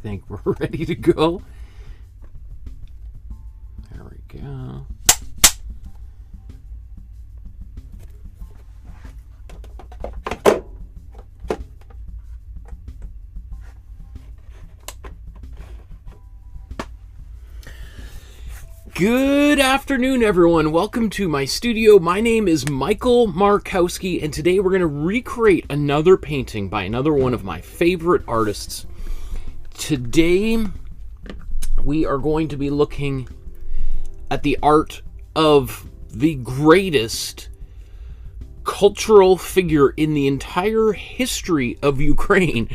think we're ready to go. There we go. Good afternoon, everyone. Welcome to my studio. My name is Michael Markowsky, and today we're going to recreate another painting by another one of my favorite artists. Today, we are going to be looking at the art of the greatest cultural figure in the entire history of Ukraine.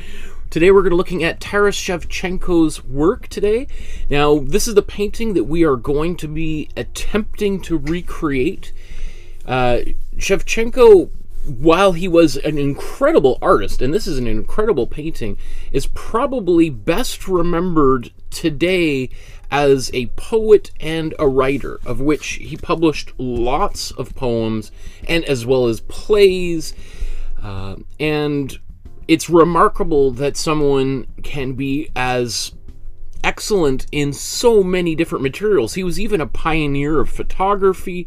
Today we're going to be looking at Taras Shevchenko's work today. Now, this is the painting that we are going to be attempting to recreate. Shevchenko, while he was an incredible artist, and this is an incredible painting, is probably best remembered today as a poet and a writer, of which he published lots of poems, and as well as plays, and it's remarkable that someone can be as excellent in so many different materials. He was even a pioneer of photography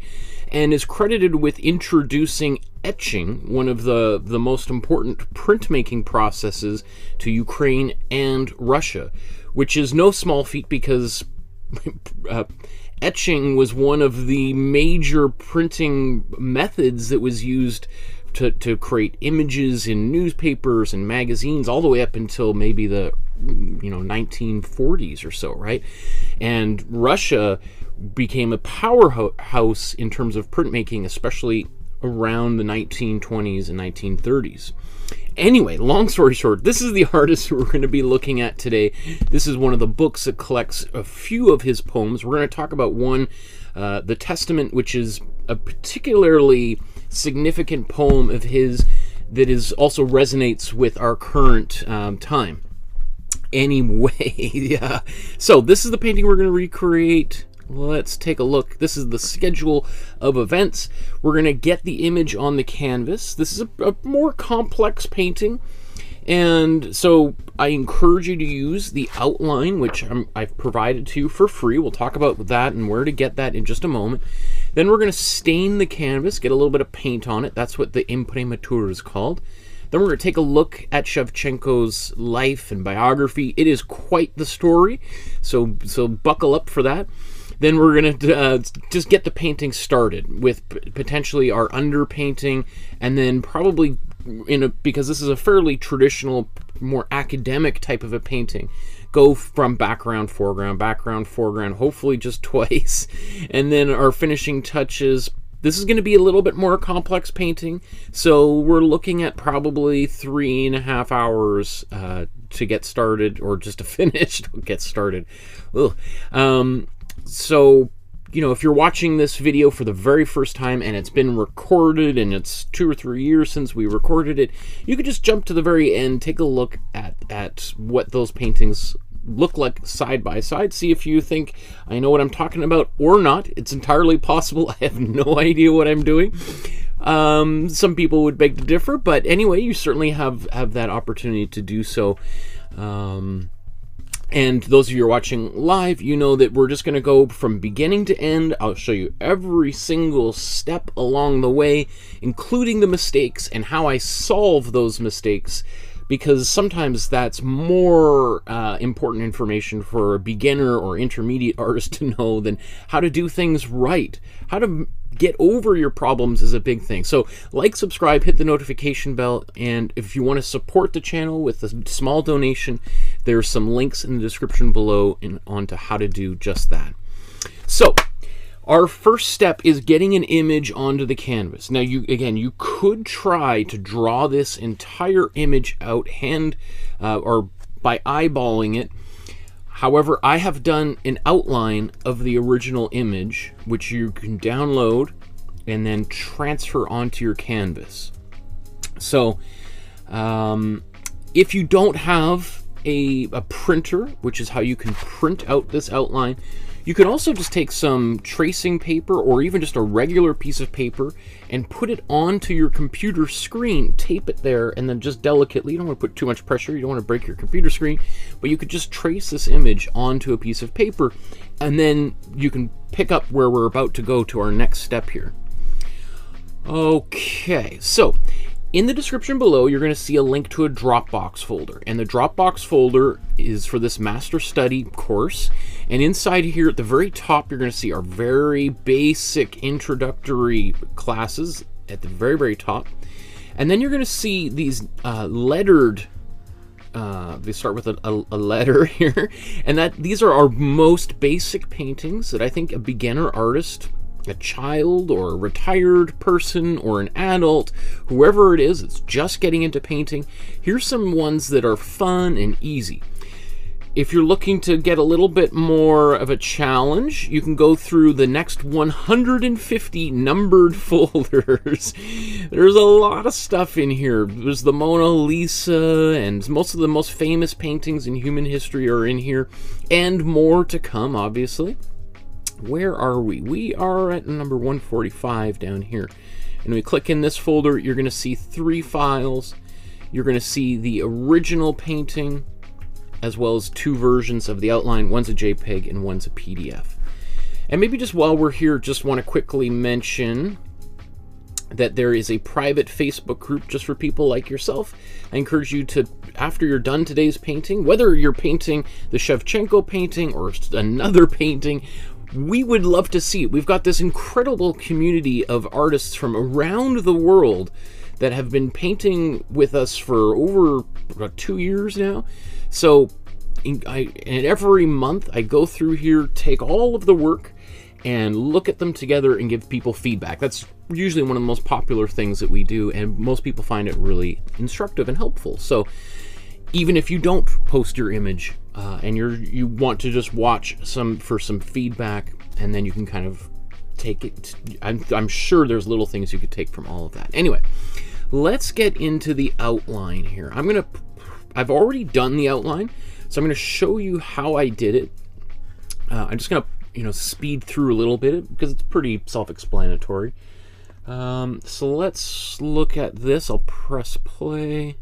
and is credited with introducing etching, one of the most important printmaking processes, to Ukraine and Russia, which is no small feat because etching was one of the major printing methods that was used to create images in newspapers and magazines all the way up until maybe the 1940s or so, right? And Russia became a powerhouse in terms of printmaking, especially around the 1920s and 1930s. Anyway, long story short, this is the artist who we're going to be looking at today. This is one of the books that collects a few of his poems. We're going to talk about one, The Testament, which is a particularly significant poem of his that is also resonates with our current time. Anyway, yeah. So this is the painting we're going to recreate. Let's take a look. This is the schedule of events. We're going to get the image on the canvas. This is a more complex painting, and so I encourage you to use the outline, which I've provided to you for free. We'll talk about that and where to get that in just a moment. Then we're going to stain the canvas, get a little bit of paint on it. That's what the Imprimatura is called. Then we're going to take a look at Shevchenko's life and biography. It is quite the story, so buckle up for that. Then we're going to just get the painting started with potentially our underpainting, and then probably, because this is a fairly traditional, more academic type of a painting, go from background, foreground, hopefully just twice. And then our finishing touches. This is going to be a little bit more complex painting, so we're looking at probably 3.5 hours to get started, or just to finish. Don't get started. So, if you're watching this video for the very first time and it's been recorded and it's 2 or 3 years since we recorded it, you could just jump to the very end, take a look at what those paintings look like side by side, see if you think I know what I'm talking about or not. It's entirely possible. I have no idea what I'm doing. Some people would beg to differ, but anyway, you certainly have that opportunity to do so. And those of you who are watching live, you know that we're just going to go from beginning to end. I'll show you every single step along the way, including the mistakes and how I solve those mistakes, because sometimes that's more important information for a beginner or intermediate artist to know than how to do things right. How to get over your problems is a big thing. So like, subscribe, hit the notification bell, and if you want to support the channel with a small donation, there's some links in the description below onto how to do just that. So our first step is getting an image onto the canvas. Now, you could try to draw this entire image out or by eyeballing it. However, I have done an outline of the original image, which you can download and then transfer onto your canvas. So, if you don't have a printer, which is how you can print out this outline, You can also just take some tracing paper or even just a regular piece of paper and put it onto your computer screen, tape it there, and then just delicately, you don't want to put too much pressure, you don't want to break your computer screen, but you could just trace this image onto a piece of paper, and then you can pick up where we're about to go to our next step here. Okay, so in the description below, you're going to see a link to a Dropbox folder, and the Dropbox folder is for this Master Study course, and inside here at the very top, you're going to see our very basic introductory classes at the very, very top, and then you're going to see these lettered, they start with a letter here, and that these are our most basic paintings that I think a beginner artist, a child or a retired person or an adult, whoever it is that's just getting into painting, here's some ones that are fun and easy. If you're looking to get a little bit more of a challenge, you can go through the next 150 numbered folders. There's a lot of stuff in here. There's the Mona Lisa, and most of the most famous paintings in human history are in here, and more to come, obviously. Where are we? We are at number 145 down here. And when we click in this folder, you're going to see 3 files. You're going to see the original painting, as well as 2 versions of the outline. One's a JPEG and one's a PDF. And maybe just while we're here, just want to quickly mention that there is a private Facebook group just for people like yourself. I encourage you to, after you're done today's painting, whether you're painting the Shevchenko painting or another painting, we would love to see it. We've got this incredible community of artists from around the world that have been painting with us for over about 2 years now. So every month I go through here, take all of the work and look at them together and give people feedback. That's usually one of the most popular things that we do, and most people find it really instructive and helpful. So even if you don't post your image and you want to just watch for some feedback, and then you can kind of take it, I'm sure there's little things you could take from all of that. Anyway, let's get into the outline here. I've already done the outline, so I'm going to show you how I did it. I'm just going to speed through a little bit because it's pretty self-explanatory. So let's look at this. I'll press play.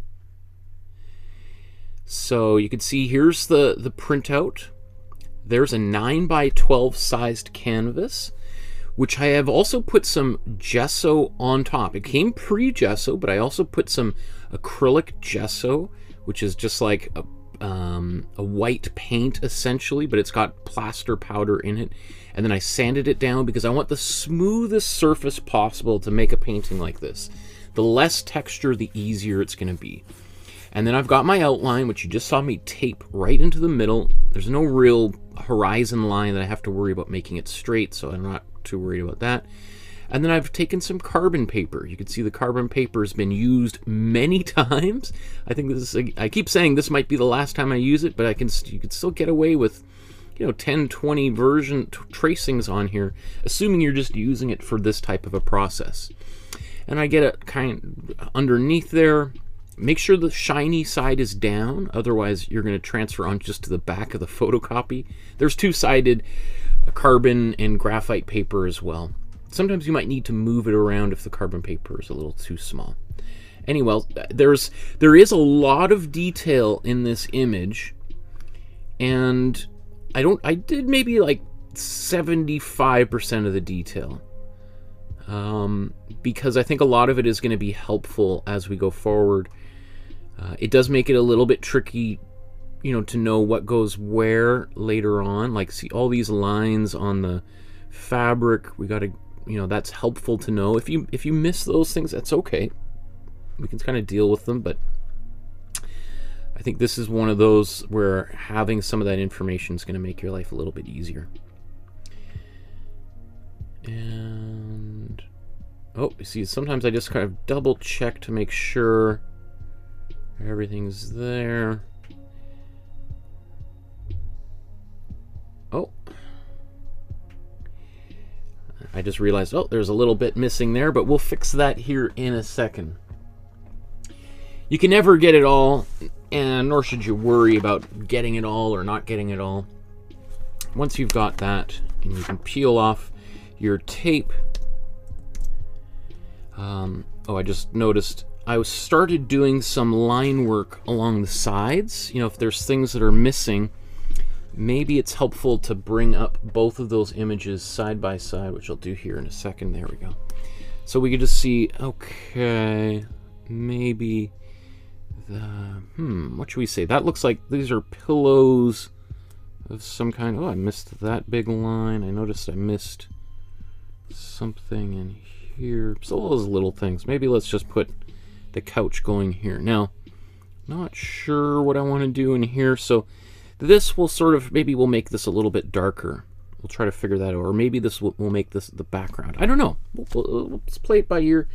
So you can see here's the printout. There's a 9x12 sized canvas, which I have also put some gesso on top. It came pre-gesso, but I also put some acrylic gesso, which is just like a white paint essentially, but it's got plaster powder in it. And then I sanded it down because I want the smoothest surface possible to make a painting like this. The less texture, the easier it's going to be. And then I've got my outline, which you just saw me tape right into the middle. There's no real horizon line that I have to worry about making it straight, so I'm not too worried about that. And then I've taken some carbon paper. You can see the carbon paper has been used many times. I think this is, I keep saying this might be the last time I use it, but you can still get away with 10, 20 version tracings on here, assuming you're just using it for this type of a process. And I get it kind of underneath there. Make sure the shiny side is down, otherwise you're going to transfer on just to the back of the photocopy. There's two-sided carbon and graphite paper as well. Sometimes you might need to move it around if the carbon paper is a little too small. Anyway, there is a lot of detail in this image, and I did maybe like 75% of the detail. Because I think a lot of it is going to be helpful as we go forward. It does make it a little bit tricky, to know what goes where later on. Like, see all these lines on the fabric. We got to, that's helpful to know. If you miss those things, that's okay. We can kind of deal with them, but I think this is one of those where having some of that information is going to make your life a little bit easier. And oh, you see, sometimes I just kind of double check to make sure everything's there. Oh, I just realized, there's a little bit missing there, but we'll fix that here in a second. You can never get it all, and nor should you worry about getting it all or not getting it all. once you've got that, and you can peel off your tape. Oh, I just noticed I started doing some line work along the sides. You know, if there's things that are missing, maybe it's helpful to bring up both of those images side by side, which I'll do here in a second. There we go. So we can just see, okay, maybe what should we say? That looks like these are pillows of some kind. Oh, I missed that big line. I noticed I missed something in here. So all those little things. Maybe let's just put the couch going here. Now, not sure what I want to do in here, so this will sort of, maybe we'll make this a little bit darker. We'll try to figure that out, or maybe this will make this the background. I don't know. Let's play it by ear.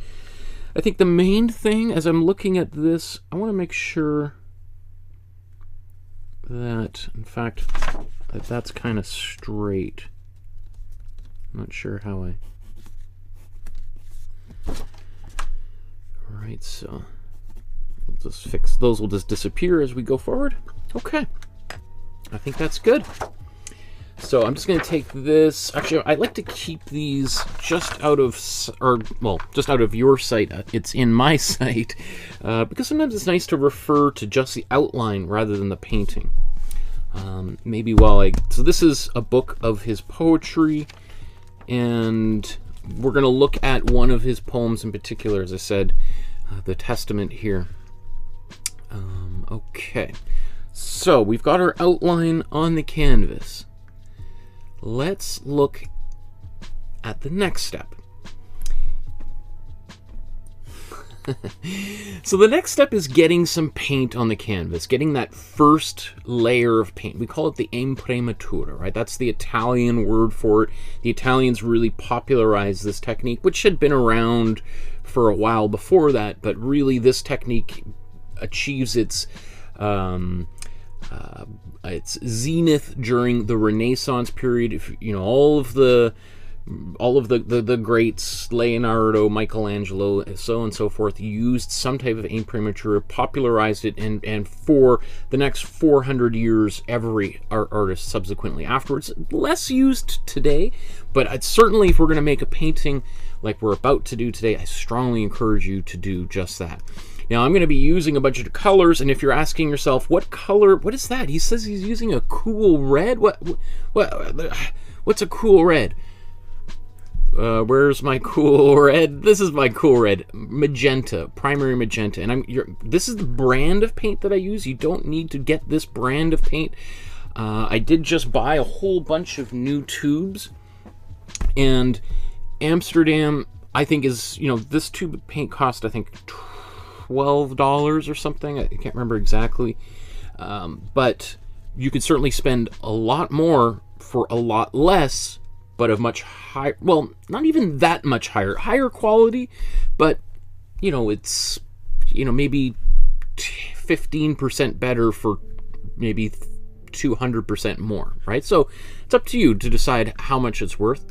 I think the main thing, as I'm looking at this, I want to make sure that, in fact, that's kind of straight. I'm not sure how I... Alright, so we'll just fix those, will just disappear as we go forward. Okay, I think that's good. So I'm just going to take this. Actually, I like to keep these just out of, just out of your sight. It's in my sight, because sometimes it's nice to refer to just the outline rather than the painting. Maybe while so this is a book of his poetry, and we're going to look at one of his poems in particular, as I said, the Testament here. Okay, so we've got our outline on the canvas. Let's look at the next step. So the next step is getting some paint on the canvas, getting that first layer of paint. We call it the Imprimatura, right? That's the Italian word for it. The Italians really popularized this technique, which had been around for a while before that, but really this technique achieves its zenith during the Renaissance period. If you know, all of the greats, Leonardo, Michelangelo, so on and so forth, used some type of imprimatur, popularized it, and for the next 400 years, every artist subsequently afterwards. Less used today, but certainly if we're going to make a painting like we're about to do today, I strongly encourage you to do just that. Now, I'm going to be using a bunch of colors, and if you're asking yourself, what color, what is that? He says he's using a cool red? What's a cool red? Where's my cool red? This is my cool red. Magenta, primary magenta. And this is the brand of paint that I use. You don't need to get this brand of paint. I did just buy a whole bunch of new tubes. And Amsterdam, I think, is, you know, this tube of paint cost, I think, $12 or something. I can't remember exactly. But you could certainly spend a lot more for a lot less, but of much higher, well, not even that much higher quality, but, you know, it's, you know, maybe 15% better for maybe 200% more, right? So it's up to you to decide how much it's worth.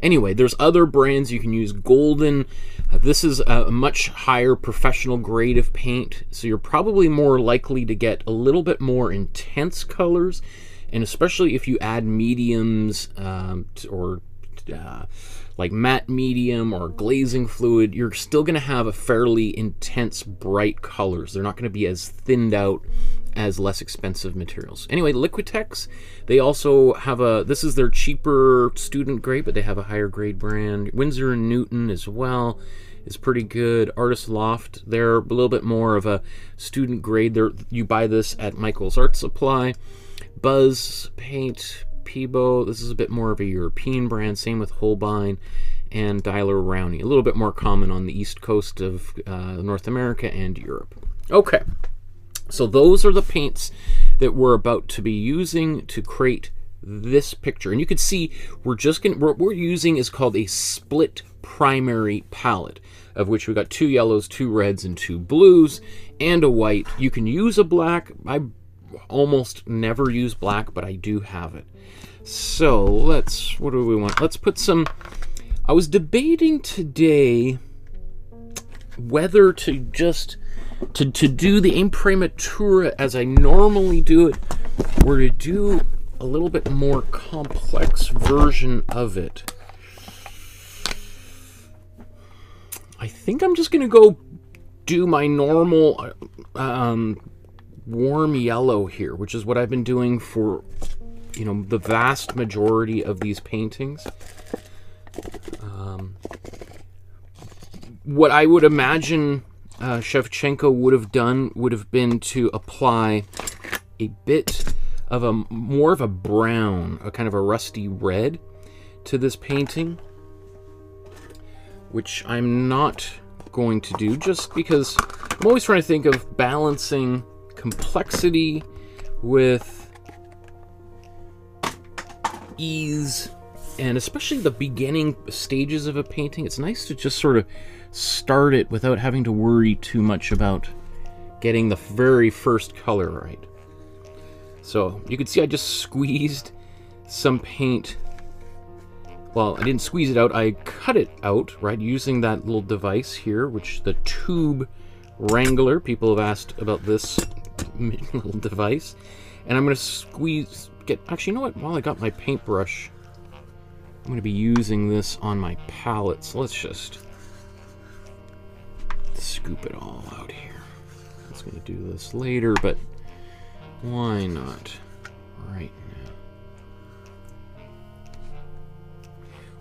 Anyway, there's other brands you can use. Golden, this is a much higher professional grade of paint, so you're probably more likely to get a little bit more intense colors, and especially if you add mediums or like matte medium or glazing fluid, you're still going to have a fairly intense, bright colors. They're not going to be as thinned out as less expensive materials. Anyway, Liquitex, they also have this is their cheaper student grade, but they have a higher grade brand. Winsor & Newton as well is pretty good. Artist Loft, they're a little bit more of a student grade. You buy this at Michael's Art Supply. Buzz Paint, Peebo, this is a bit more of a European brand. Same with Holbein and Daler-Rowney. A little bit more common on the east coast of North America and Europe. Okay, so those are the paints that we're about to be using to create this picture. And you can see what we're using is called a split primary palette, of which we've got 2 yellows, 2 reds, and 2 blues, and a white. You can use a black. I almost never use black, but I do have it. So what do we want? Let's put some, I was debating today whether to just to do the Imprimatura as I normally do it, or to do a little bit more complex version of it. I think I'm just going to go do my normal warm yellow here, which is what I've been doing for, you know, the vast majority of these paintings. What I would imagine Shevchenko would have done would have been to apply a bit of a more of a brown, a kind of a rusty red to this painting, which I'm not going to do, just because I'm always trying to think of balancing complexity with ease, and especially the beginning stages of a painting. It's nice to just sort of start it without having to worry too much about getting the very first color right. So you can see I just squeezed some paint. Well, I didn't squeeze it out, I cut it out, right, using that little device here, which the tube wrangler. People have asked about this little device. And I'm going to actually, you know what, while I got my paintbrush, I'm going to be using this on my palette. So let's just scoop it all out here. I was going to do this later, but why not right now?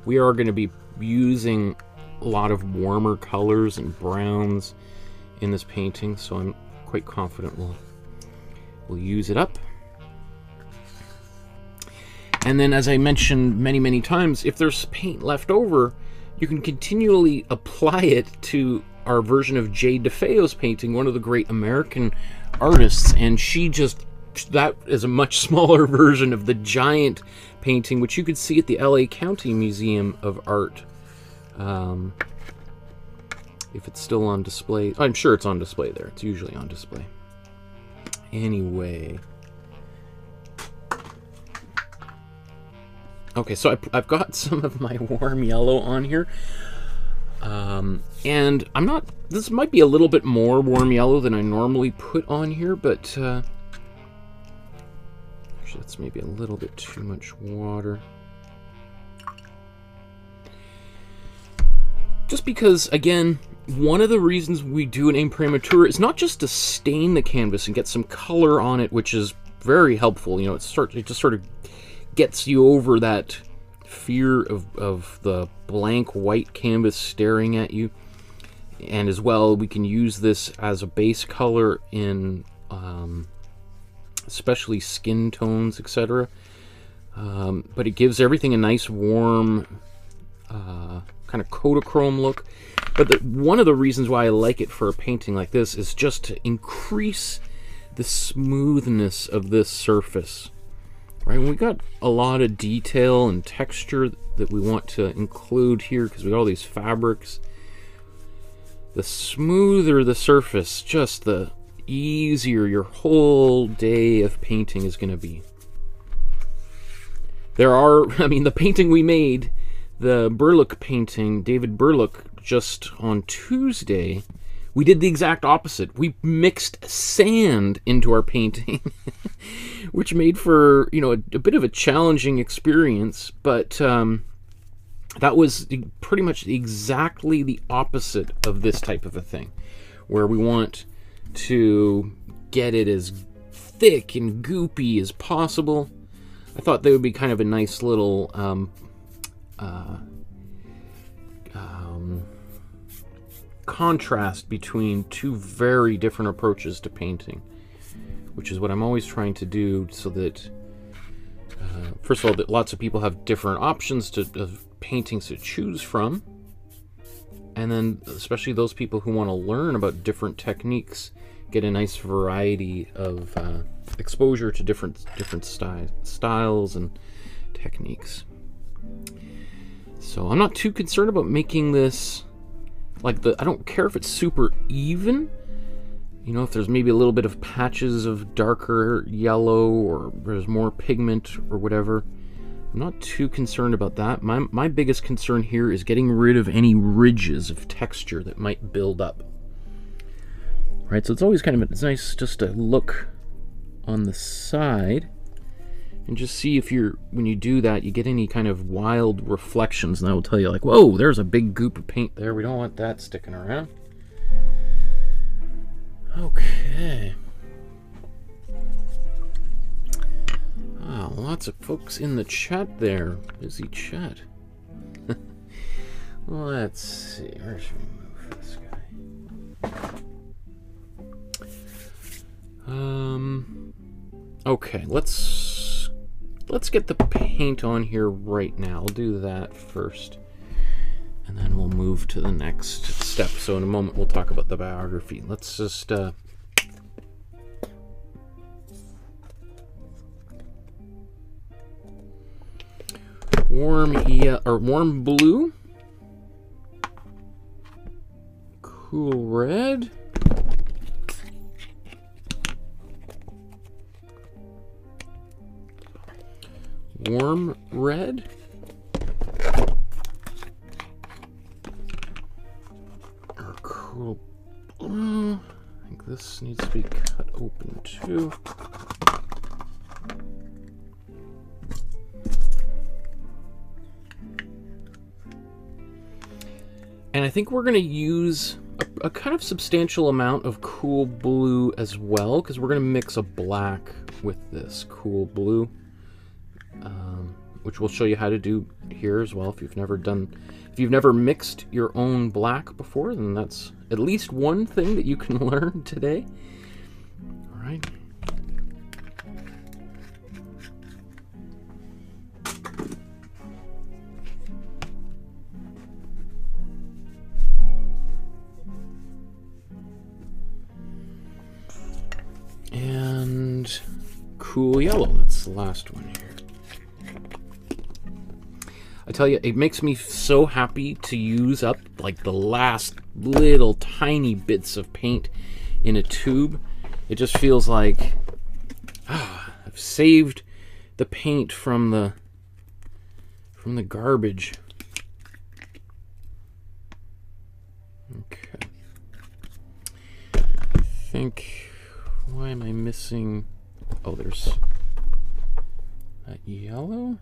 We are going to be using a lot of warmer colors and browns in this painting, so I'm quite confident we'll use it up. And then, as I mentioned many times, if there's paint left over, you can continually apply it to our version of Jade DeFeo's painting, one of the great American artists, and that is a much smaller version of the giant painting, which you could see at the LA County Museum of Art. If it's still on display. I'm sure it's on display there. It's usually on display. Anyway. Okay, so I've got some of my warm yellow on here. And this might be a little bit more warm yellow than I normally put on here, but actually that's maybe a little bit too much water. Just because, again, one of the reasons we do an Imprimatura is not just to stain the canvas and get some color on it, which is very helpful. You know, it just sort of gets you over that fear of the blank white canvas staring at you. And as well, we can use this as a base color in especially skin tones, etc. But it gives everything a nice warm kind of Kodachrome look. But one of the reasons why I like it for a painting like this is just to increase the smoothness of this surface. Right, we got a lot of detail and texture that we want to include here because we got all these fabrics. The smoother the surface, just the easier your whole day of painting is going to be. The painting we made, the Burlock painting, David Burlock, just on Tuesday, we did the exact opposite. We mixed sand into our painting, which made for, you know, a bit of a challenging experience, but that was pretty much exactly the opposite of this type of a thing, where we want to get it as thick and goopy as possible. I thought that would be kind of a nice little contrast between two very different approaches to painting, which is what I'm always trying to do, so that first of all, that lots of people have different options of paintings to choose from, and then especially those people who want to learn about different techniques get a nice variety of exposure to different styles and techniques. So I'm not too concerned about making this I don't care if it's super even. You know, if there's maybe a little bit of patches of darker yellow or there's more pigment or whatever, I'm not too concerned about that. My biggest concern here is getting rid of any ridges of texture that might build up. Right, so it's always kind of it's nice just to look on the side and just see if when you do that, you get any kind of wild reflections, and that will tell you, like, whoa, there's a big goop of paint there. We don't want that sticking around. Okay. Wow, lots of folks in the chat there. Busy chat. Let's see. Where should we move this guy? Okay, let's get the paint on here right now. I'll do that first, and then we'll move to the next step. So in a moment we'll talk about the biography. Let's just warm blue, cool red, warm red, or cool blue. I think this needs to be cut open too. And I think we're going to use a kind of substantial amount of cool blue as well, because we're going to mix a black with this cool blue, which we'll show you how to do here as well. If you've never mixed your own black before, then that's at least one thing that you can learn today. All right. And cool yellow, that's the last one here. I tell you, it makes me so happy to use up like the last little tiny bits of paint in a tube. It just feels like I've saved the paint from the garbage. Okay. I think, why am I missing? Oh, there's that yellow.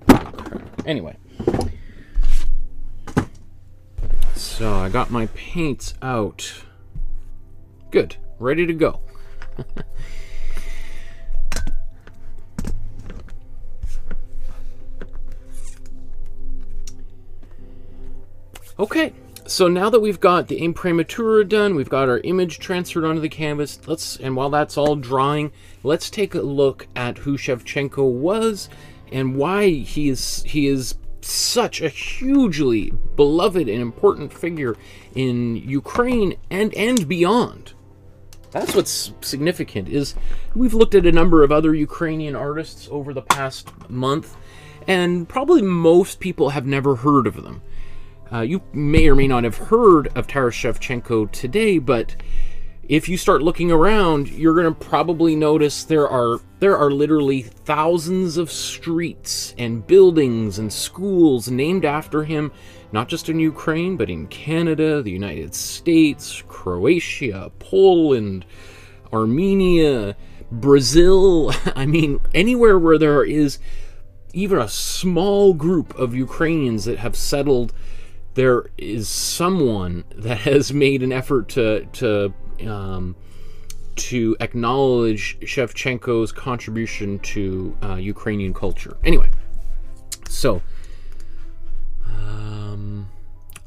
Okay. Anyway, so I got my paints out. Good, ready to go. Okay, so now that we've got the Imprimatura done, we've got our image transferred onto the canvas, and while that's all drying, let's take a look at who Shevchenko was and why he is such a hugely beloved and important figure in Ukraine and beyond. That's what's significant, is we've looked at a number of other Ukrainian artists over the past month, and probably most people have never heard of them. You may or may not have heard of Taras Shevchenko today, but if you start looking around, you're going to probably notice there are literally thousands of streets and buildings and schools named after him, not just in Ukraine, but in Canada, the United States, Croatia, Poland, Armenia, Brazil. I mean, anywhere where there is even a small group of Ukrainians that have settled, there is someone that has made an effort to acknowledge Shevchenko's contribution to Ukrainian culture. Anyway, so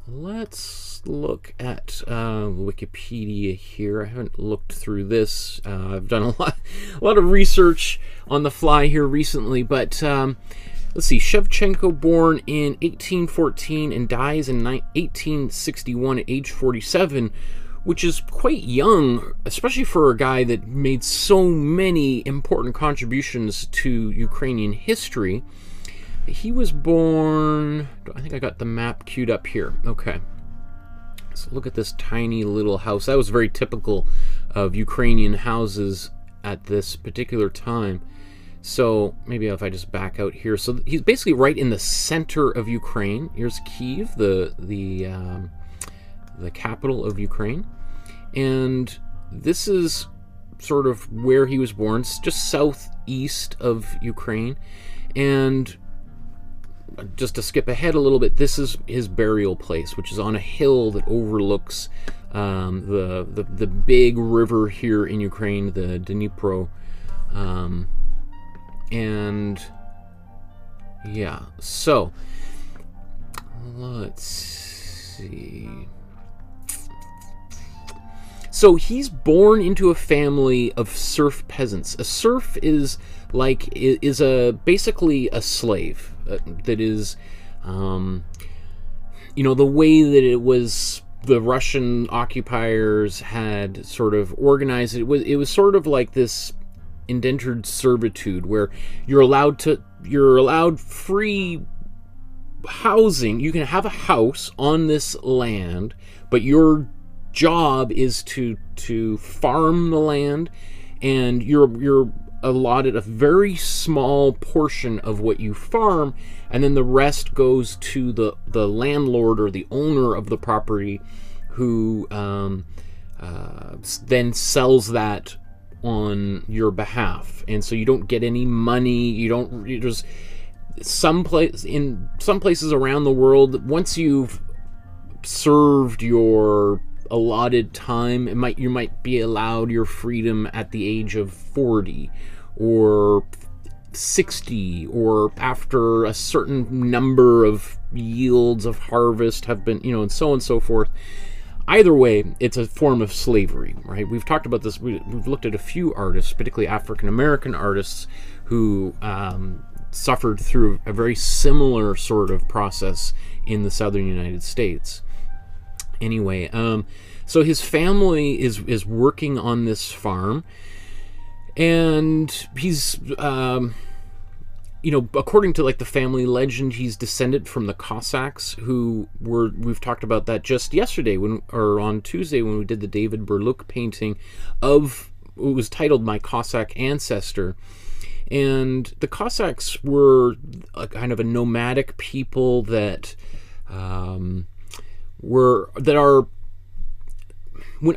let's look at Wikipedia here. I haven't looked through this. I've done a lot of research on the fly here recently, but let's see. Shevchenko, born in 1814 and dies in 1861 at age 47, which is quite young, especially for a guy that made so many important contributions to Ukrainian history. He was born, I think I got the map queued up here. Okay. So look at this tiny little house. That was very typical of Ukrainian houses at this particular time. So maybe if I just back out here. So he's basically right in the center of Ukraine. Here's Kyiv, the capital of Ukraine. And this is sort of where he was born, just southeast of Ukraine. And just to skip ahead a little bit, this is his burial place, which is on a hill that overlooks the big river here in Ukraine, the Dnipro. And yeah, so let's see. So he's born into a family of serf peasants. A serf is basically a slave that is, you know, the way that it was the Russian occupiers had sort of organized it. It was sort of like this indentured servitude where you're allowed free housing. You can have a house on this land, but your job is to farm the land, and you're allotted a very small portion of what you farm, and then the rest goes to the landlord or the owner of the property, who then sells that on your behalf. And so you don't get any money. There's in some places around the world, once you've served your allotted time, you might be allowed your freedom at the age of 40 or 60, or after a certain number of yields of harvest have been, you know, and so on and so forth. Either way, it's a form of slavery, right? We've talked about this. We've looked at a few artists, particularly African-American artists, who suffered through a very similar sort of process in the southern United States. Anyway, so his family is working on this farm, and he's, you know, according to like the family legend, he's descended from the Cossacks, who we've talked about that just yesterday or on Tuesday when we did the David Berluk painting of, it was titled My Cossack Ancestor. And the Cossacks were a kind of a nomadic people that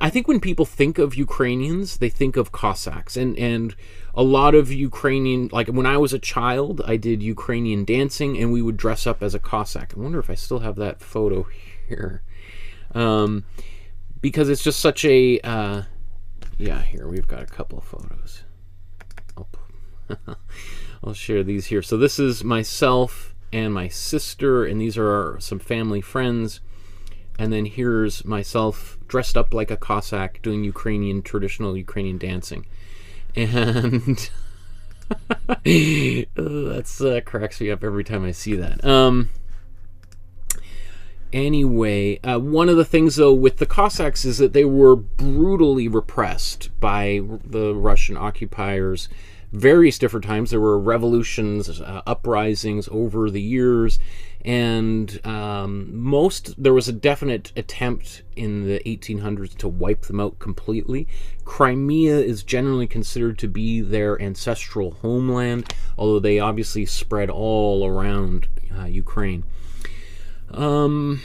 I think when people think of Ukrainians, they think of Cossacks, and a lot of Ukrainian, like when I was a child, I did Ukrainian dancing, and we would dress up as a Cossack. I wonder if I still have that photo here, because it's just such a, yeah, here we've got a couple of photos. I'll share these here. So this is myself and my sister, and these are some family friends. And then here's myself dressed up like a Cossack doing traditional Ukrainian dancing. And that's cracks me up every time I see that. Anyway, one of the things, though, with the Cossacks is that they were brutally repressed by the Russian occupiers various different times. There were revolutions, uprisings over the years, and there was a definite attempt in the 1800s to wipe them out completely. Crimea is generally considered to be their ancestral homeland, although they obviously spread all around Ukraine. And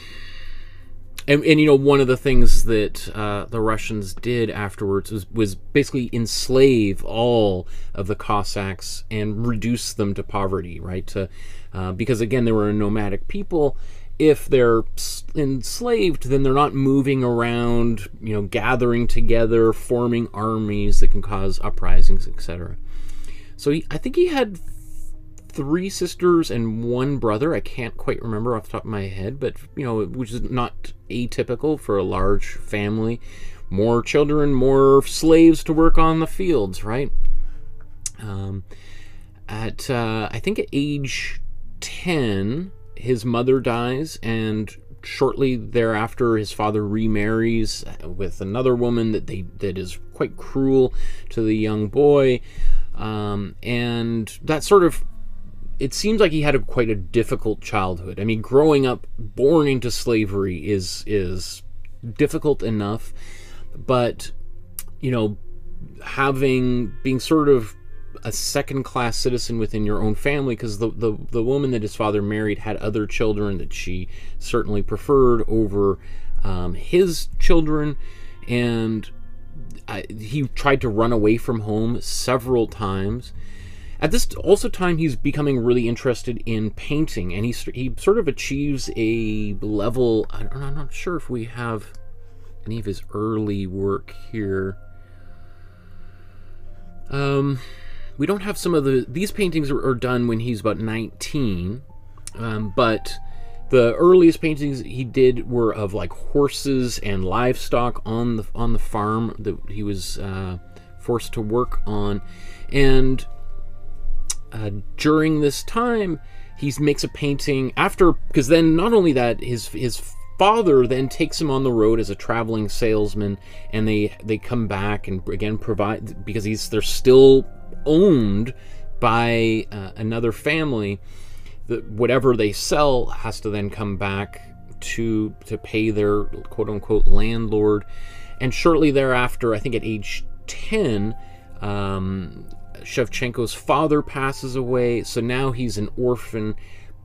you know, one of the things that the Russians did afterwards was basically enslave all of the Cossacks and reduce them to poverty, right? Because again, they were a nomadic people. If they're enslaved, then they're not moving around, you know, gathering together, forming armies that can cause uprisings, etc. So I think he had 3 sisters and 1 brother. I can't quite remember off the top of my head, but, you know, which is not atypical for a large family. More children, more slaves to work on the fields, right? I think at age 10, his mother dies, and shortly thereafter his father remarries with another woman that is quite cruel to the young boy, and that sort of, it seems like he had quite a difficult childhood. I mean, growing up born into slavery is difficult enough, but, you know, being sort of a second-class citizen within your own family, because the woman that his father married had other children that she certainly preferred over his children, and he tried to run away from home several times. At this also time, he's becoming really interested in painting, and he sort of achieves a level. I'm not sure if we have any of his early work here. We don't have some of these paintings are done when he's about 19, but the earliest paintings he did were of like horses and livestock on the farm that he was forced to work on, and during this time he makes a painting because then not only that, his father then takes him on the road as a traveling salesman, and they come back and again provide, because they're still owned by another family, that whatever they sell has to then come back to pay their quote-unquote landlord. And shortly thereafter, I think at age 10, Shevchenko's father passes away, so now he's an orphan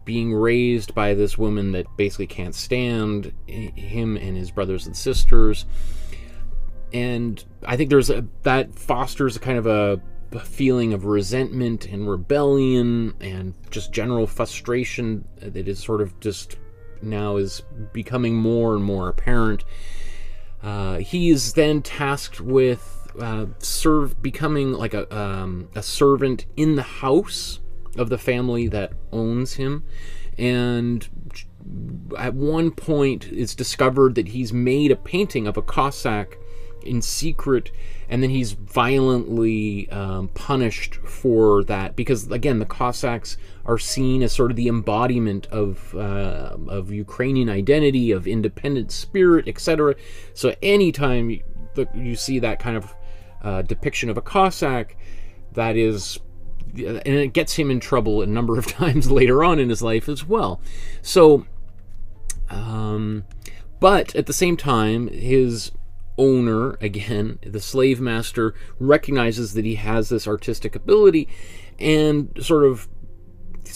being raised by this woman that basically can't stand him and his brothers and sisters. And I think that fosters a kind of a feeling of resentment and rebellion and just general frustration that is sort of just now is becoming more and more apparent. He is then tasked with becoming like a servant in the house of the family that owns him, and at one point it's discovered that he's made a painting of a Cossack in secret, and then he's violently punished for that, because again the Cossacks are seen as sort of the embodiment of Ukrainian identity, of independent spirit, etc. So anytime you see that kind of depiction of a Cossack, that is, and it gets him in trouble a number of times later on in his life as well. So but at the same time, his owner, again the slave master, recognizes that he has this artistic ability, and sort of,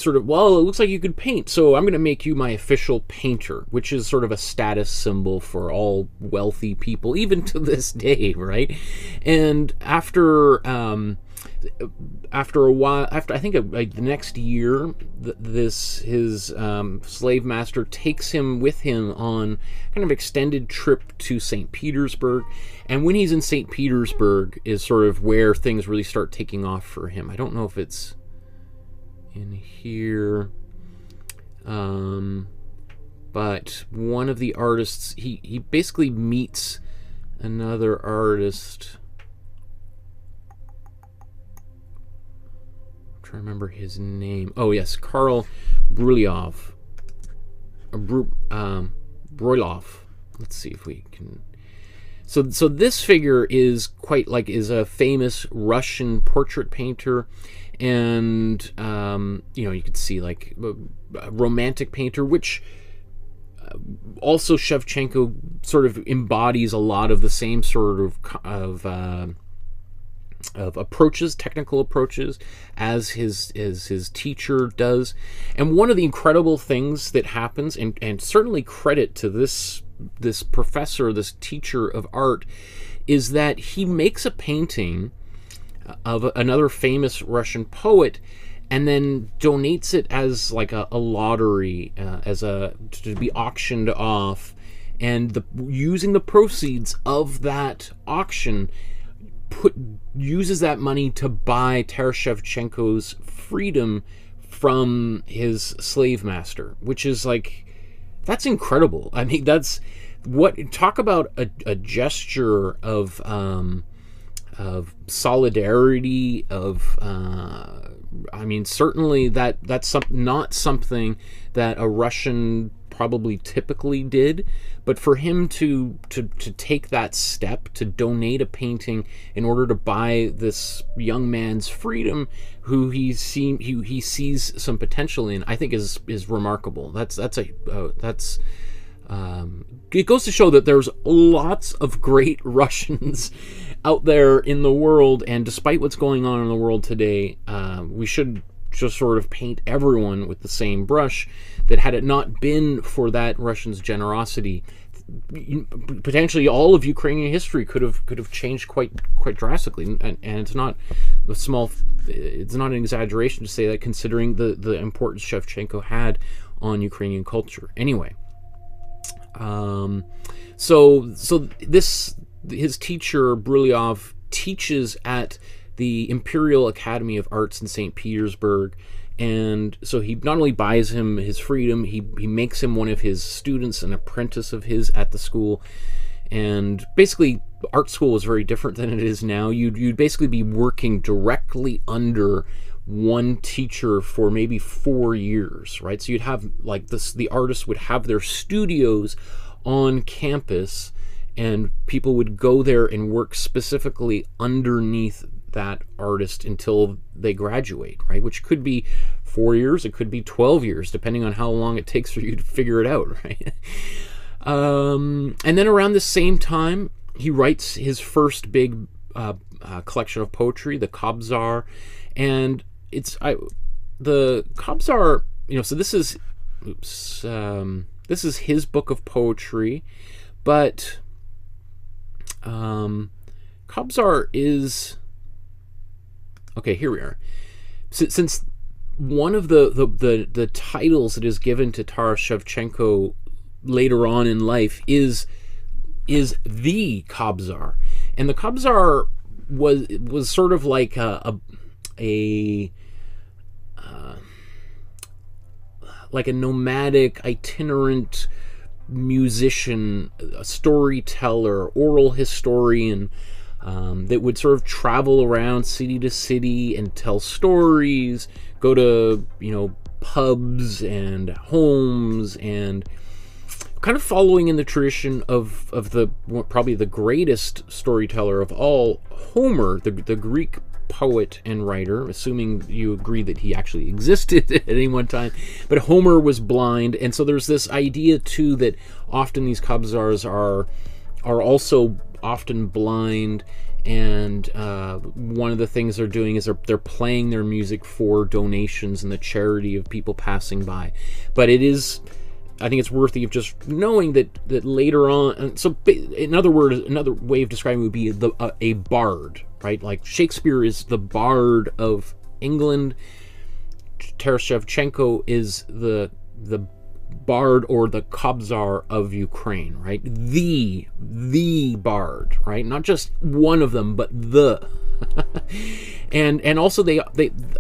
well, it looks like you could paint, so I'm going to make you my official painter, which is sort of a status symbol for all wealthy people, even to this day, right? And after a while, after I think the next year, his slave master takes him with him on kind of extended trip to St. Petersburg, and when he's in St. Petersburg is sort of where things really start taking off for him. I don't know if it's in here, but one of the artists, he basically meets another artist. I remember his name. Oh yes, Karl Brylov. Brylov. Let's see if we can. So this figure is is a famous Russian portrait painter, and you could see like a romantic painter, which also Shevchenko sort of embodies a lot of the same sort of approaches, technical approaches, as his teacher does. And one of the incredible things that happens, and certainly credit to this professor, this teacher of art, is that he makes a painting of another famous Russian poet, and then donates it as like a lottery, to be auctioned off, and using the proceeds of that auction, uses that money to buy Taras Shevchenko's freedom from his slave master, which is like, that's incredible. I mean, that's talk about a gesture of solidarity, I mean, certainly that's not something that a Russian probably typically did, but for him to take that step, to donate a painting in order to buy this young man's freedom, who he sees some potential in, I think is remarkable. It goes to show that there's lots of great Russians out there in the world, and despite what's going on in the world today, we should just sort of paint everyone with the same brush, that had it not been for that Russian's generosity, potentially all of Ukrainian history could have changed quite drastically, and it's not a small, it's not an exaggeration to say that, considering the importance Shevchenko had on Ukrainian culture. Anyway, so his teacher Brulyov teaches at the Imperial Academy of Arts in St. Petersburg. And so he not only buys him his freedom, he makes him one of his students, an apprentice of his at the school. And basically, art school was very different than it is now. You'd basically be working directly under one teacher for maybe 4 years, right? So you'd have, like, the artists would have their studios on campus, and people would go there and work specifically underneath that artist until they graduate, right? Which could be 4 years, it could be 12 years, depending on how long it takes for you to figure it out, right? And then around the same time, he writes his first big collection of poetry, the Kobzar, and the Kobzar, so this is his book of poetry, but Kobzar is, okay, here we are. Since one of the titles that is given to Taras Shevchenko later on in life is the Kobzar, and the Kobzar was sort of like a nomadic, itinerant musician, a storyteller, oral historian, that would sort of travel around city to city and tell stories, go to, pubs and homes, and kind of following in the tradition of probably the greatest storyteller of all, Homer, the Greek poet and writer, assuming you agree that he actually existed at any one time. But Homer was blind, and so there's this idea too that often these Kobzars are also often blind, and one of the things they're doing is they're playing their music for donations and the charity of people passing by. But it is, I think it's worthy of just knowing that later on, so in other words, another way of describing it would be a bard, right? Like Shakespeare is the bard of England, Taras Shevchenko is the bard or the Kobzar of Ukraine, right? The bard, right? Not just one of them, but the. and also they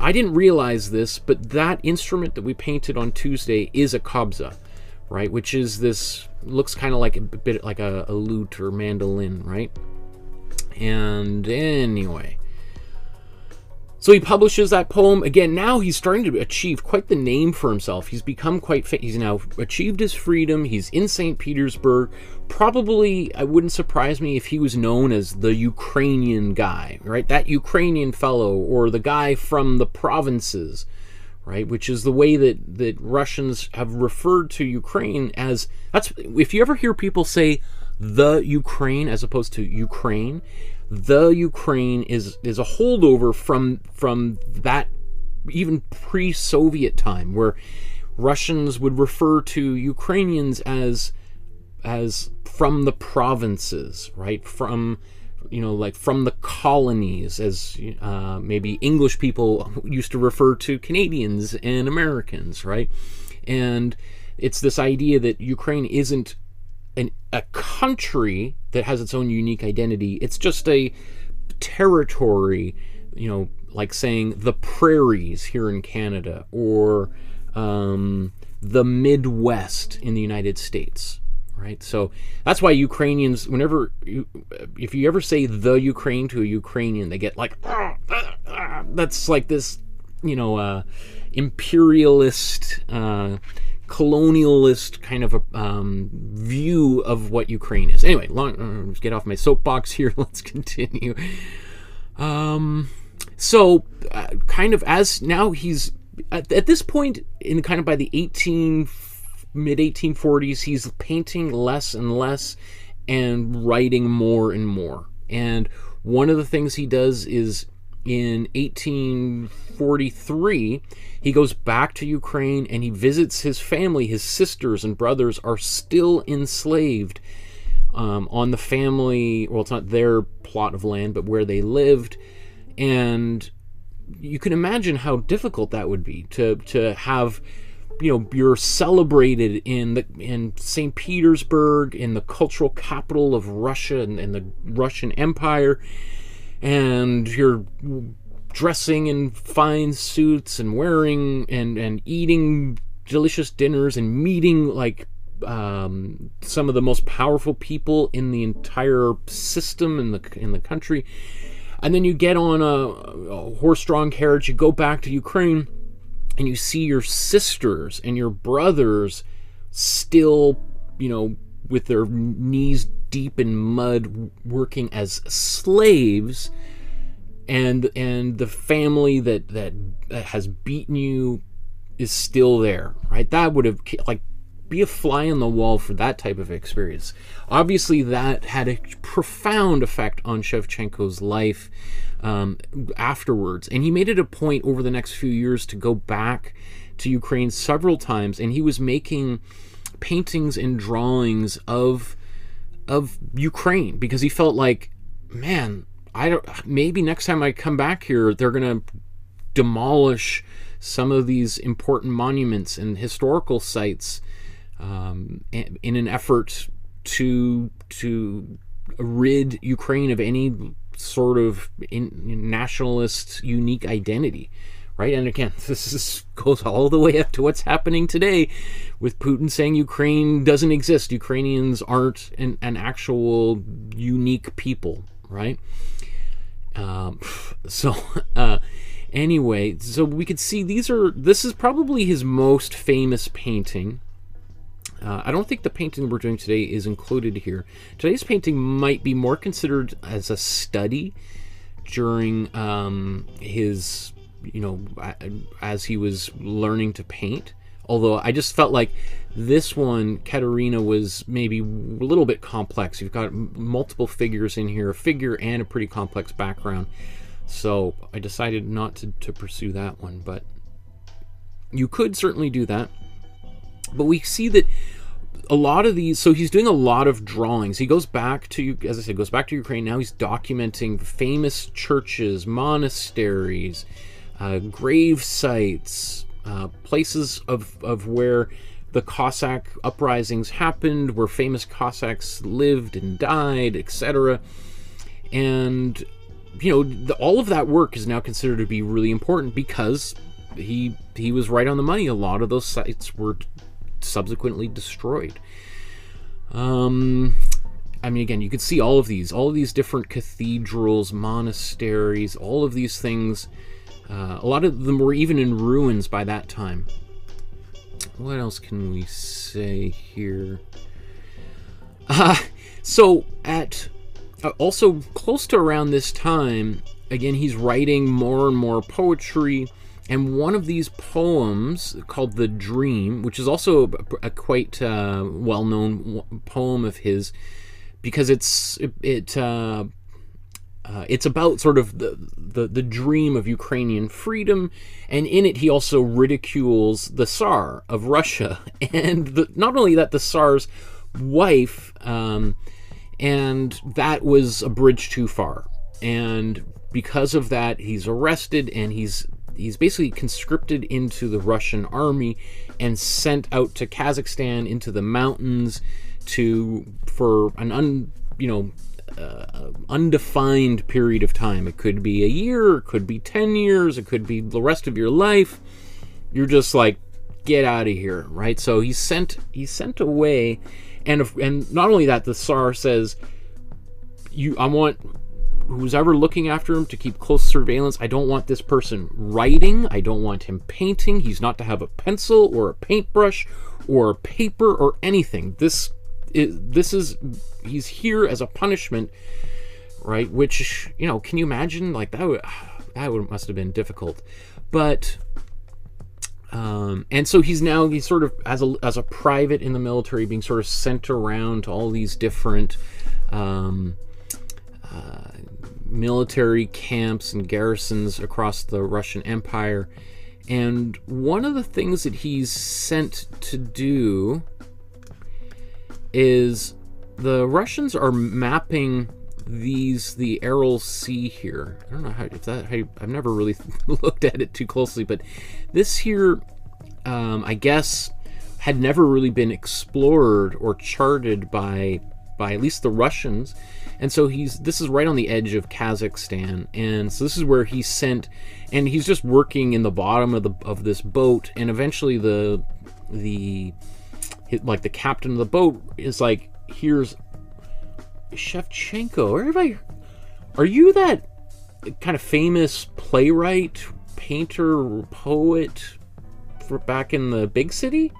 I didn't realize this, but that instrument that we painted on Tuesday is a kobza, right? Which is this, looks kind of like a bit like a lute or mandolin, right? And anyway, so he publishes that poem. Again, now he's starting to achieve quite the name for himself. He's become quite he's now achieved his freedom. He's in St. Petersburg. Probably, it wouldn't surprise me if he was known as the Ukrainian guy, right? That Ukrainian fellow, or the guy from the provinces, right? Which is the way that Russians have referred to Ukraine as. That's, if you ever hear people say the Ukraine as opposed to Ukraine, the Ukraine is a holdover from that even pre-Soviet time, where Russians would refer to Ukrainians as from the provinces, right? From, like from the colonies, as maybe English people used to refer to Canadians and Americans, right? And it's this idea that Ukraine isn't a country that has its own unique identity. It's just a territory, like saying the prairies here in Canada, or the Midwest in the United States, right? So that's why Ukrainians, if you ever say the Ukraine to a Ukrainian, they get like, that's like this, imperialist, colonialist kind of a view of what Ukraine is. Anyway, let's get off my soapbox here. Let's continue. So kind of as now he's at this point in kind of by the mid 1840s, he's painting less and less and writing more and more. And one of the things he does is in 1843, he goes back to Ukraine and he visits his family. His sisters and brothers are still enslaved on the family, well, it's not their plot of land, but where they lived. And you can imagine how difficult that would be to have, you're celebrated in St. Petersburg, in the cultural capital of Russia and the Russian Empire, and you're dressing in fine suits and wearing and eating delicious dinners and meeting like some of the most powerful people in the entire system in the country. And then you get on a horse-drawn carriage, you go back to Ukraine, and you see your sisters and your brothers still, with their knees deep in mud, working as slaves, and the family that has beaten you is still there, right? That would have be a fly on the wall for that type of experience. Obviously, that had a profound effect on Shevchenko's life afterwards, and he made it a point over the next few years to go back to Ukraine several times, and he was making paintings and drawings of Ukraine because he felt like, man, maybe next time I come back here, they're gonna demolish some of these important monuments and historical sites in an effort to rid Ukraine of any sort of nationalist unique identity, right? And again, this goes all the way up to what's happening today with Putin saying Ukraine doesn't exist. Ukrainians aren't an actual unique people, right? Anyway, so we could see this is probably his most famous painting. I don't think the painting we're doing today is included here. Today's painting might be more considered as a study during his, as he was learning to paint. Although I just felt like this one, Katerina, was maybe a little bit complex. You've got multiple figures in here, a figure and a pretty complex background. So I decided not to pursue that one, but you could certainly do that. But we see that a lot of these, so he's doing a lot of drawings. He goes back to, as I said, goes back to Ukraine. Now he's documenting famous churches, monasteries, grave sites, places of where the Cossack uprisings happened, where famous Cossacks lived and died, etc. And, all of that work is now considered to be really important because he was right on the money. A lot of those sites were subsequently destroyed. Again, you can see all of these different cathedrals, monasteries, all of these things. A lot of them were even in ruins by that time. What else can we say here? So at also close to around this time, again, he's writing more and more poetry. And one of these poems, called The Dream, which is also a quite well-known poem of his, because it's about sort of the dream of Ukrainian freedom, and in it he also ridicules the Tsar of Russia, and not only that, the Tsar's wife, and that was a bridge too far. And because of that, he's arrested, and he's basically conscripted into the Russian army and sent out to Kazakhstan into the mountains for an undefined period of time. It could be a year, it could be 10 years, it could be the rest of your life. You're just like, get out of here, right? So he's sent away, and not only that, the Tsar says, I want who's ever looking after him to keep close surveillance. I don't want this person writing. I don't want him painting. He's not to have a pencil or a paintbrush or paper or anything. He's here as a punishment, right? Which, can you imagine? Like must have been difficult. But and so he's sort of as a private in the military, being sort of sent around to all these different military camps and garrisons across the Russian Empire. And one of the things that he's sent to do is the Russians are mapping the Aral Sea here. I don't know I've never really looked at it too closely, but this here, I guess, had never really been explored or charted by at least the Russians. And so this is right on the edge of Kazakhstan, and so this is where he's sent, and he's just working in the bottom of this boat, and eventually the captain of the boat is like, "Here's Shevchenko. Everybody, are you that kind of famous playwright, painter, poet back in the big city?"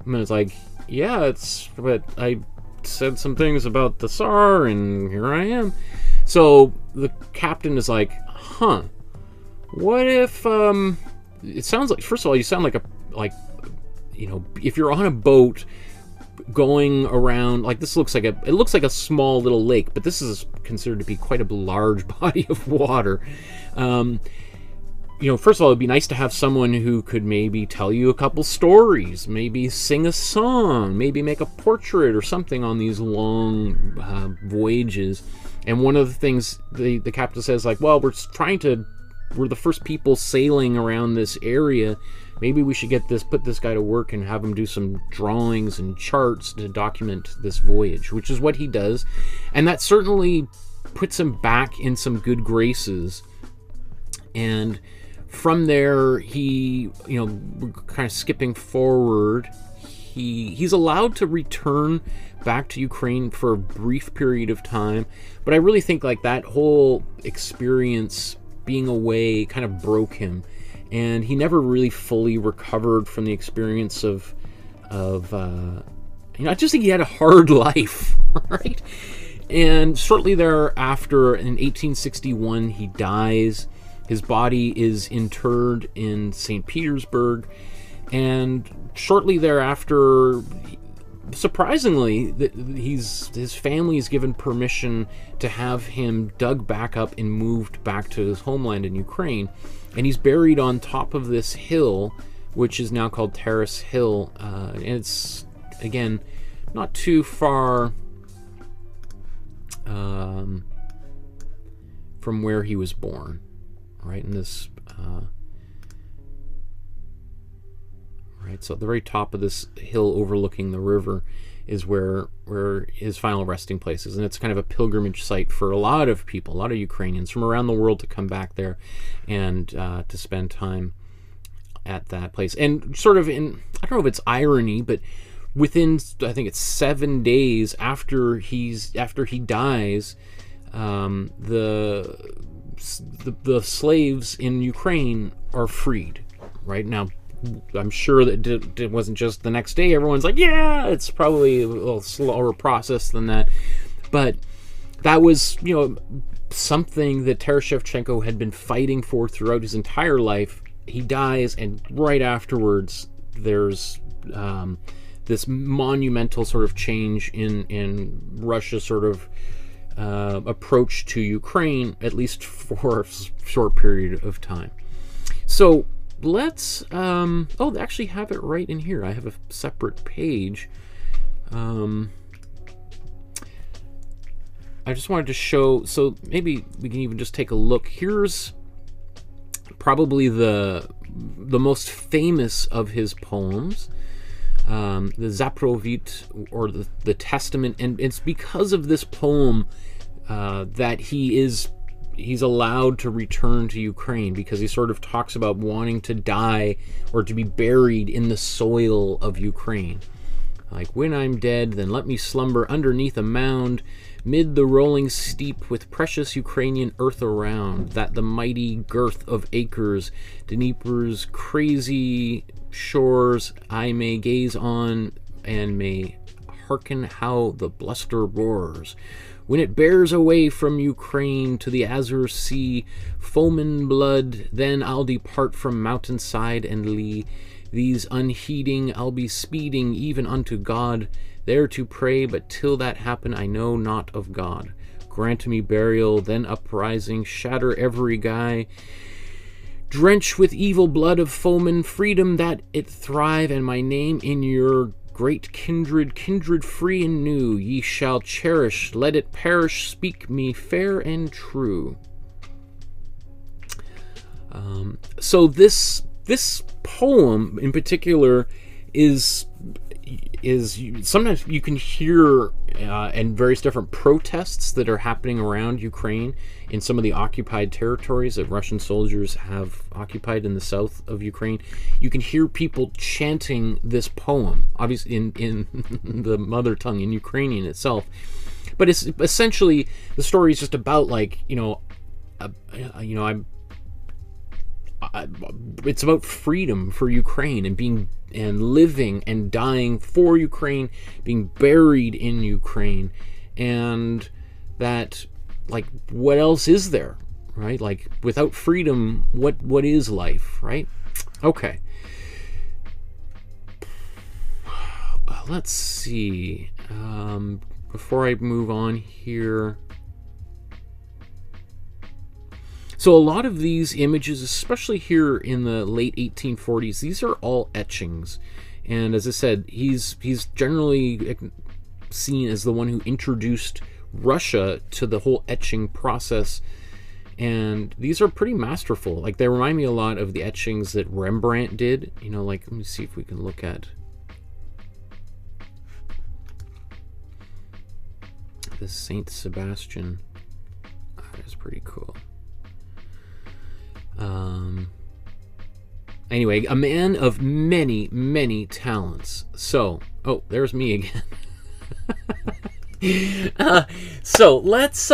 And it's like, "Yeah, but I said some things about the Tsar, and here I am." So the captain is like, "Huh, what if it sounds like, first of all, you sound like if you're on a boat going around, like, this looks like a small little lake, but this is considered to be quite a large body of water. First of all, it'd be nice to have someone who could maybe tell you a couple stories, maybe sing a song, maybe make a portrait or something on these long voyages." And one of the things the captain says, like, "Well, we're the first people sailing around this area. Maybe we should put this guy to work and have him do some drawings and charts to document this voyage," which is what he does. And that certainly puts him back in some good graces. And from there, he, kind of skipping forward, he's allowed to return back to Ukraine for a brief period of time. But I really think, like, that whole experience being away kind of broke him, and he never really fully recovered from the experience of I just think he had a hard life, right? And shortly thereafter, in 1861, he dies. His body is interred in St. Petersburg, and shortly thereafter, surprisingly, his family is given permission to have him dug back up and moved back to his homeland in Ukraine, and he's buried on top of this hill, which is now called Terrace Hill, and it's, again, not too far from where he was born, right in this, right, so at the very top of this hill overlooking the river is where his final resting place is, and it's kind of a pilgrimage site for a lot of people, a lot of Ukrainians from around the world to come back there and to spend time at that place. And sort of in, I don't know if it's irony, but within, I think it's 7 days after he dies, the slaves in Ukraine are freed. Right now, I'm sure that it wasn't just the next day. Everyone's like, yeah, it's probably a little slower process than that. But that was, something that Taras Shevchenko had been fighting for throughout his entire life. He dies, and right afterwards, there's this monumental sort of change in Russia's sort of approach to Ukraine, at least for a short period of time. So let's they actually have it right in here. I have a separate page. I just wanted to show, so maybe we can even just take a look. Here's probably the most famous of his poems, the Zaprovit, or the Testament, and it's because of this poem that he's allowed to return to Ukraine, because he sort of talks about wanting to die or to be buried in the soil of Ukraine. Like, when I'm dead, then let me slumber underneath a mound, mid the rolling steep with precious Ukrainian earth around, that the mighty girth of acres, Dnieper's crazy shores, I may gaze on and may hearken how the bluster roars. When it bears away from Ukraine to the azure sea, foamin' blood, then I'll depart from mountainside and lea. These unheeding, I'll be speeding even unto God, there to pray, but till that happen I know not of God. grant me burial, then uprising, shatter every guy. Drench with evil blood of foemen, freedom that it thrive, and my name in your great kindred, kindred free and new, ye shall cherish, let it perish, speak me fair and true. So this poem in particular is sometimes you can hear in various different protests that are happening around Ukraine in some of the occupied territories that Russian soldiers have occupied in the south of Ukraine. You can hear people chanting this poem, obviously in the mother tongue, in Ukrainian itself. But it's essentially, the story is just about, like, it's about freedom for Ukraine and living and dying for Ukraine, being buried in Ukraine, and that, like, what else is there, right? Like, without freedom, what is life, right? Okay. Let's see. Before I move on here. So a lot of these images, especially here in the late 1840s, these are all etchings. And as I said, he's generally seen as the one who introduced Russia to the whole etching process. And these are pretty masterful. Like, they remind me a lot of the etchings that Rembrandt did. You know, like, let me see if we can look at this Saint Sebastian. Oh, that's pretty cool. Anyway, a man of many, many talents. So, oh, there's me again. So let's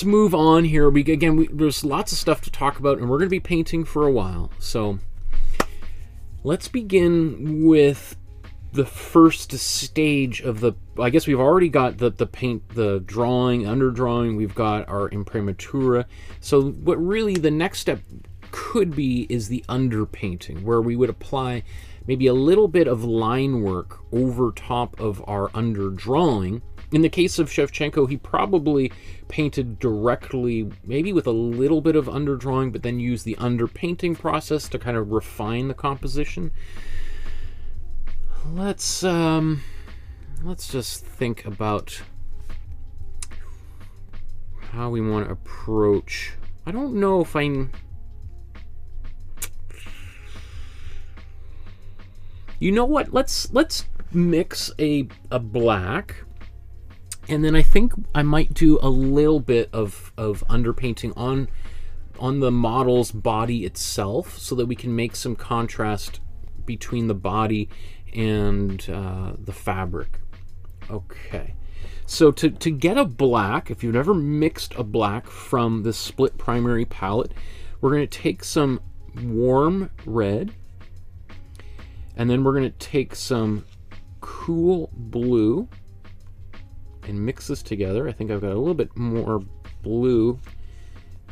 move on here. There's lots of stuff to talk about, and we're going to be painting for a while. So let's begin with the first stage of the. I guess we've already got the paint, the drawing, underdrawing. We've got our Imprimatura. So what really the next step could be is the underpainting, where we would apply maybe a little bit of line work over top of our underdrawing. In the case of Shevchenko, he probably painted directly, maybe with a little bit of underdrawing, but then used the underpainting process to kind of refine the composition. Let's just think about how we want to approach. I don't know if you know what? Let's mix a black, and then I think I might do a little bit of underpainting on the model's body itself, so that we can make some contrast between the body and the fabric. Okay, so to get a black, if you've never mixed a black from this split primary palette, we're going to take some warm red, and then we're going to take some cool blue and mix this together. I think I've got a little bit more blue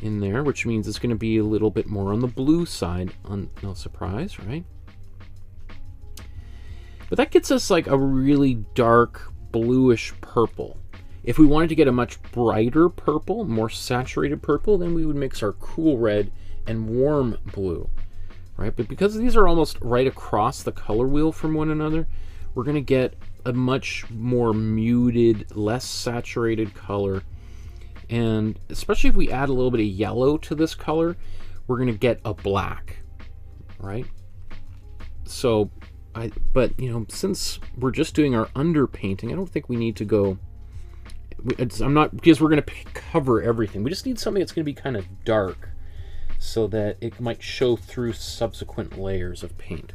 in there, which means it's going to be a little bit more on the blue side. No surprise, right? But that gets us like a really dark bluish purple. If we wanted to get a much brighter purple, more saturated purple, then we would mix our cool red and warm blue, right? But because these are almost right across the color wheel from one another, we're going to get a much more muted, less saturated color. And especially if we add a little bit of yellow to this color, we're going to get a black, right? So but you know, since we're just doing our underpainting, I don't think we need to go. I'm not, because we're going to cover everything. We just need something that's going to be kind of dark, so that it might show through subsequent layers of paint.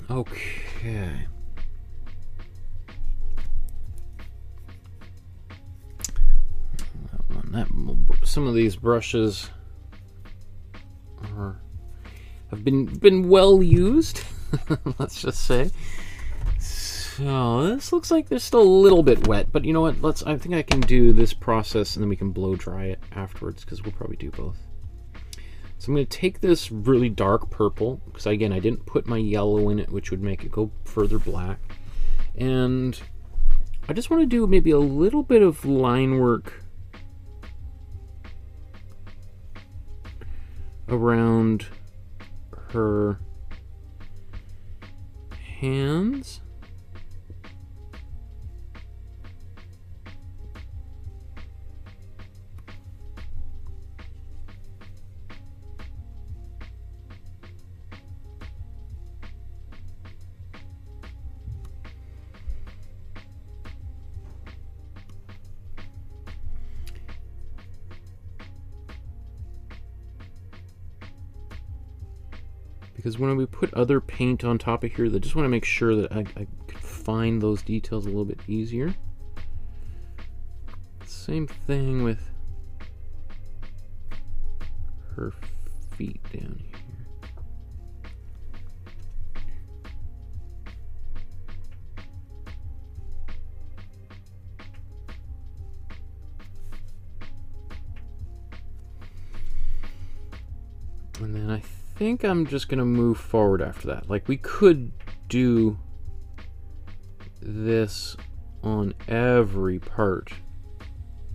Okay. Some of these brushes have been well used, let's just say. So this looks like there's still a little bit wet, but you know what? I think I can do this process and then we can blow dry it afterwards, because we'll probably do both. So I'm going to take this really dark purple, because again, I didn't put my yellow in it, which would make it go further black. And I just want to do maybe a little bit of line work around her hands. Because when we put other paint on top of here, I just want to make sure that I can find those details a little bit easier. Same thing with her feet down here. And then I think I'm just going to move forward after that. Like, we could do this on every part,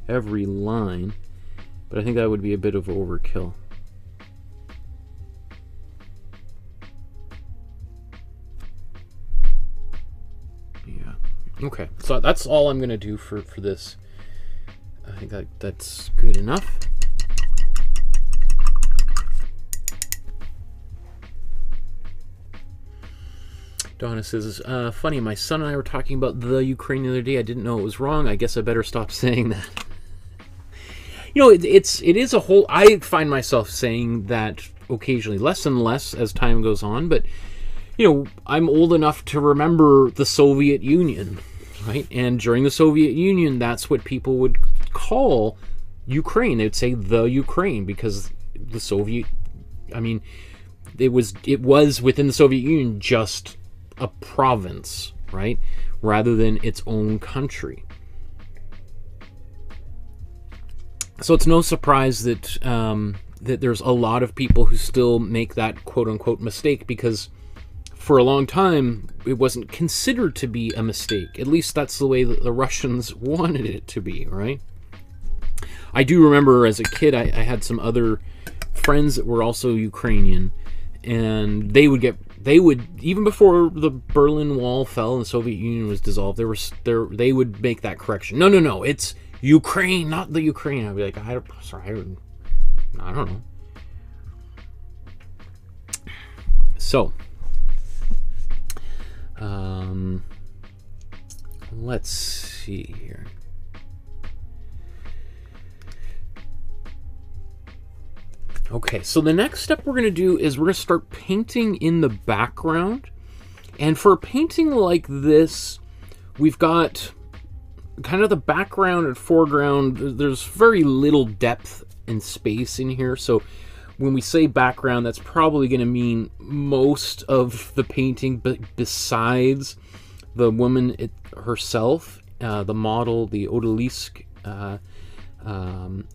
every line, but I think that would be a bit of overkill. Yeah. Okay, so that's all I'm going to do for this. I think that's good enough. Donna says, funny, my son and I were talking about the Ukraine the other day. I didn't know it was wrong. I guess I better stop saying that. You know, it is a whole... I find myself saying that occasionally, less and less as time goes on. But, you know, I'm old enough to remember the Soviet Union, right? And during the Soviet Union, that's what people would call Ukraine. They would say the Ukraine, because the Soviet... I mean, it was within the Soviet Union just a province, right, rather than its own country. So it's no surprise that that there's a lot of people who still make that quote-unquote mistake, because for a long time it wasn't considered to be a mistake. At least that's the way that the Russians wanted it to be, right? I do remember as a kid I had some other friends that were also Ukrainian, and they would even before the Berlin Wall fell and the Soviet Union was dissolved, they would make that correction. No, it's Ukraine, not the Ukraine. I'd be like, I don't know. So, let's see here. Okay, so the next step we're going to do is we're going to start painting in the background. And for a painting like this, we've got kind of the background and foreground. There's very little depth and space in here. So when we say background, that's probably going to mean most of the painting, but besides the woman herself, the model, the Odalisque,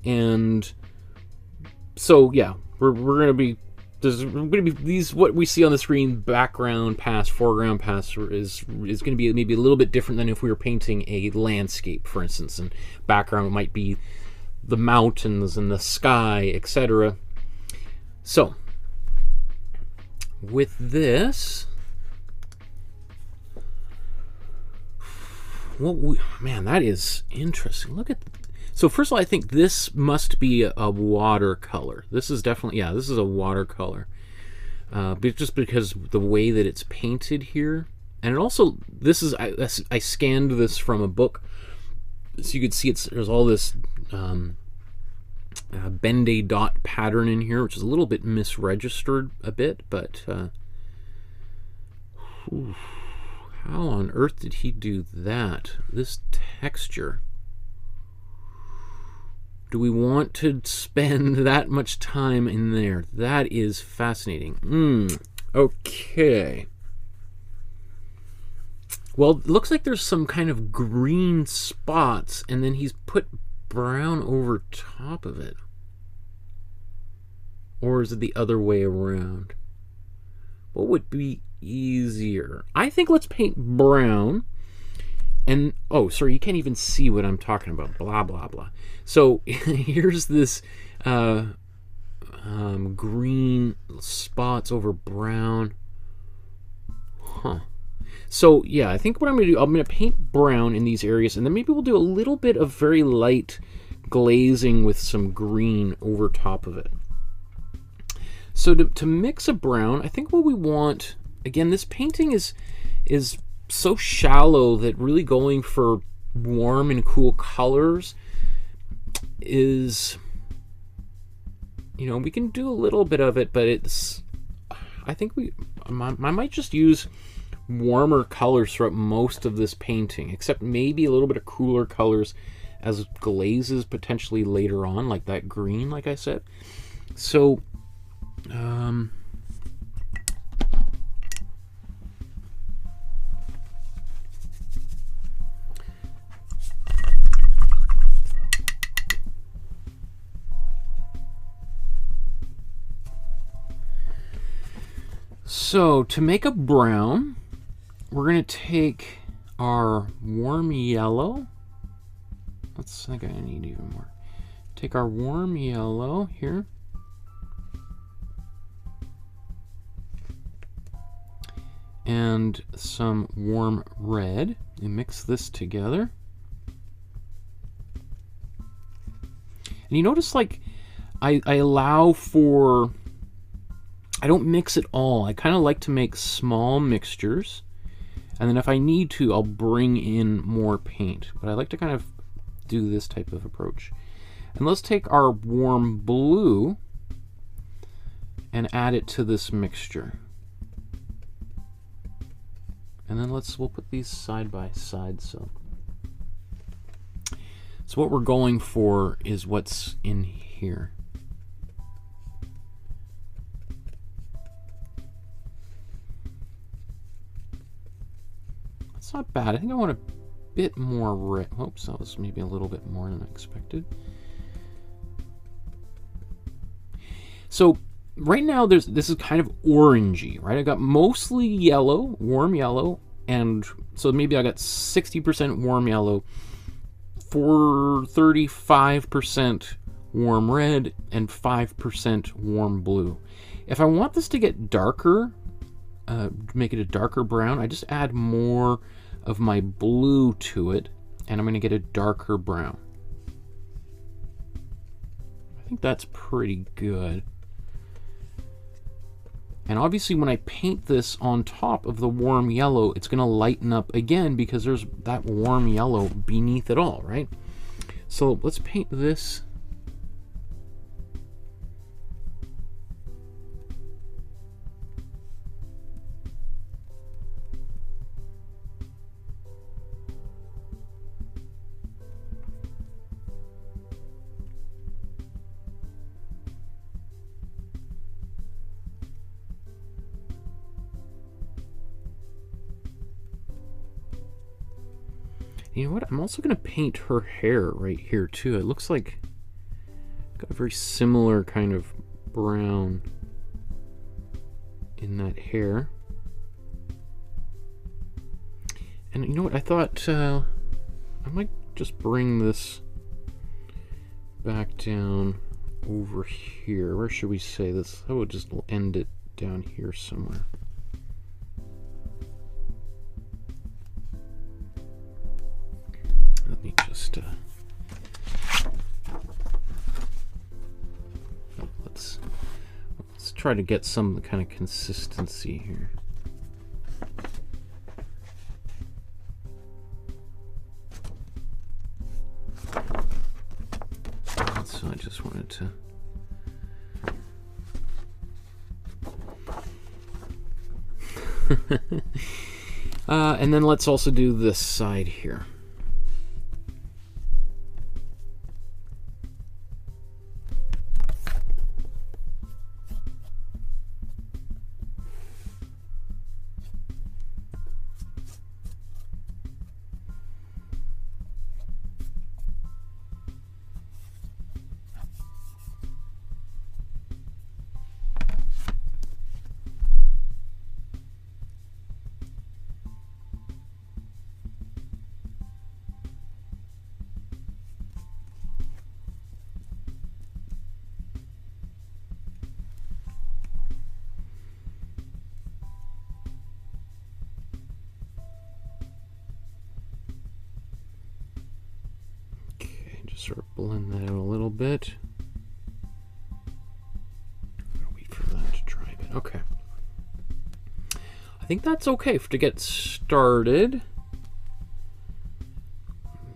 and... So yeah, we're gonna be these, what we see on the screen, background pass, foreground pass, is gonna be maybe a little bit different than if we were painting a landscape, for instance. And background might be the mountains and the sky, etc. So with this, man, that is interesting. Look at. So first of all, I think this must be a watercolor. This is definitely, yeah, this is a watercolor. Just because the way that it's painted here. And it also, this is, I scanned this from a book. So you could see there's all this Bende dot pattern in here, which is a little bit misregistered a bit. But how on earth did he do that? This texture. Do we want to spend that much time in there? That is fascinating. Okay. Well, it looks like there's some kind of green spots, and then he's put brown over top of it. Or is it the other way around? What would be easier? I think let's paint brown. And, oh, sorry, you can't even see what I'm talking about. Blah, blah, blah. So here's this green spots over brown. Huh. So, yeah, I think what I'm going to do, I'm going to paint brown in these areas, and then maybe we'll do a little bit of very light glazing with some green over top of it. So to mix a brown, I think what we want, again, this painting is so shallow that really going for warm and cool colors is, you know, we can do a little bit of it, but it's, I think I might just use warmer colors throughout most of this painting, except maybe a little bit of cooler colors as glazes potentially later on, like that green, like I said. So, so to make a brown, we're going to take our warm yellow. I think I need even more. Take our warm yellow here. And some warm red, and mix this together. And you notice, like, I allow for, I don't mix it all. I kind of like to make small mixtures, and then if I need to, I'll bring in more paint. But I like to kind of do this type of approach. And let's take our warm blue and add it to this mixture. And then we'll put these side by side. So what we're going for is what's in here. That's not bad. I think I want a bit more red. Oops, that was maybe a little bit more than I expected. So right now, this is kind of orangey, right? I got mostly yellow, warm yellow, and so maybe I got 60% warm yellow, 35% warm red, and 5% warm blue. If I want this to get darker, make it a darker brown, I just add more of my blue to it, and I'm going to get a darker brown. I think that's pretty good. And obviously when I paint this on top of the warm yellow, it's going to lighten up again because there's that warm yellow beneath it all, right? So let's paint this. You know what? I'm also going to paint her hair right here too. It looks like it's got a very similar kind of brown in that hair. And you know what? I thought I might just bring this back down over here. Where should we say this? I would just end it down here somewhere. Let me just let's try to get some kind of consistency here. So I just wanted to and then let's also do this side here. blend that out a little bit. I'll wait for that to dry a bit. Okay. I think that's okay to get started.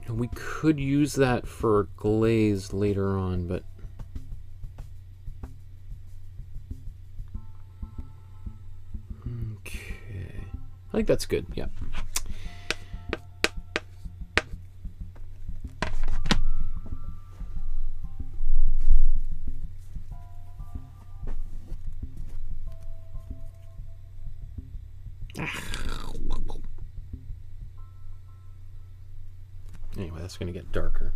We could use that for glaze later on, but okay. I think that's good, yeah. Anyway, that's going to get darker.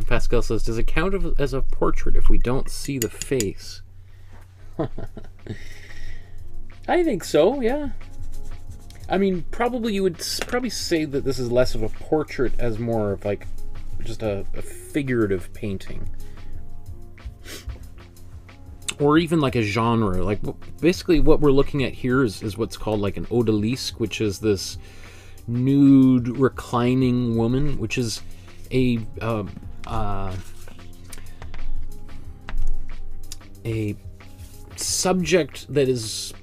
Pascal says, does it count as a portrait if we don't see the face? I think so, yeah. I mean, probably you would say that this is less of a portrait as more of like just a figurative painting, or even like a genre. Like basically what we're looking at here is what's called like an Odalisque, which is this nude reclining woman, which is a subject that is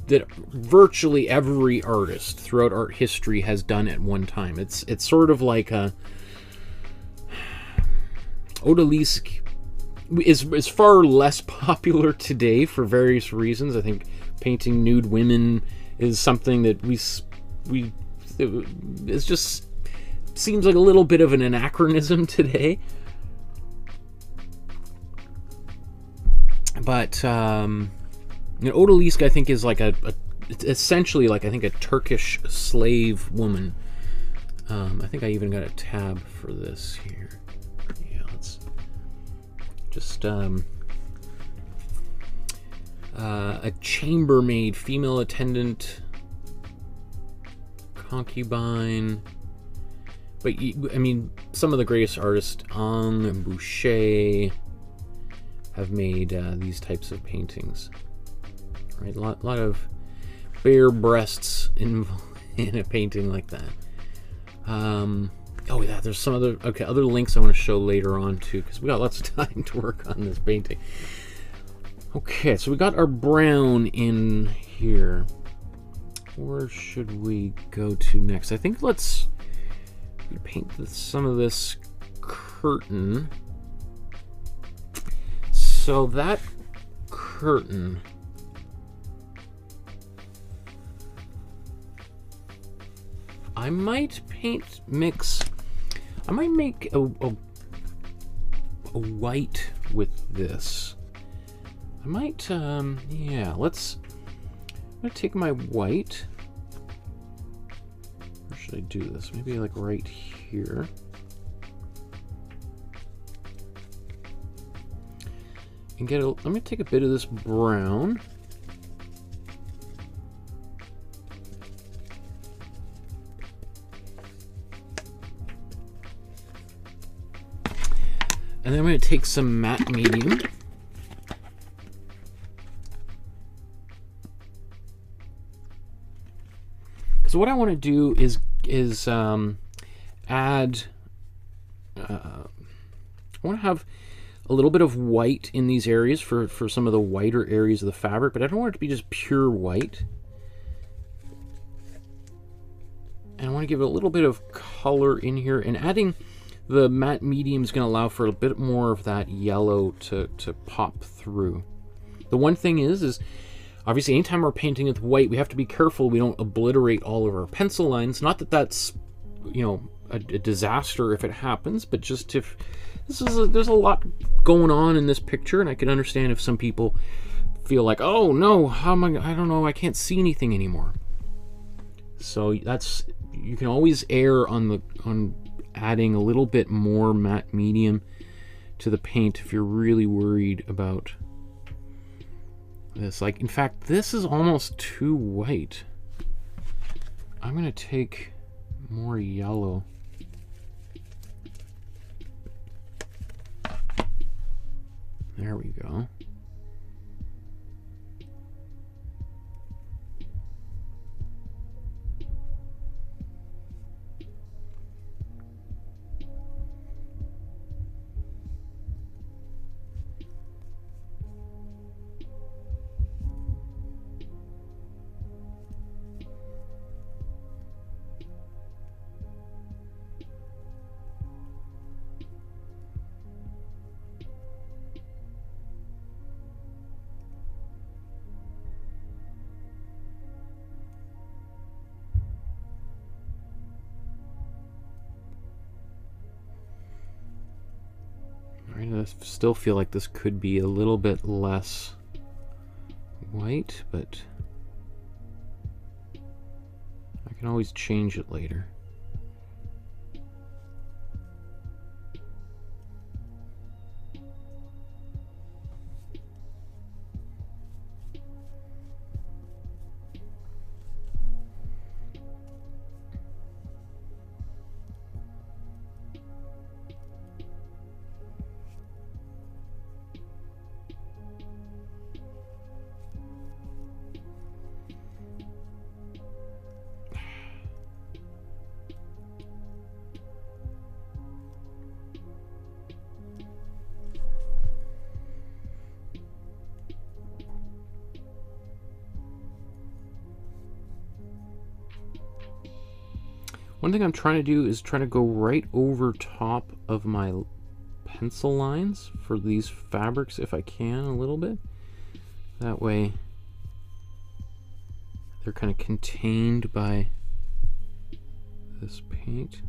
that virtually every artist throughout art history has done at one time. It's sort of like a Odalisque is far less popular today for various reasons. I think painting nude women is something that it's just seems like a little bit of an anachronism today. But Odalisque, I think, is like it's essentially like, I think, a Turkish slave woman. I think I even got a tab for this here. Yeah, let's just a chambermaid, female attendant, concubine. But I mean, some of the greatest artists, Ang and Boucher, have made these types of paintings. Right, a lot of bare breasts in a painting like that. Oh yeah, there's some other links I want to show later on too, because we got lots of time to work on this painting. Okay, so we got our brown in here. Where should we go to next? I think let's paint some of this curtain. So that curtain, I might mix. I might make a white with this. I might, yeah, I'm gonna take my white. Where should I do this? Maybe like right here. And let me take a bit of this brown. And then I'm going to take some matte medium. So what I want to do is add. I want to have a little bit of white in these areas for some of the whiter areas of the fabric, but I don't want it to be just pure white. And I want to give it a little bit of color in here, and adding the matte medium is going to allow for a bit more of that yellow to pop through. The one thing is obviously anytime we're painting with white, we have to be careful we don't obliterate all of our pencil lines. Not that that's, you know, a disaster if it happens, but just if there's a lot going on in this picture, and I can understand if some people feel like, oh no, how am I don't know, I can't see anything anymore. So you can always err on adding a little bit more matte medium to the paint if you're really worried about this. Like, in fact, this is almost too white. I'm gonna take more yellow. There we go. I still feel like this could be a little bit less white, but I can always change it later. One thing I'm trying to do is trying to go right over top of my pencil lines for these fabrics if I can a little bit. That way they're kind of contained by this paint.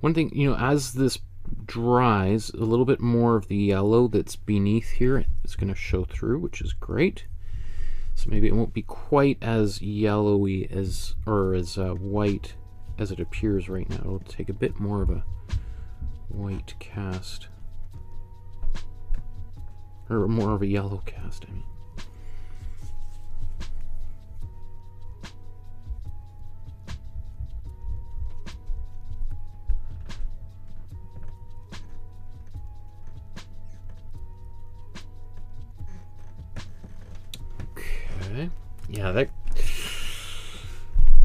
One thing, you know, as this dries, a little bit more of the yellow that's beneath here is going to show through, which is great. So maybe it won't be quite as yellowy as, or as white as it appears right now. It'll take a bit more of a white cast, or more of a yellow cast, I mean. Yeah, that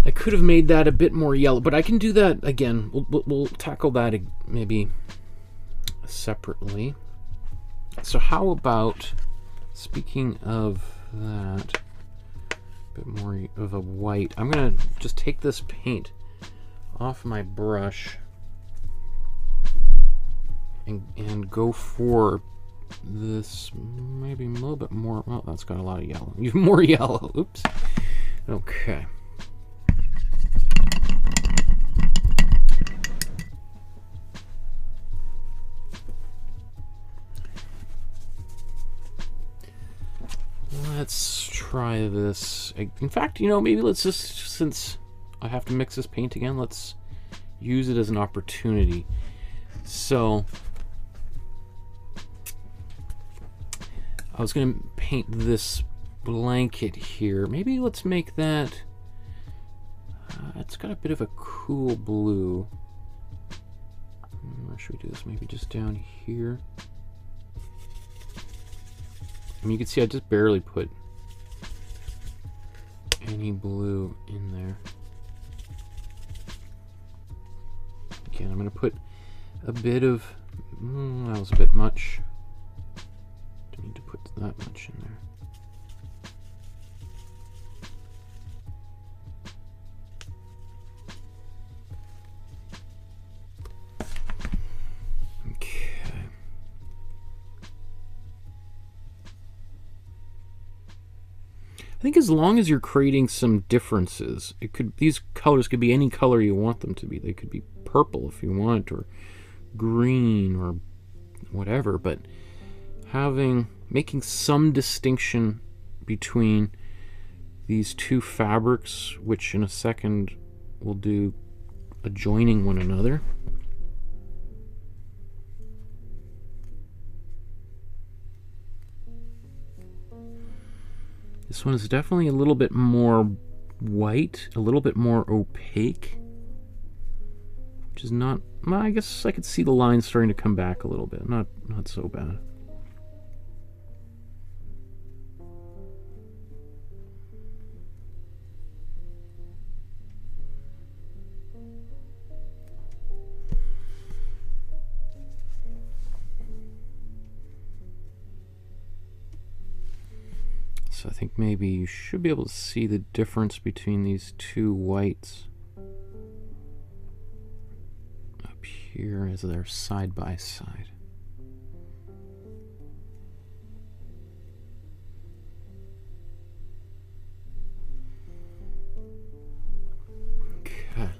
I could have made that a bit more yellow, but I can do that again. We'll tackle that maybe separately. So how about, speaking of that, a bit more of a white, I'm gonna just take this paint off my brush and go for this, maybe a little bit more. Oh, that's got a lot of yellow. Even more yellow. Oops. Okay. Let's try this. In fact, you know, maybe let's just, since I have to mix this paint again, let's use it as an opportunity. So I was going to paint this blanket here. Maybe let's make that, it's got a bit of a cool blue. Where should we do this? Maybe just down here. I mean, you can see I just barely put any blue in there. Again, I'm going to put a bit of, that was a bit much. Don't need to put that much in there. Okay. I think as long as you're creating some differences, it could, these colors could be any color you want them to be. They could be purple if you want, or green, or whatever, but making some distinction between these two fabrics, which in a second we'll do adjoining one another. This one is definitely a little bit more white, a little bit more opaque, which is not, well, I guess I could see the lines starting to come back a little bit. Not so bad. So I think maybe you should be able to see the difference between these two whites up here as they're side by side. Okay.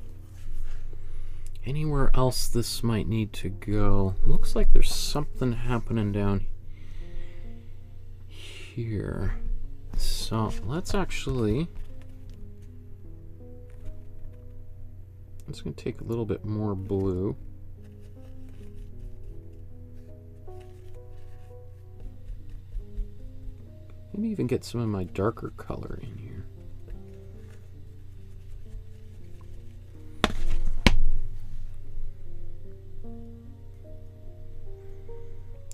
Anywhere else this might need to go? Looks like there's something happening down here. So let's actually, I'm just going to take a little bit more blue. Maybe even get some of my darker color in here.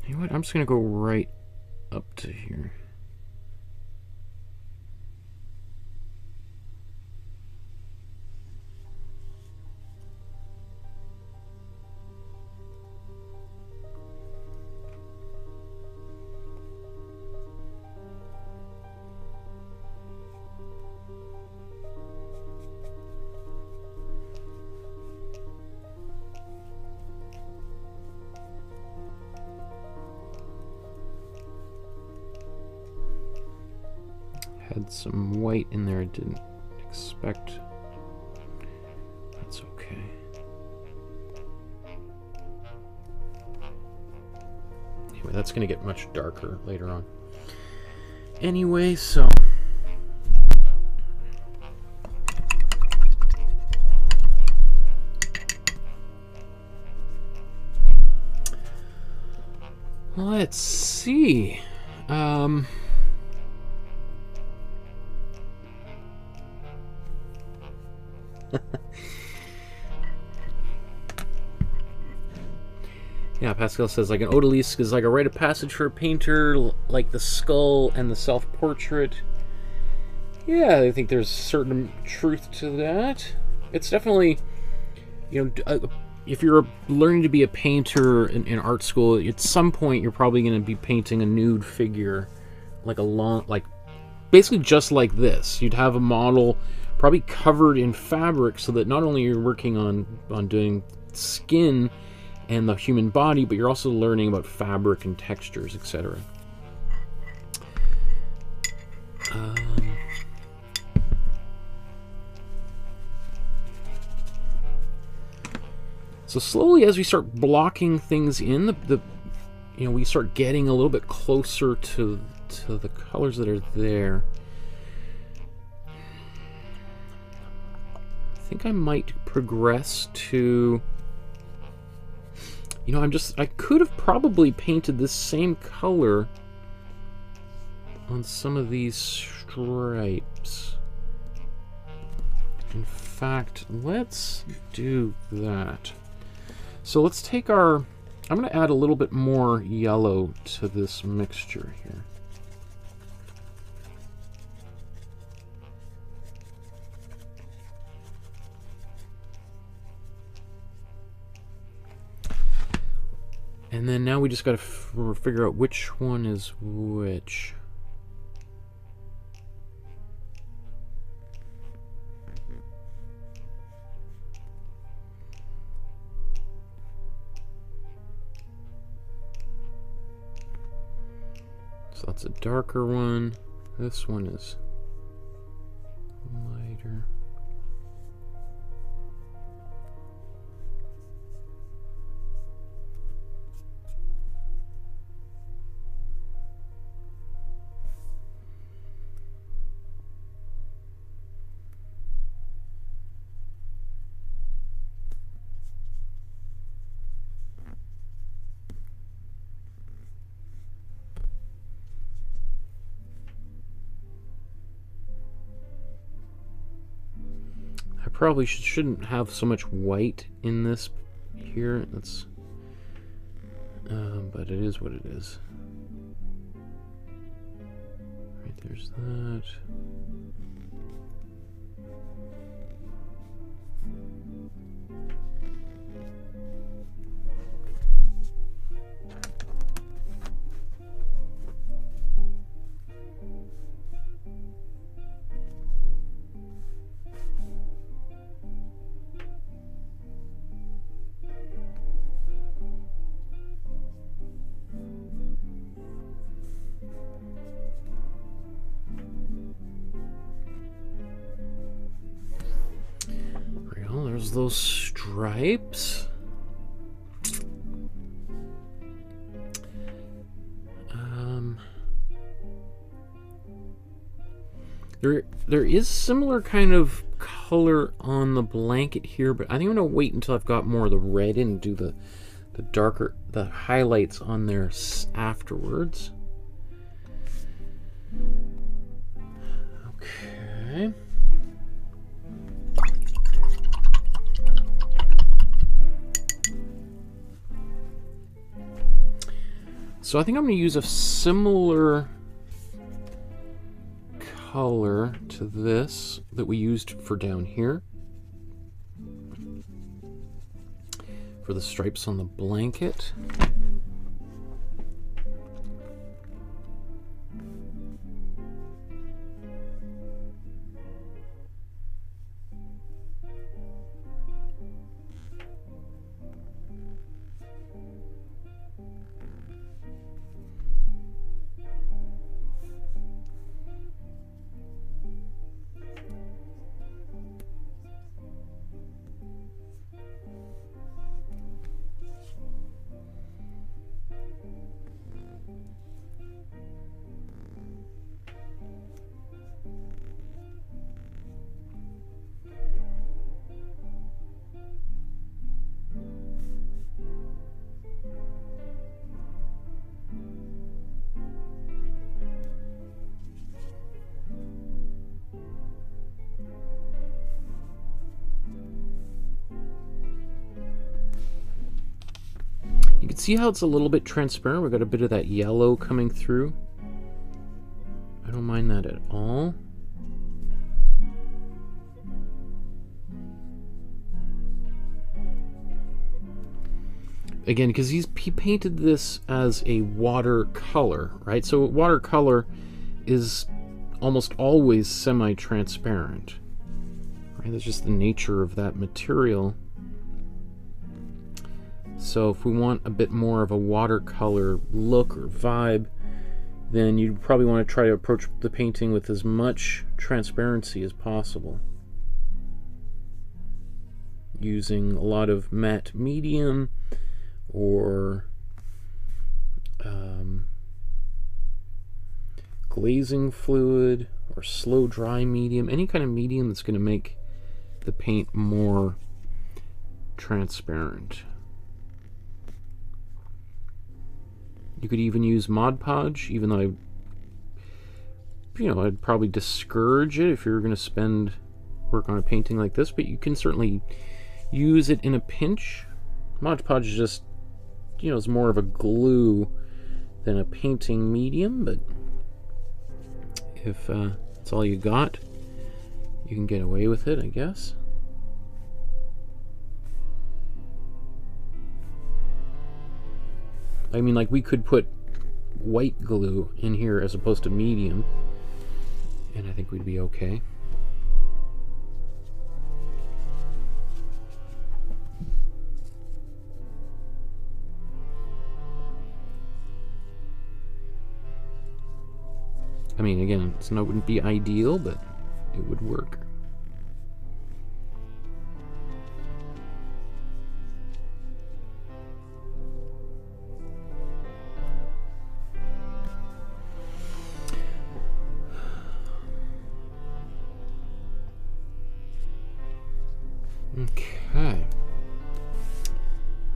You know what? I'm just going to go right up to here. Had some white in there I didn't expect. That's okay. Anyway, that's going to get much darker later on. Anyway, so let's see. Yeah, Pascal says, like, an Odalisque is like a rite of passage for a painter, like the skull and the self-portrait. Yeah, I think there's certain truth to that. It's definitely, you know, if you're learning to be a painter in art school, at some point you're probably going to be painting a nude figure, like a long, like, basically just like this. You'd have a model probably covered in fabric so that not only you're working on doing skin and the human body, but you're also learning about fabric and textures, etc. So slowly, as we start blocking things in, you know, we start getting a little bit closer to the colors that are there. I think I might progress to, you know, I could have probably painted this same color on some of these stripes. In fact, let's do that. So let's take our, I'm going to add a little bit more yellow to this mixture here. And then now we just got to figure out which one is which. So that's a darker one. This one is lighter. probably shouldn't have so much white in this here. That's, but it is what it is. Right, there's that. There's those stripes. There is similar kind of color on the blanket here, but I think I'm gonna wait until I've got more of the red and do the darker, the highlights on there afterwards. Okay. So I think I'm going to use a similar color to this that we used for down here for the stripes on the blanket. You can see how it's a little bit transparent. We've got a bit of that yellow coming through. I don't mind that at all. Again, because he painted this as a watercolor, right? So watercolor is almost always semi-transparent, right? That's just the nature of that material. So if we want a bit more of a watercolor look or vibe, then you probably want to try to approach the painting with as much transparency as possible, using a lot of matte medium or glazing fluid or slow dry medium, any kind of medium that's going to make the paint more transparent. You could even use Mod Podge, even though I'd probably discourage it if you're going to work on a painting like this, but you can certainly use it in a pinch. Mod Podge is just, is more of a glue than a painting medium, but if that's all you got, you can get away with it, I guess. I mean, like, we could put white glue in here as opposed to medium, and I think we'd be okay. I mean, again, it wouldn't be ideal, but it would work. Okay,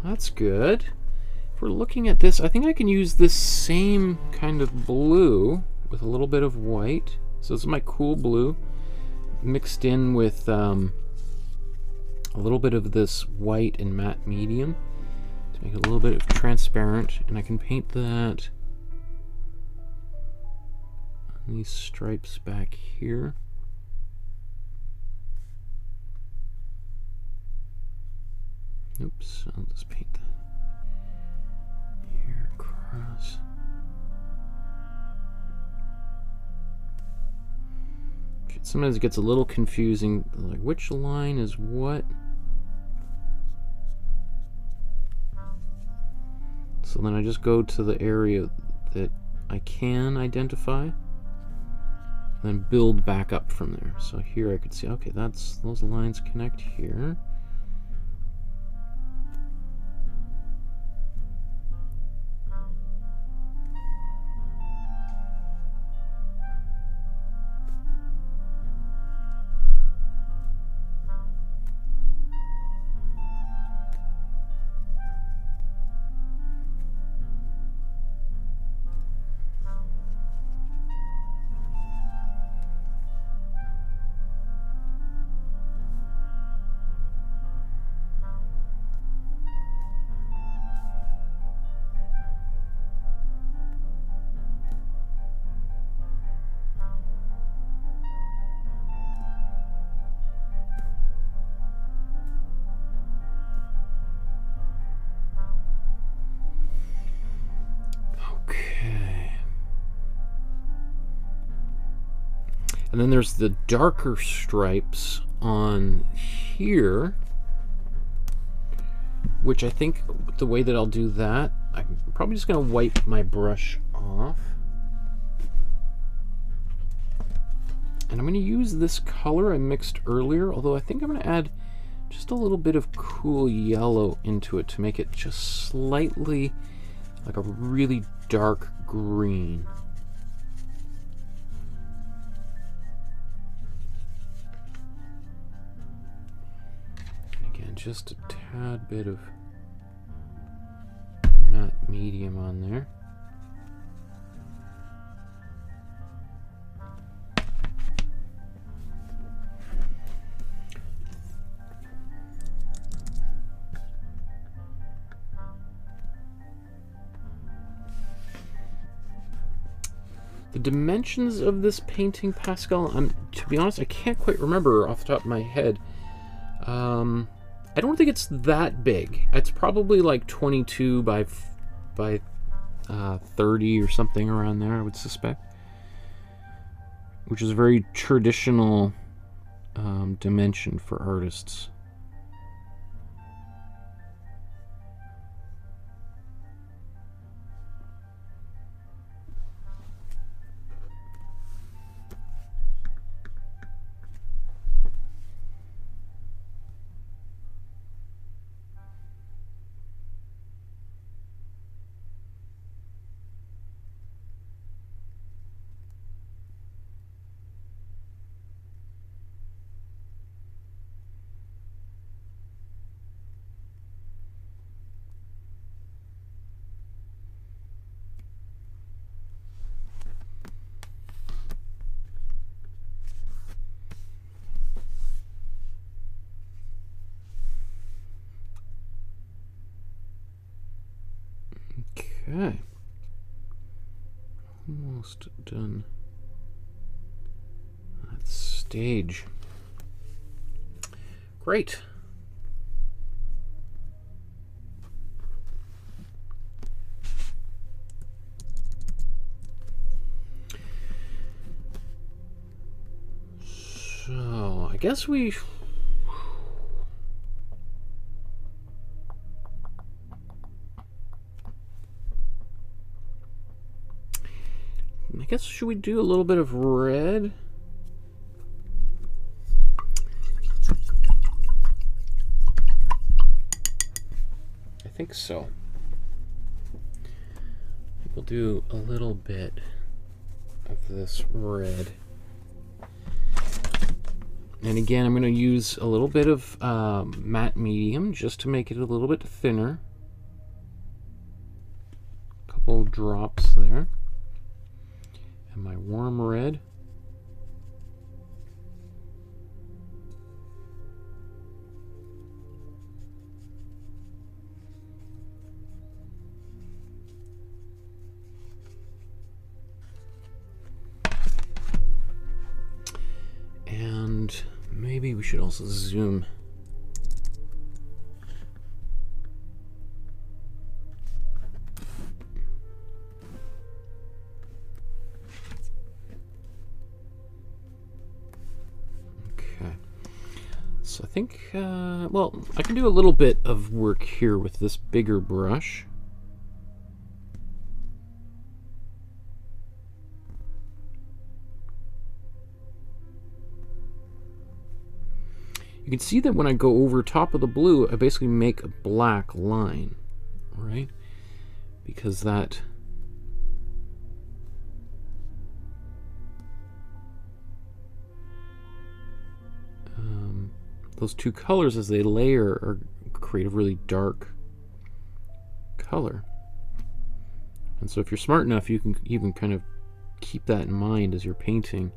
that's good. If we're looking at this, I think I can use this same kind of blue with a little bit of white. So this is my cool blue mixed in with a little bit of this white and matte medium to make it a little bit of transparent, and I can paint that on these stripes back here. Oops, I'll just paint that here across. Sometimes it gets a little confusing, like which line is what. So then I just go to the area that I can identify, and then build back up from there. So here I could see, okay, that's those lines connect here. And then there's the darker stripes on here, which I think the way that I'll do that, I'm probably just going to wipe my brush off. And I'm going to use this color I mixed earlier, although I think I'm going to add just a little bit of cool yellow into it to make it just slightly like a really dark green. Just a tad bit of matte medium on there. The dimensions of this painting, Pascal, to be honest, I can't quite remember off the top of my head. I don't think it's that big. It's probably like 22 by 30 or something around there, I would suspect. Which is a very traditional dimension for artists. Okay, almost done that stage. Great. So, I guess we... I guess, should we do a little bit of red? I think so. I think we'll do a little bit of this red. And again, I'm going to use a little bit of matte medium just to make it a little bit thinner. A couple drops there. And my warm red. should also zoom. Okay. So I think, well, I can do a little bit of work here with this bigger brush. You can see that when I go over top of the blue, I basically make a black line, right? Because that those two colors, as they layer, create a really dark color. And so if you're smart enough, you can even kind of keep that in mind as you're painting.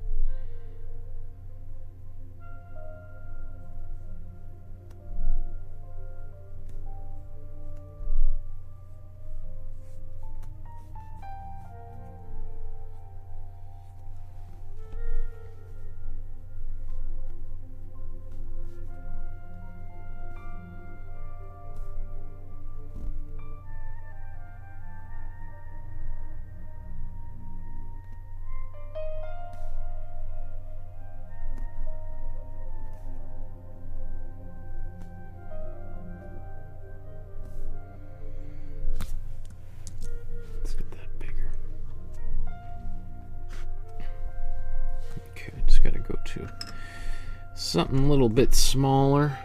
Got to go to something a little bit smaller.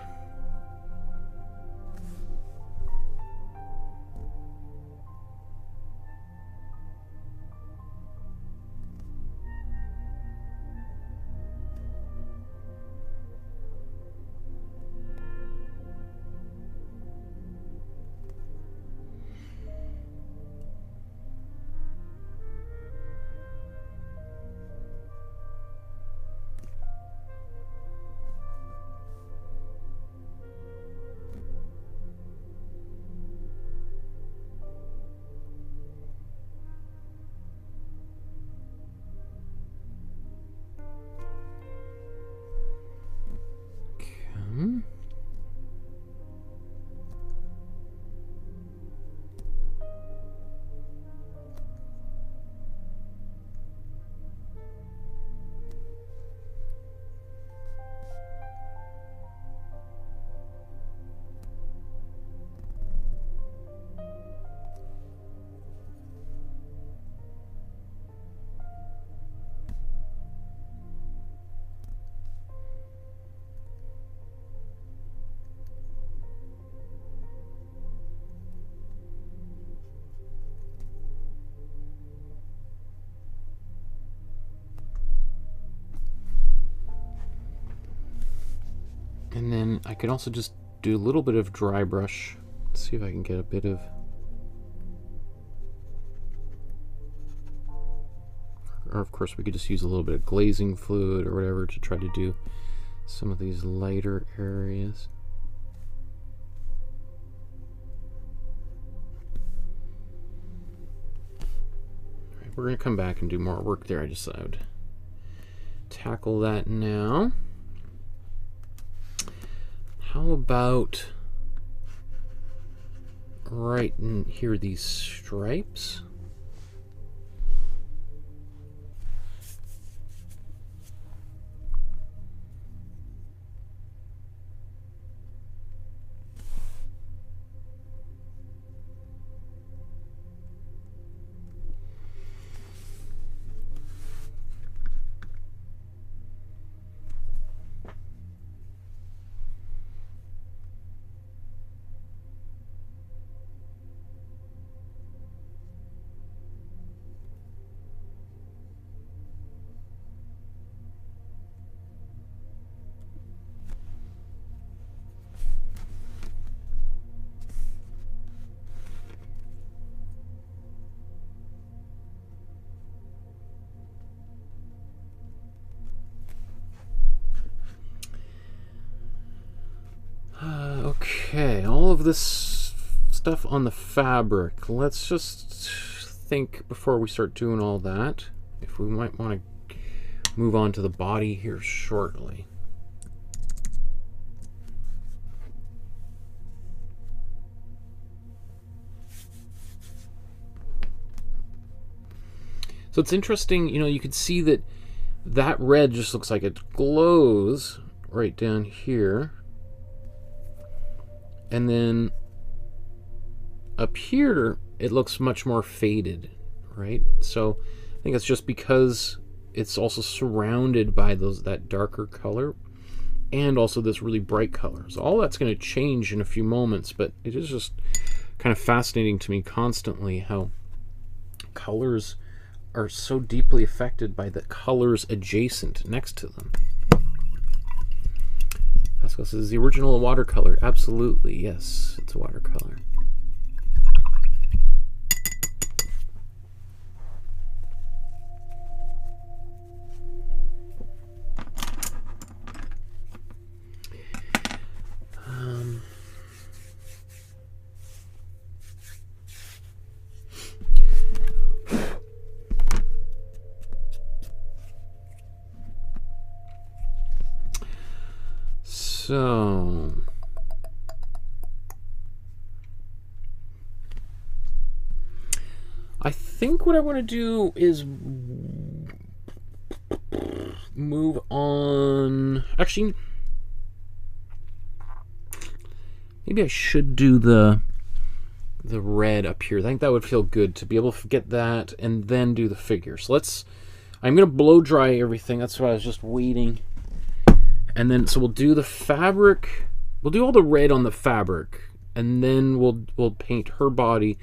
And then I could also just do a little bit of dry brush. Let's see if I can get a bit of, or of course we could just use a little bit of glazing fluid or whatever to try to do some of these lighter areas. All right, we're going to come back and do more work there. I decided to tackle that now. How about right in here, these stripes? Okay, all of this stuff on the fabric. Let's just think before we start doing all that, if we might want to move on to the body here shortly. So it's interesting, you know, you could see that that red just looks like it glows right down here. And then up here, it looks much more faded, right? So I think that's just because it's also surrounded by that darker color and also this really bright color. So all that's going to change in a few moments, but it is just kind of fascinating to me constantly how colors are so deeply affected by the colors adjacent next to them. Pascal says, the original watercolor. Absolutely, yes, it's a watercolor. So, I think what I want to do is move on. Actually, maybe I should do the red up here. I think that would feel good to be able to get that and then do the figure. So I'm going to blow dry everything. That's why I was just waiting. And then, so we'll do the fabric. We'll do all the red on the fabric, and then we'll paint her body.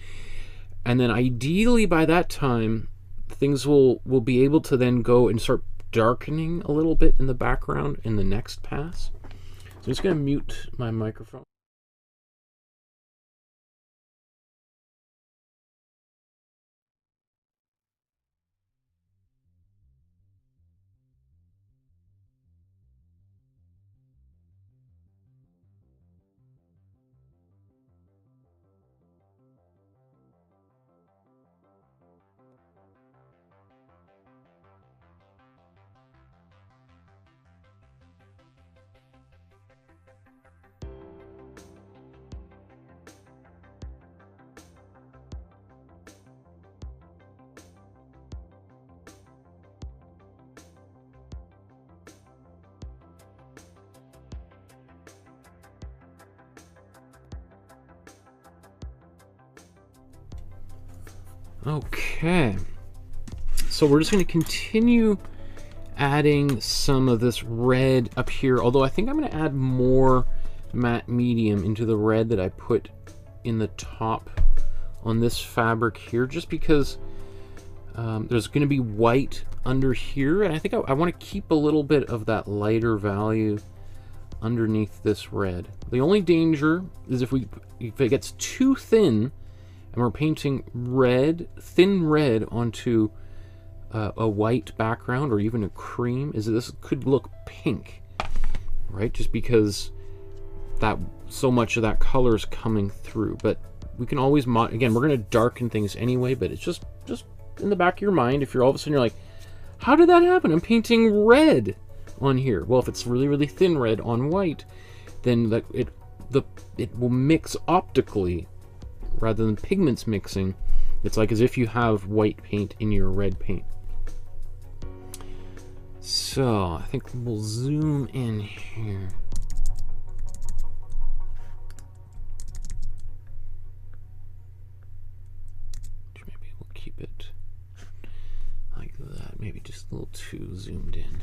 And then ideally by that time, things will be able to then go and start darkening a little bit in the background in the next pass. So I'm just going to mute my microphone. Okay, so we're just going to continue adding some of this red up here, although I think I'm going to add more matte medium into the red that I put in the top on this fabric here, just because there's going to be white under here, and I think I want to keep a little bit of that lighter value underneath this red. The only danger is if it gets too thin and we're painting red, thin red onto a white background or even a cream, is that this could look pink, right? Just because that so much of that color is coming through. But we can always again, we're going to darken things anyway, but it's just in the back of your mind. If you're all of a sudden you're like, how did that happen? I'm painting red on here. Well, if it's really, really thin red on white, then it will mix optically rather than pigments mixing. It's like as if you have white paint in your red paint. So I think we'll zoom in here. Maybe we'll keep it like that. Maybe just a little too zoomed in.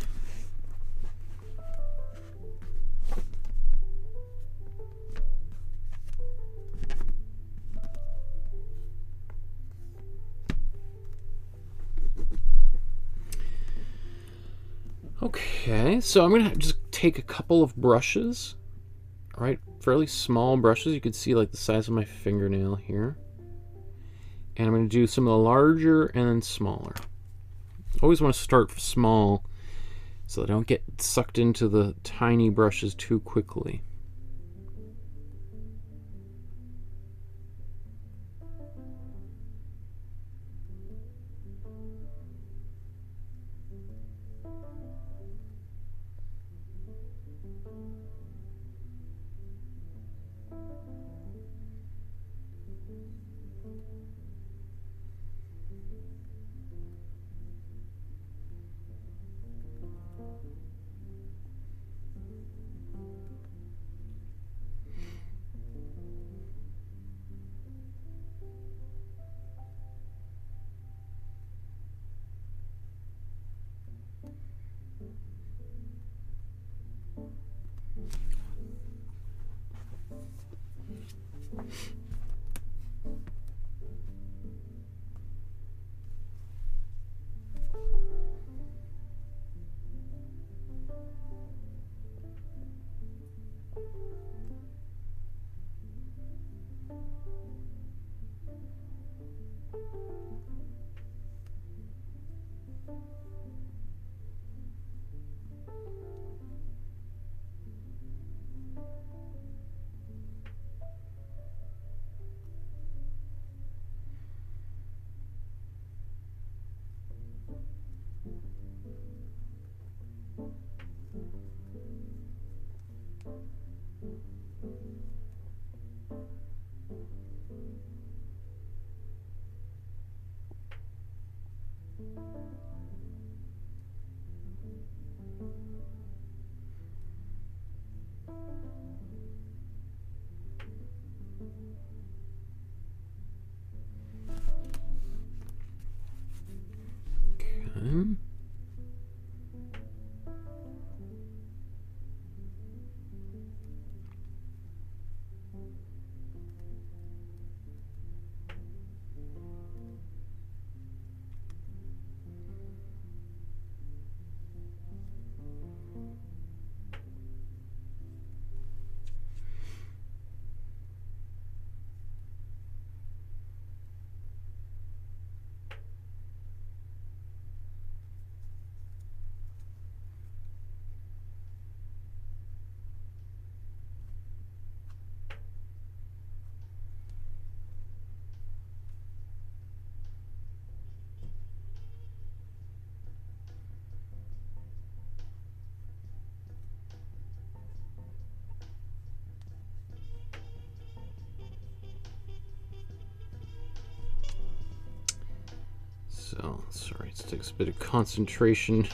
Okay, so I'm going to just take a couple of brushes, all right, fairly small brushes. You can see like the size of my fingernail here. And I'm going to do some of the larger and then smaller. Always want to start small so that I don't get sucked into the tiny brushes too quickly. Okay. So, sorry, it takes a bit of concentration.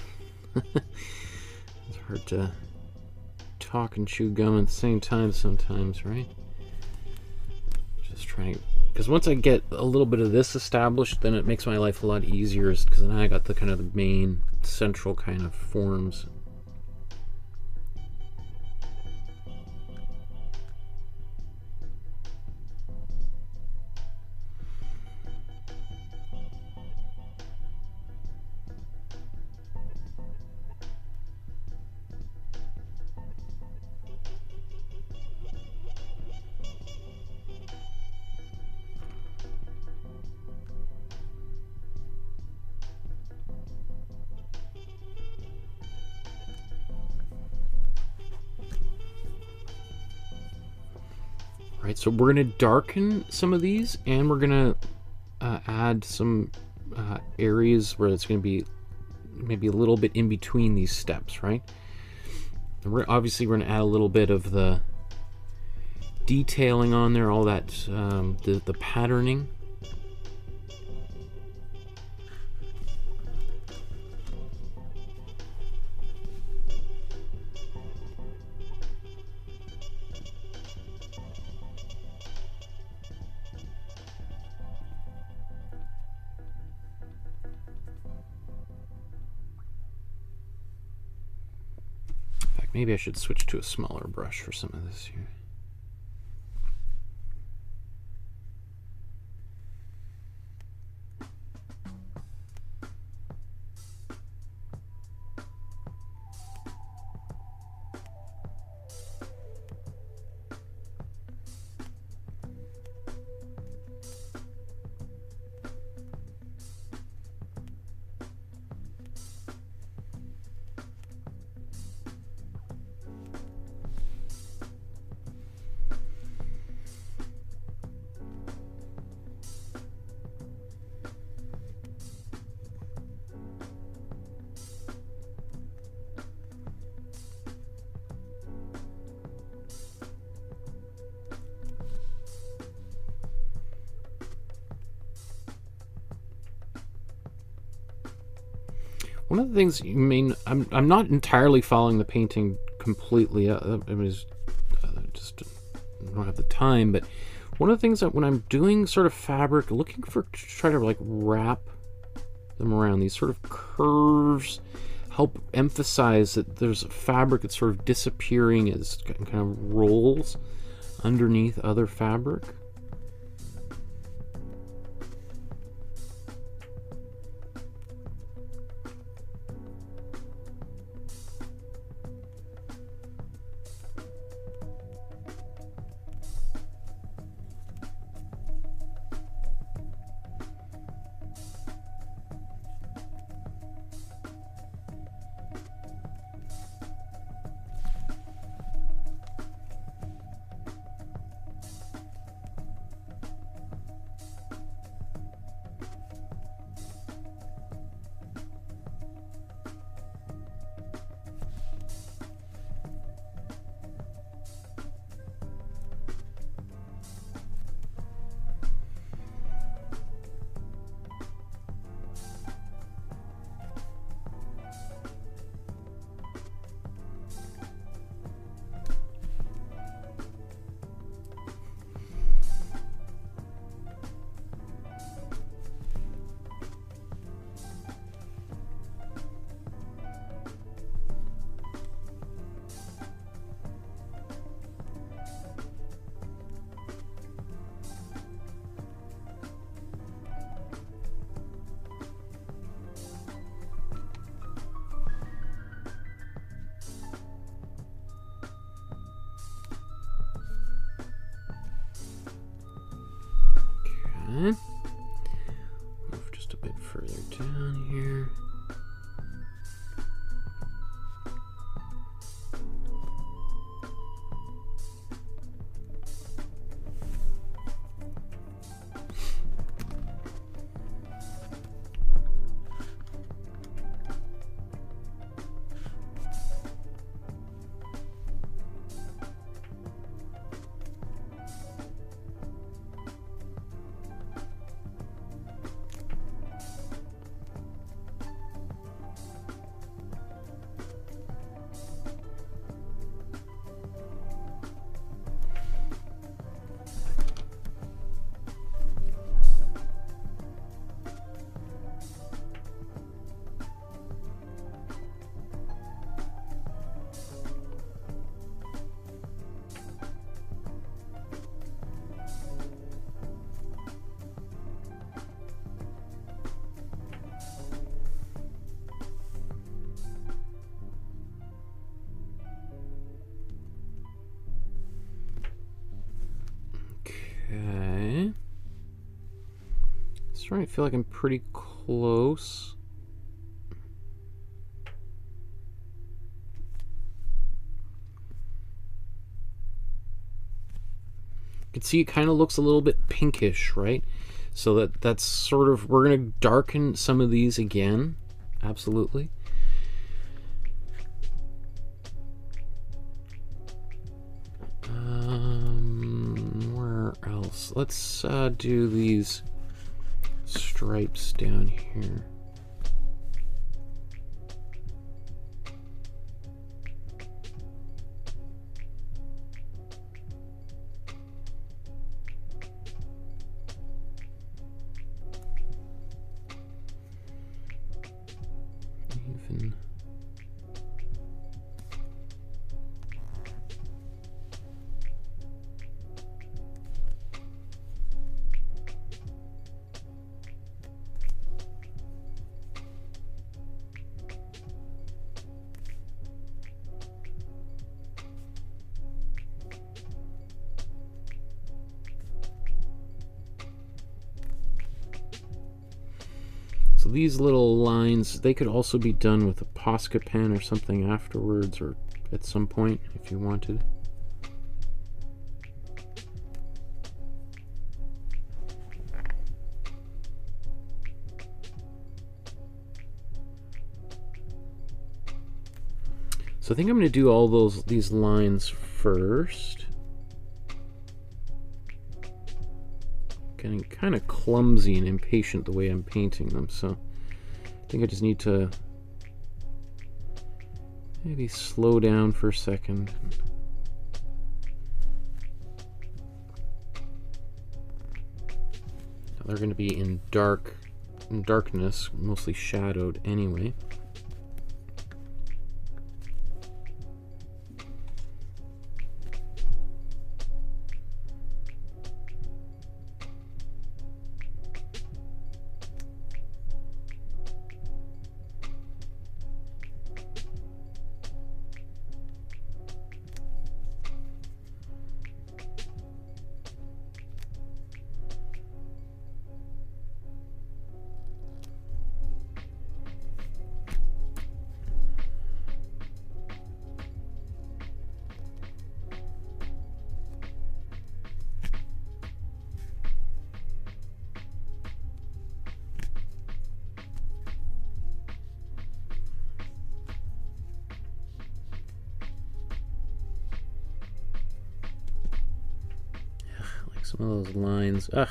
It's hard to talk and chew gum at the same time sometimes, right? Just trying, because once I get a little bit of this established, then it makes my life a lot easier, because then I got the kind of the main central kind of forms. Right, so we're going to darken some of these, and we're going to add some areas where it's going to be maybe a little bit in between these steps, right? And obviously we're going to add a little bit of the detailing on there, all that, the patterning. Maybe I should switch to a smaller brush for some of this here. One of the things you mean, I'm not entirely following the painting completely. I don't have the time, but one of the things that when I'm doing sort of fabric, looking for try to like wrap them around, these sort of curves help emphasize that there's a fabric that's sort of disappearing as kind of rolls underneath other fabric. bit further down here. Okay. Starting to feel like I'm pretty close. You can see it kind of looks a little bit pinkish, right? So that's sort of, we're going to darken some of these again. Absolutely. Where else? Let's do these stripes down here. Even so these little lines, they could also be done with a Posca pen or something afterwards, or at some point if you wanted. So I think I'm going to do all these lines first. Getting kind of clumsy and impatient the way I'm painting them, so I think I just need to maybe slow down for a second. Now they're going to be in darkness, mostly shadowed anyway. Some of those lines, ugh.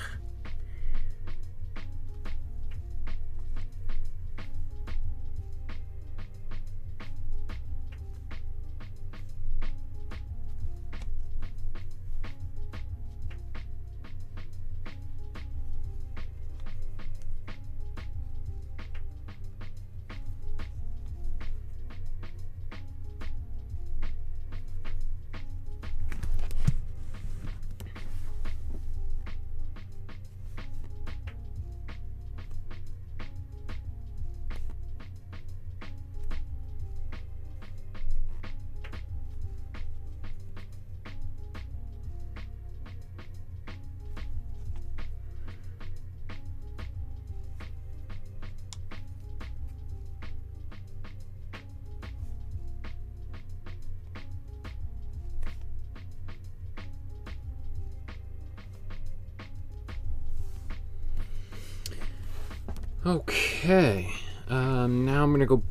Okay, now I'm going to go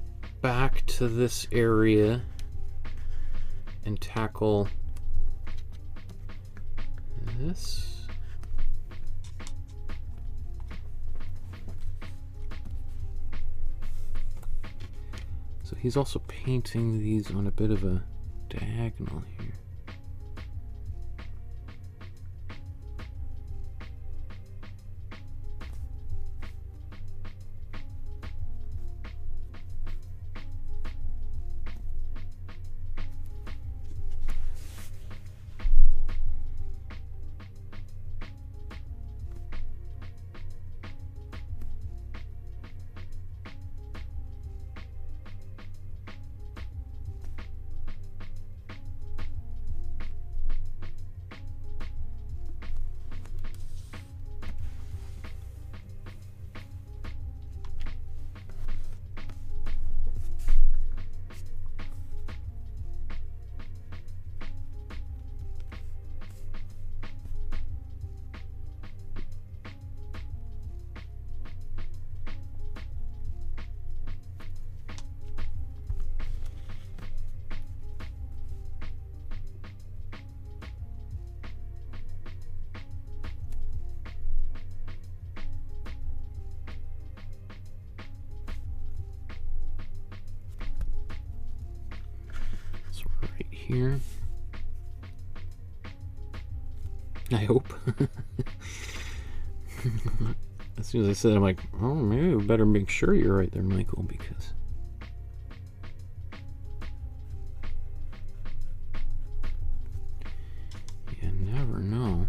back to this area and tackle this. So he's also painting these on a bit of a diagonal here. Here. I hope. As soon as I said, I'm like, oh, maybe we better make sure you're right there, Michael, because you never know.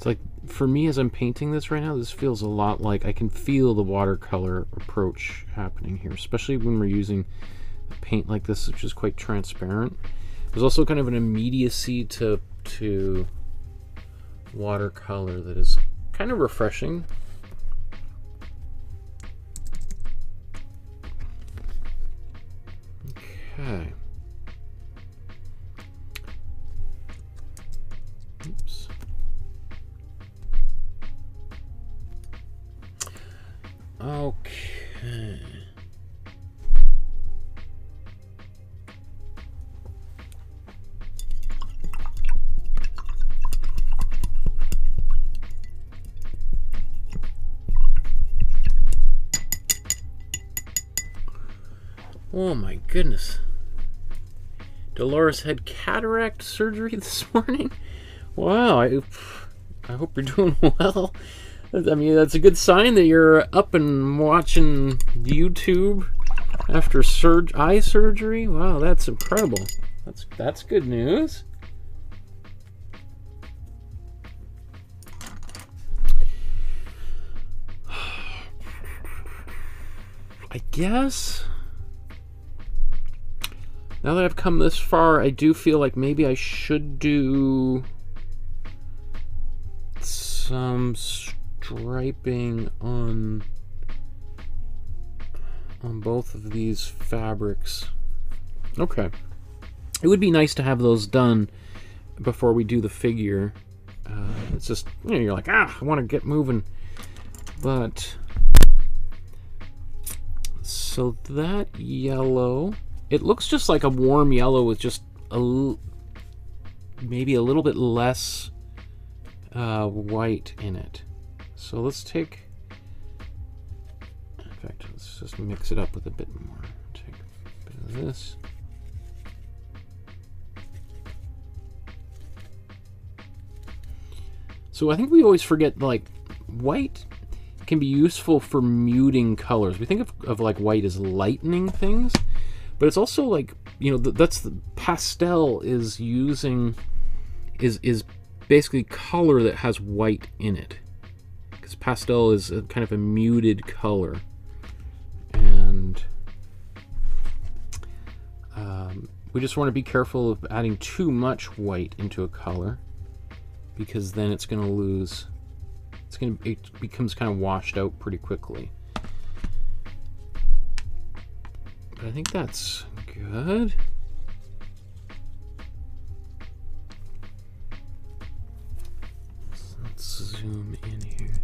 Like, for me, as I'm painting this right now, this feels a lot like I can feel the watercolor approach happening here, especially when we're using paint like this, which is quite transparent. There's also kind of an immediacy to watercolor that is kind of refreshing. Okay. Oops. Okay. Oh my goodness. Dolores had cataract surgery this morning. Wow, I hope you're doing well. I mean, that's a good sign that you're up and watching YouTube after eye surgery. Wow, that's incredible. That's good news. I guess now that I've come this far, I do feel like maybe I should do some striping on both of these fabrics. Okay. It would be nice to have those done before we do the figure. It's just, you know, you're like, I want to get moving. But So that yellow, it looks just like a warm yellow with just maybe a little bit less white in it. So let's take, in fact, let's just mix it up with a bit more. Take a bit of this. So I think we always forget, like, white can be useful for muting colors. We think of like white as lightening things, but it's also like, you know, that's the pastel is basically color that has white in it, because pastel is a kind of a muted color, and we just want to be careful of adding too much white into a color, because then it's going to lose. It becomes kind of washed out pretty quickly. But I think that's good. So let's zoom in here.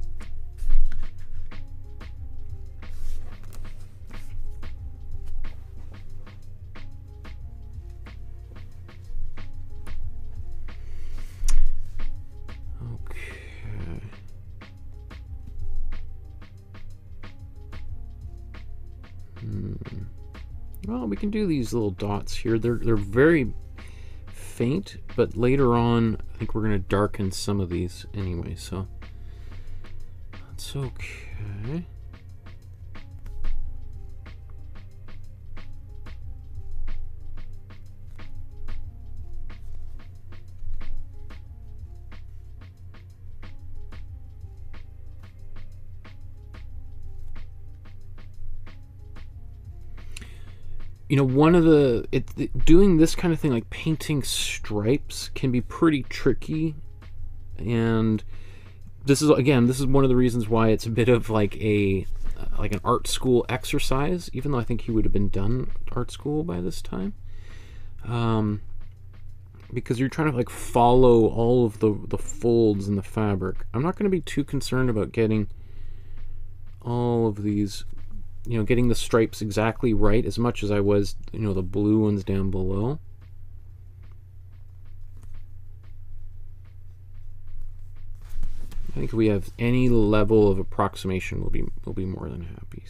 Well, we can do these little dots here. They're very faint, but later on, I think we're going to darken some of these anyway, so that's okay. You know, one of doing this kind of thing, like painting stripes, can be pretty tricky, and this is one of the reasons why it's a bit of like an art school exercise, even though I think he would have been done art school by this time, because you're trying to like follow all of the folds in the fabric. I'm not going to be too concerned about getting all of these, you know, getting the stripes exactly right as much as I was, you know, the blue ones down below. I think if we have any level of approximation, we'll be more than happy.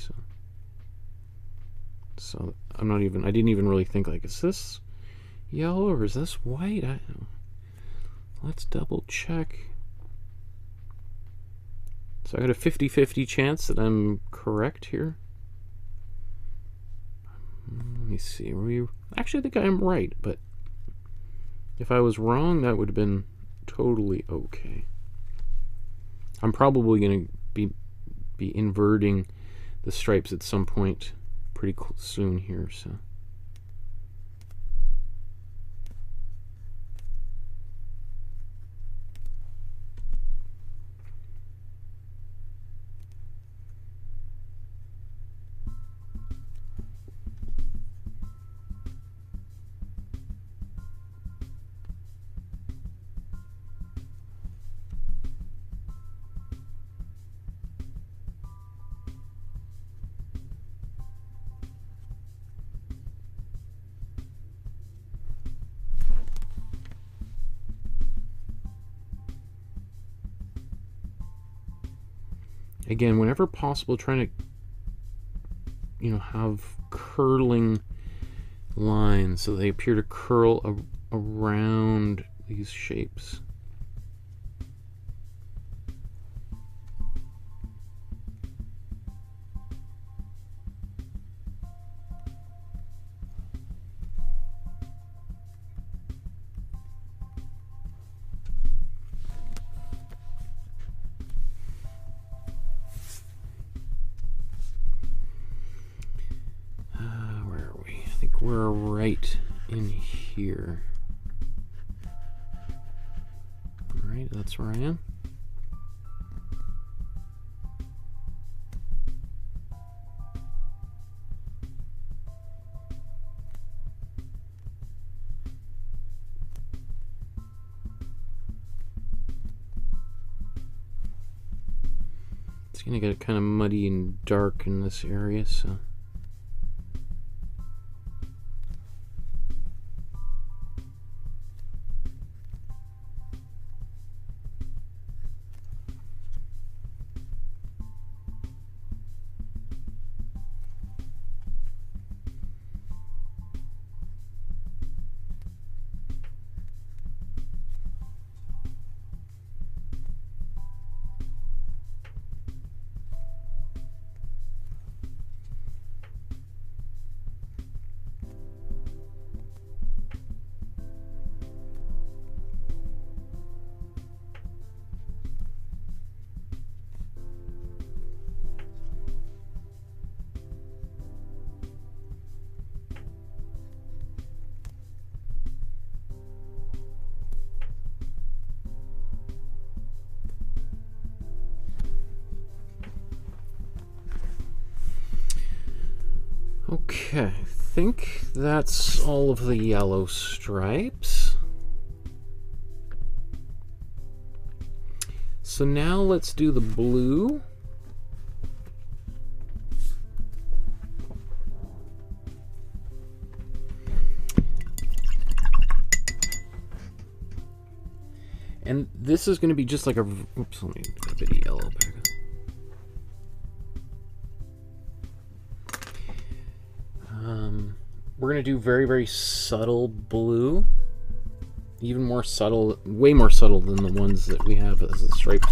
So I didn't even really think, like, is this yellow or is this white? Let's double check. So I got a 50-50 chance that I'm correct here. Let me see. Actually, I think I am right, but if I was wrong, that would have been totally okay. I'm probably going to be inverting the stripes at some point pretty soon here, so. Again, whenever possible, trying to, you know, have curling lines so they appear to curl around these shapes. We're right in here. All right, that's where I am. It's gonna get kind of muddy and dark in this area, so. Okay, I think that's all of the yellow stripes. So now let's do the blue. And this is going to be just like a... Oops, let me get a bit of yellow back. We're going to do very, very subtle blue. Even more subtle, way more subtle than the ones that we have as the stripes.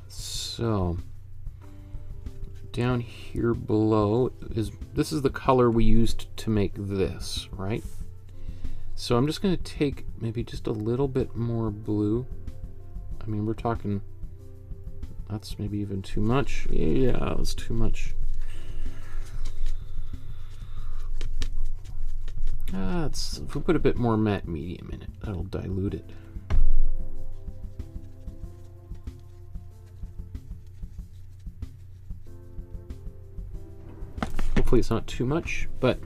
So down here below this is the color we used to make this, right? So I'm just going to take maybe just a little bit more blue. I mean, we're talking, that's maybe even too much. Yeah, that was too much. If we put a bit more matte medium in it, that'll dilute it. Hopefully it's not too much, but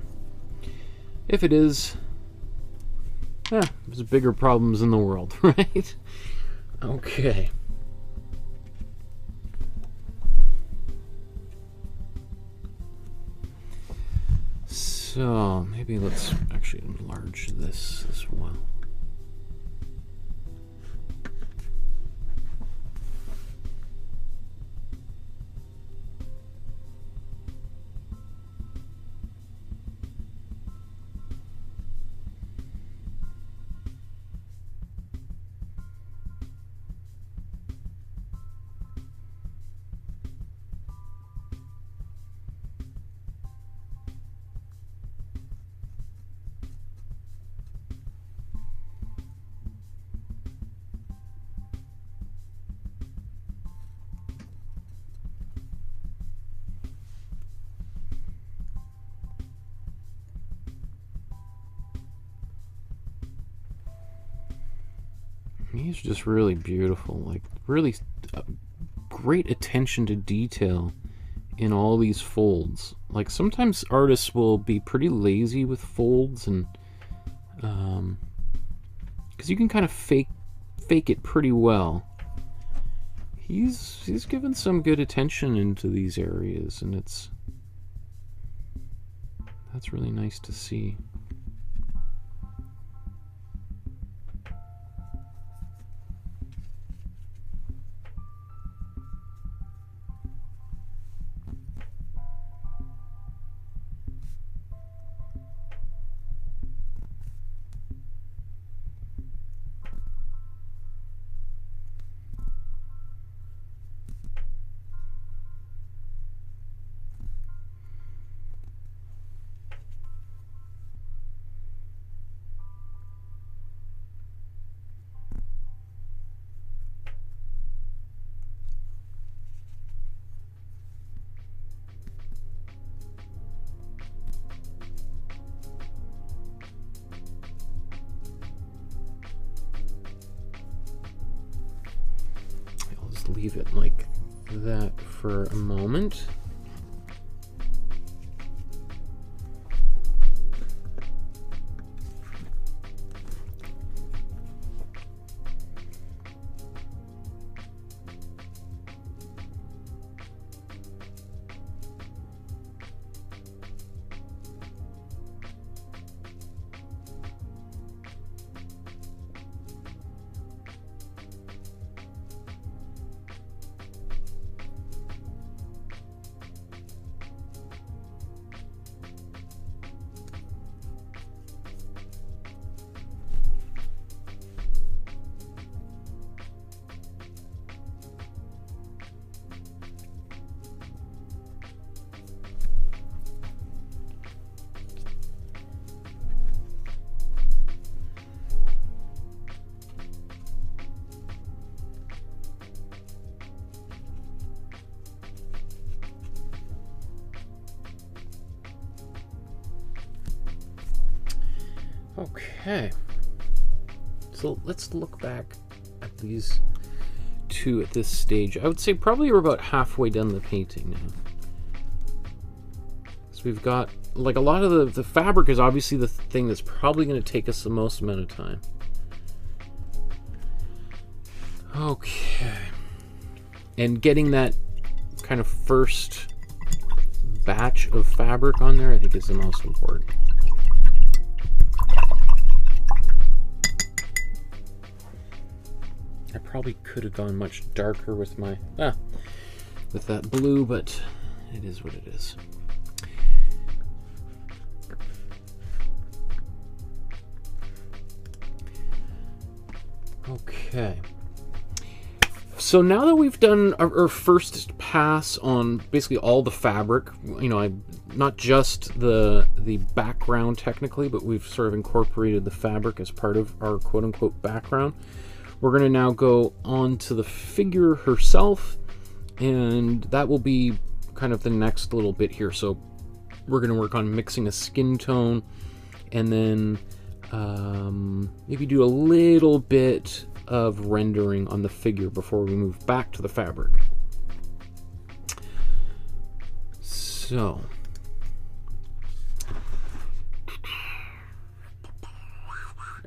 if it is, there's bigger problems in the world, right? Okay. So maybe let's actually enlarge this as well. He's just really beautiful, like really great attention to detail in all these folds. Like sometimes artists will be pretty lazy with folds, and because you can kind of fake it pretty well. He's given some good attention into these areas, and that's really nice to see. Leave it like that for a moment. Okay. So let's look back at these two at this stage. I would say probably we're about halfway done the painting now. So we've got, like, a lot of the fabric is obviously the thing that's probably going to take us the most amount of time. Okay. And getting that kind of first batch of fabric on there, I think, is the most important. I probably could have gone much darker with my with that blue, but it is what it is. Okay. So now that we've done our first pass on basically all the fabric, you know, not just the background technically, but we've sort of incorporated the fabric as part of our quote-unquote background. We're going to now go on to the figure herself, and that will be kind of the next little bit here. So we're going to work on mixing a skin tone, and then maybe do a little bit of rendering on the figure before we move back to the fabric. So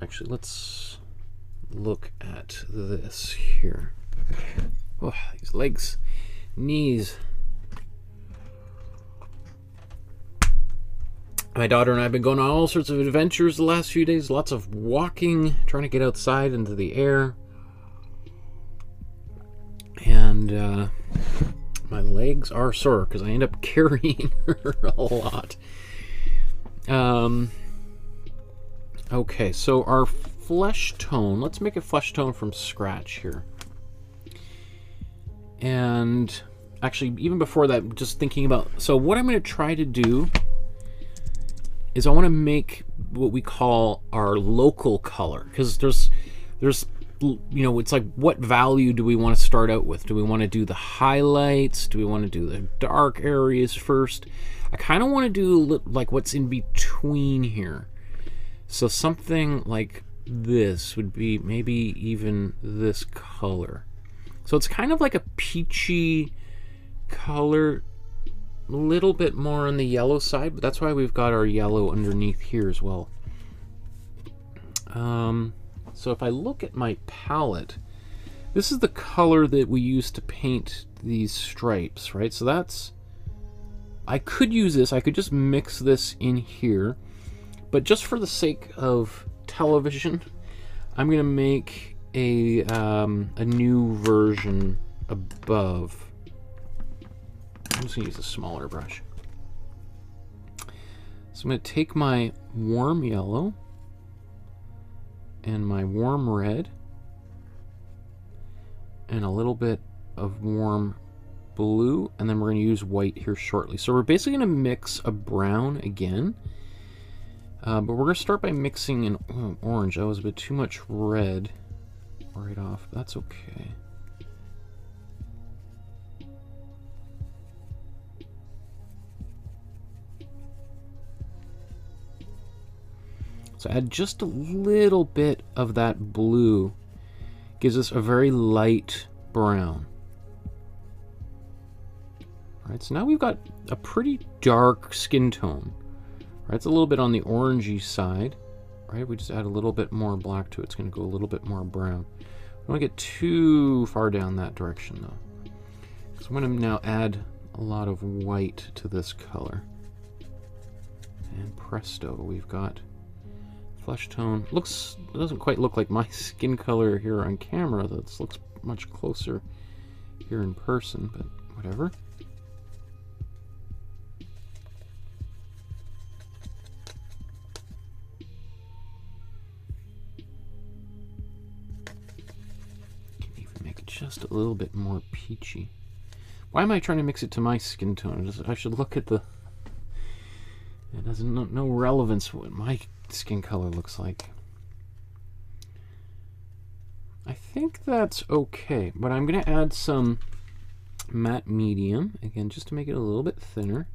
actually, let's look at this here. Oh, these legs, knees. My daughter and I have been going on all sorts of adventures the last few days. Lots of walking, trying to get outside into the air. And my legs are sore because I end up carrying her a lot. Okay, so our flesh tone, let's make a flesh tone from scratch here. And actually, even before that, just thinking about, so what I'm going to try to do is I want to make what we call our local color, because there's you know, it's like, what value do we want to start out with? Do we want to do the highlights? Do we want to do the dark areas first? I kind of want to do like what's in between here. So something like this would be maybe even this color. So it's kind of like a peachy color, a little bit more on the yellow side, but that's why we've got our yellow underneath here as well. So if I look at my palette, this is the color that we use to paint these stripes, right? So that's, I could use this, I could just mix this in here, but just for the sake of television, I'm gonna make a new version above. I'm just gonna use a smaller brush. So I'm gonna take my warm yellow and my warm red and a little bit of warm blue, and then we're going to use white here shortly. So we're basically going to mix a brown again, but we're going to start by mixing an orange. That was a bit too much red right off, but that's okay. So add just a little bit of that blue, gives us a very light brown. All right, so now we've got a pretty dark skin tone. Right, it's a little bit on the orangey side. Right, we just add a little bit more black to it. It's going to go a little bit more brown. Don't want to get too far down that direction though. So I'm going to now add a lot of white to this color. And presto, we've got flesh tone. Looks, it doesn't quite look like my skin color here on camera. That looks much closer here in person, but whatever. Can even make it just a little bit more peachy. Why am I trying to mix it to my skin tone? I should look at the... It has no relevance what my skin color looks like. I think that's okay, but I'm going to add some matte medium, again, just to make it a little bit thinner.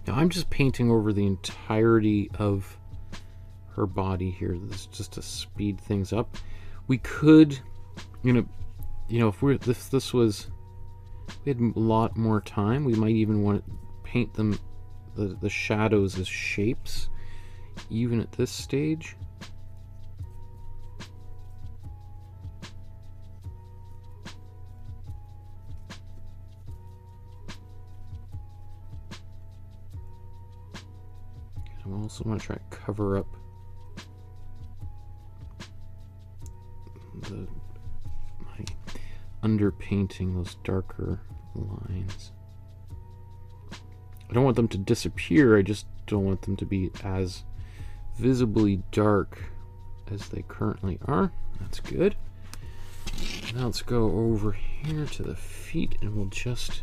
Now I'm just painting over the entirety of her body here. This is just to speed things up. We could, if this was, we had a lot more time, we might even want to paint them, the shadows as shapes, even at this stage. I also want to try to cover up my underpainting, those darker lines. I don't want them to disappear, I just don't want them to be as visibly dark as they currently are. That's good. Now let's go over here to the feet and we'll just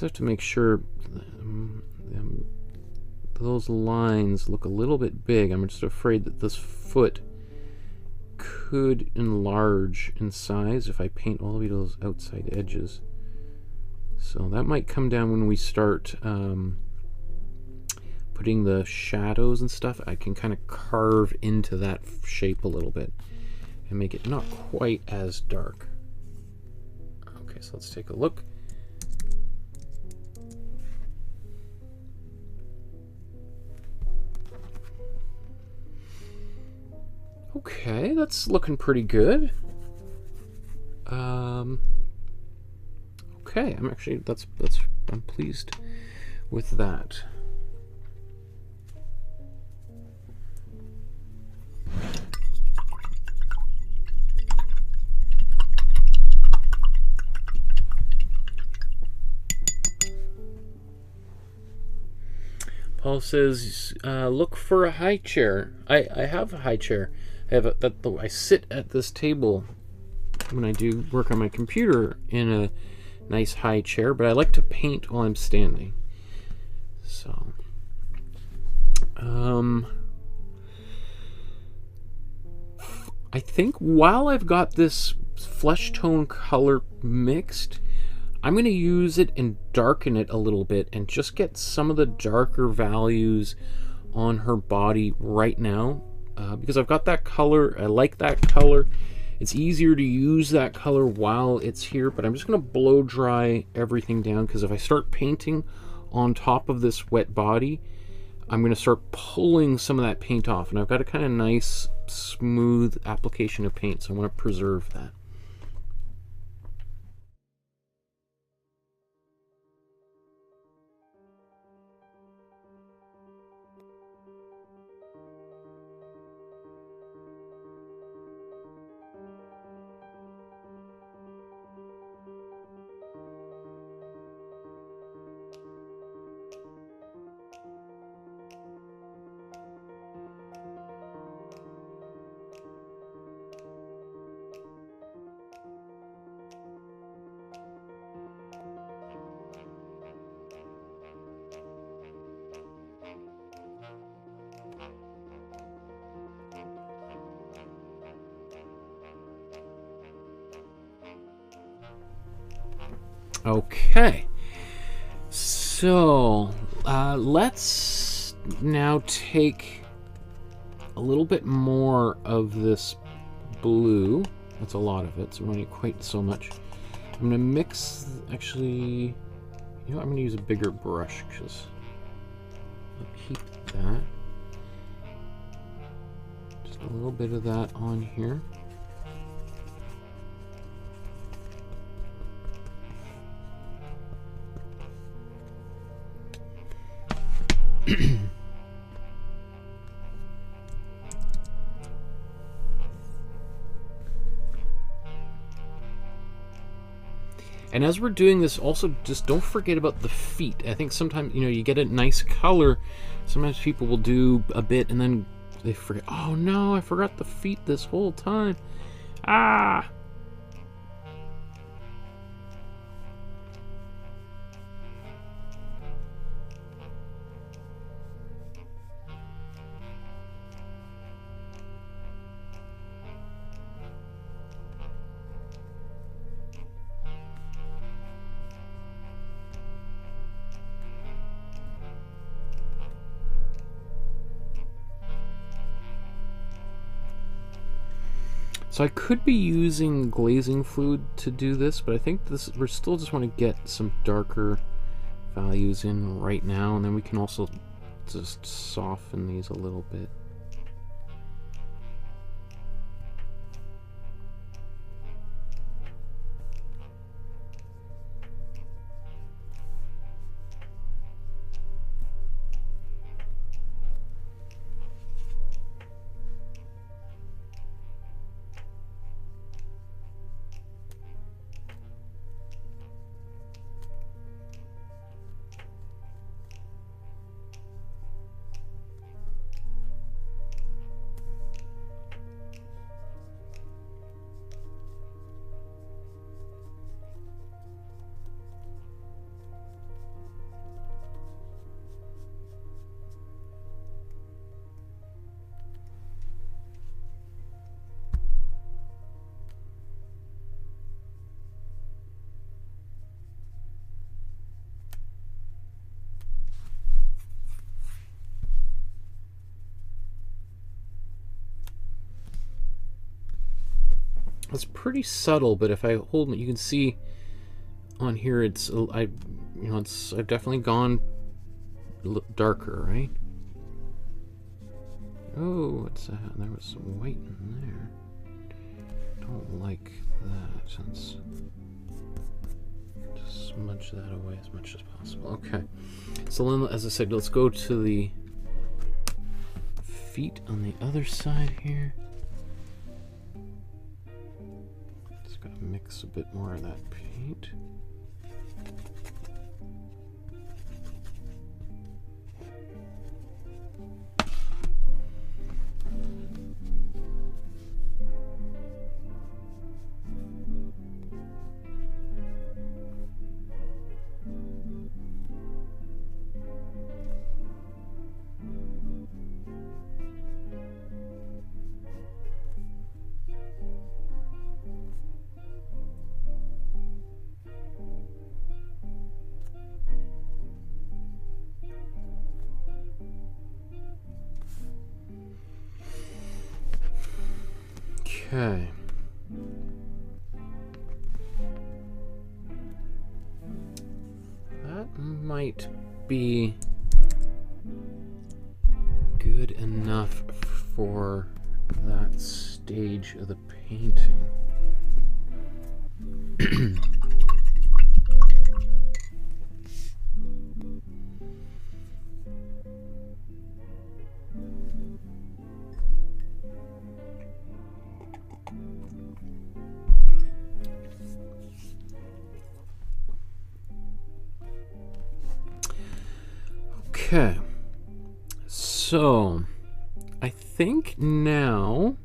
have to make sure those lines look a little bit big. I'm just afraid that this foot could enlarge in size if I paint all the way to those outside edges. So that might come down when we start putting the shadows and stuff. I can kind of carve into that shape a little bit and make it not quite as dark. Okay, so let's take a look. Okay, that's looking pretty good. Okay, I'm actually I'm pleased with that. Paul says, look for a high chair. I have a high chair. I sit at this table when I do work on my computer in a nice high chair, but I like to paint while I'm standing. So, I think while I've got this flesh tone color mixed, I'm going to use it and darken it a little bit and just get some of the darker values on her body right now. Because I've got that color, I like that color. It's easier to use that color while it's here, but I'm just going to blow dry everything down, because if I start painting on top of this wet body, I'm going to start pulling some of that paint off, and I've got a kind of nice, smooth application of paint, so I want to preserve that. Okay, so let's now take a little bit more of this blue. That's a lot of it, so we don't need quite so much. I'm going to mix, actually, I'm going to use a bigger brush, because I'll keep that. Just a little bit of that on here. And as we're doing this, also just don't forget about the feet. I think sometimes, you get a nice color. Sometimes people will do a bit and then they forget. Oh no, I forgot the feet this whole time. Ah! So I could be using glazing fluid to do this, but I think this we still just want to get some darker values in right now, and then we can also just soften these a little bit. It's pretty subtle, but if I hold it, you can see on here it's I've definitely gone darker, right? Oh, what's that? There was some white in there. Don't like that. Let's just smudge that away as much as possible. Okay. So then, as I said, let's go to the feet on the other side here. Mix a bit more of that paint. Okay. That might be good enough for that stage of the painting. Okay, so I think now,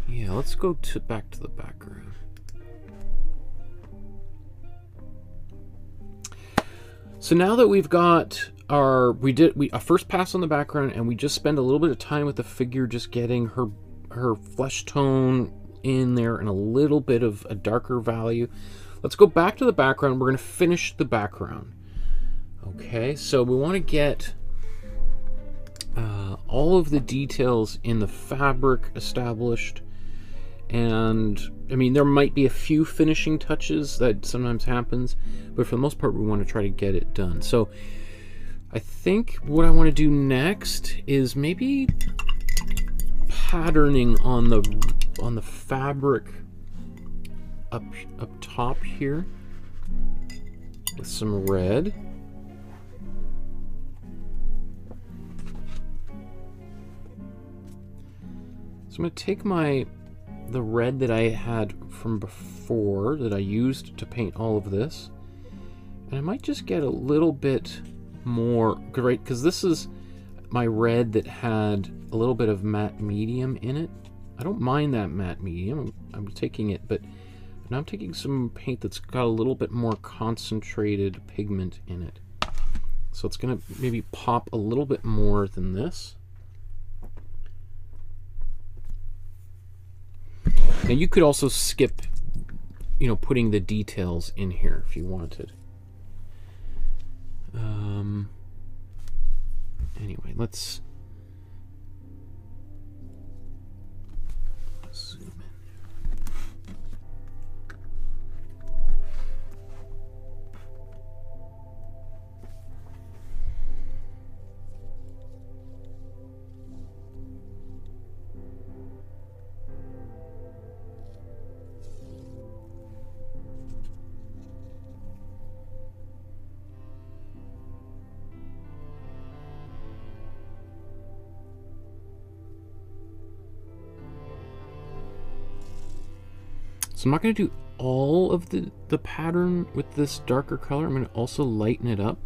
yeah, let's go back to the background. So now that we've got our, a first pass on the background, and we just spend a little bit of time with the figure, just getting her flesh tone in there and a little bit of a darker value. Let's go back to the background. We're going to finish the background. Okay, so we want to get all of the details in the fabric established, and I mean there might be a few finishing touches that sometimes happens, but for the most part we want to try to get it done. So I think what I want to do next is maybe patterning on the fabric up top here with some red. So I'm going to take the red that I had from before that I used to paint all of this, and I might just get a little bit more, right? Because this is my red that had a little bit of matte medium in it. I don't mind that matte medium. I'm taking it, but now I'm taking some paint that's got a little bit more concentrated pigment in it. So it's going to maybe pop a little bit more than this. Now you could also skip, you know, putting the details in here if you wanted. Anyway, let's zoom in. So I'm not going to do all of the pattern with this darker color. I'm going to also lighten it up.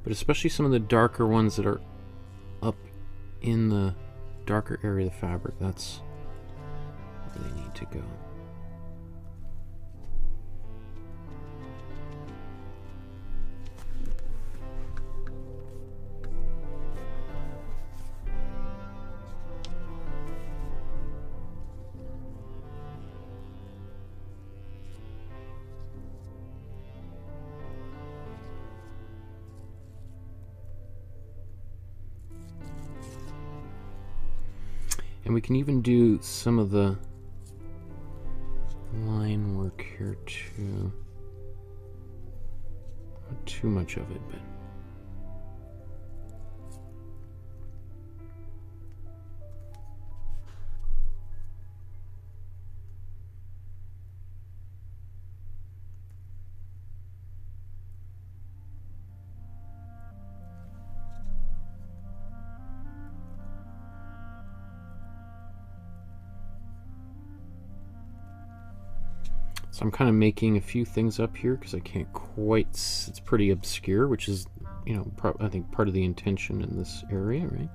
But especially some of the darker ones that are up in the darker area of the fabric, that's where they need to go. And we can even do some of the line work here too. Not too much of it, but so I'm kind of making a few things up here because I can't quite, it's pretty obscure, which is, you know, I think part of the intention in this area, right?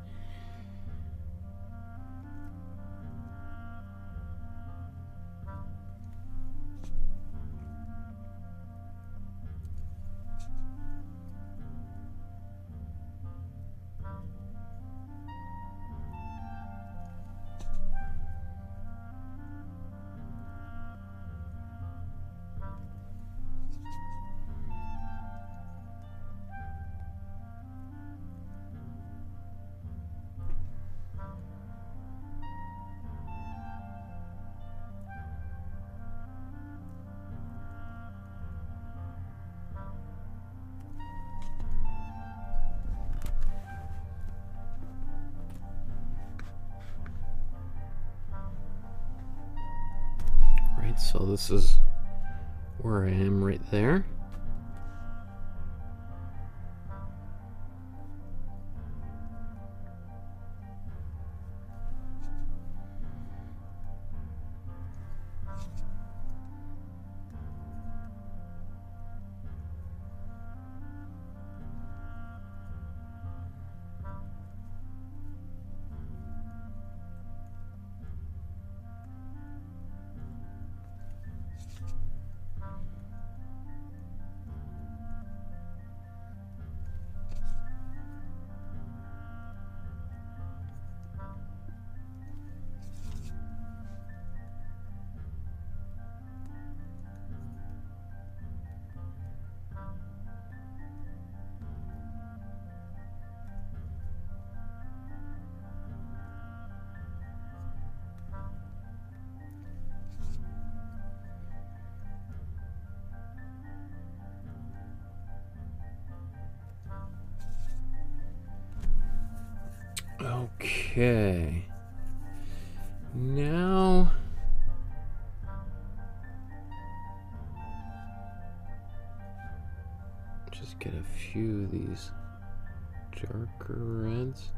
So this is where I am right there. Okay, now just get a few of these darker reds.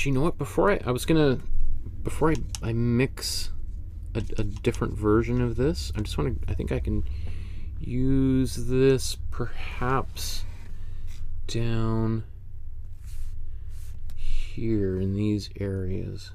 Actually, you know what? Before I mix a different version of this, I think I can use this perhaps down here in these areas.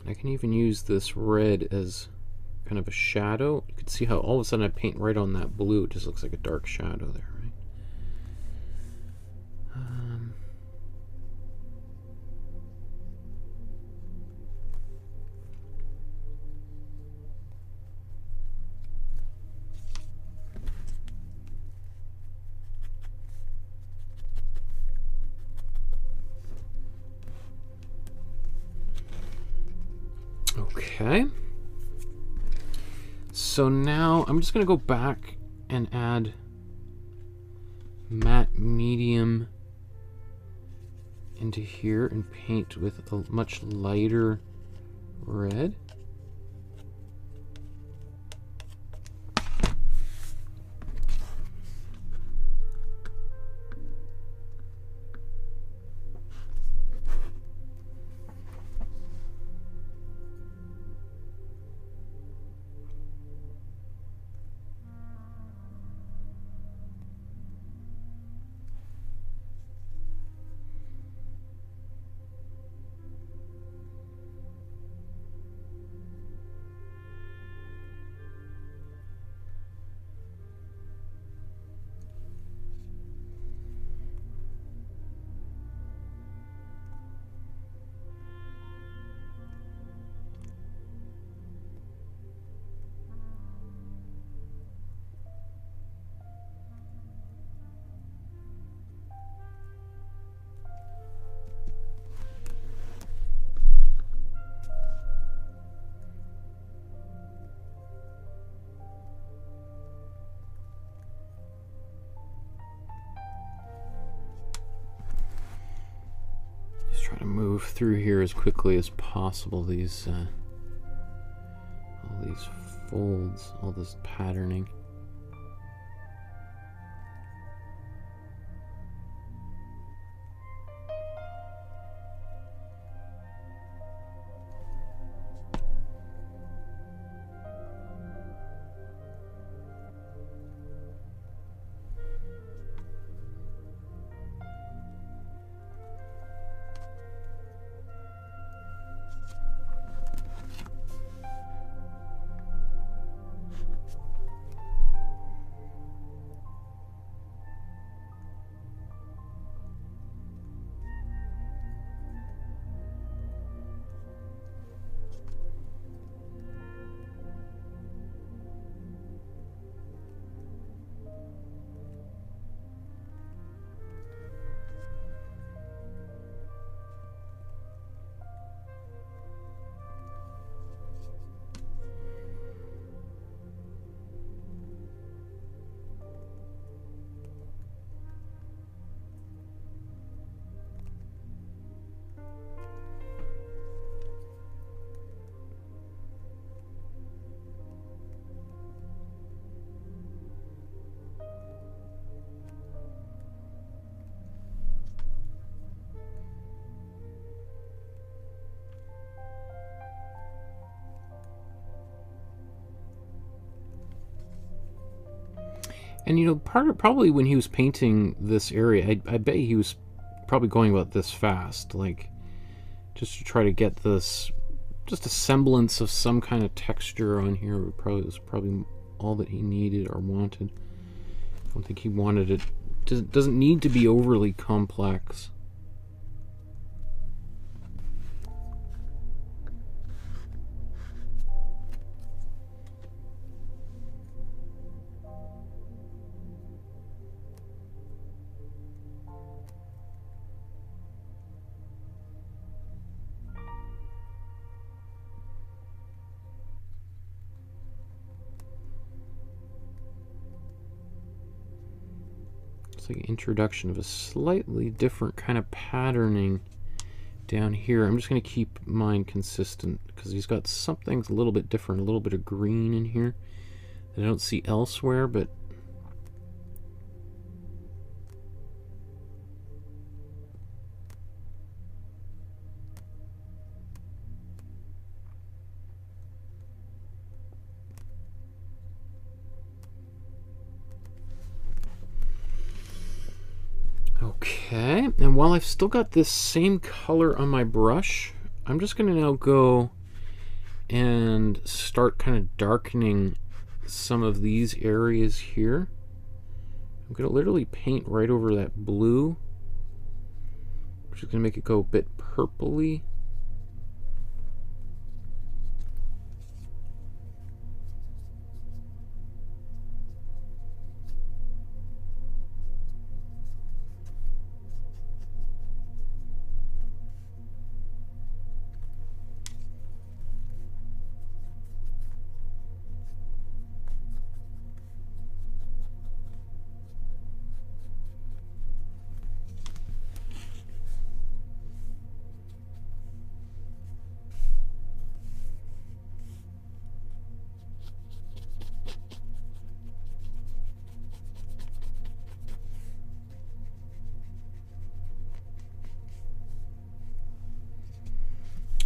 I can even use this red as kind of a shadow. You can see how all of a sudden I paint right on that blue. It just looks like a dark shadow there, right? Okay, so now I'm just going to go back and add matte medium into here and paint with a much lighter red. Try to move through here as quickly as possible. These all these folds, all this patterning. And you know, probably when he was painting this area, I bet he was probably going about this fast, like just to try to get this, just a semblance of some kind of texture on here. Was probably all that he needed or wanted. I don't think he wanted it. Doesn't need to be overly complex. It's like an introduction of a slightly different kind of patterning down here. I'm just going to keep mine consistent because he's got something a little bit different, a little bit of green in here that I don't see elsewhere, but okay, and while I've still got this same color on my brush, I'm just going to now go and start kind of darkening some of these areas here. I'm going to literally paint right over that blue, which is going to make it go a bit purpley.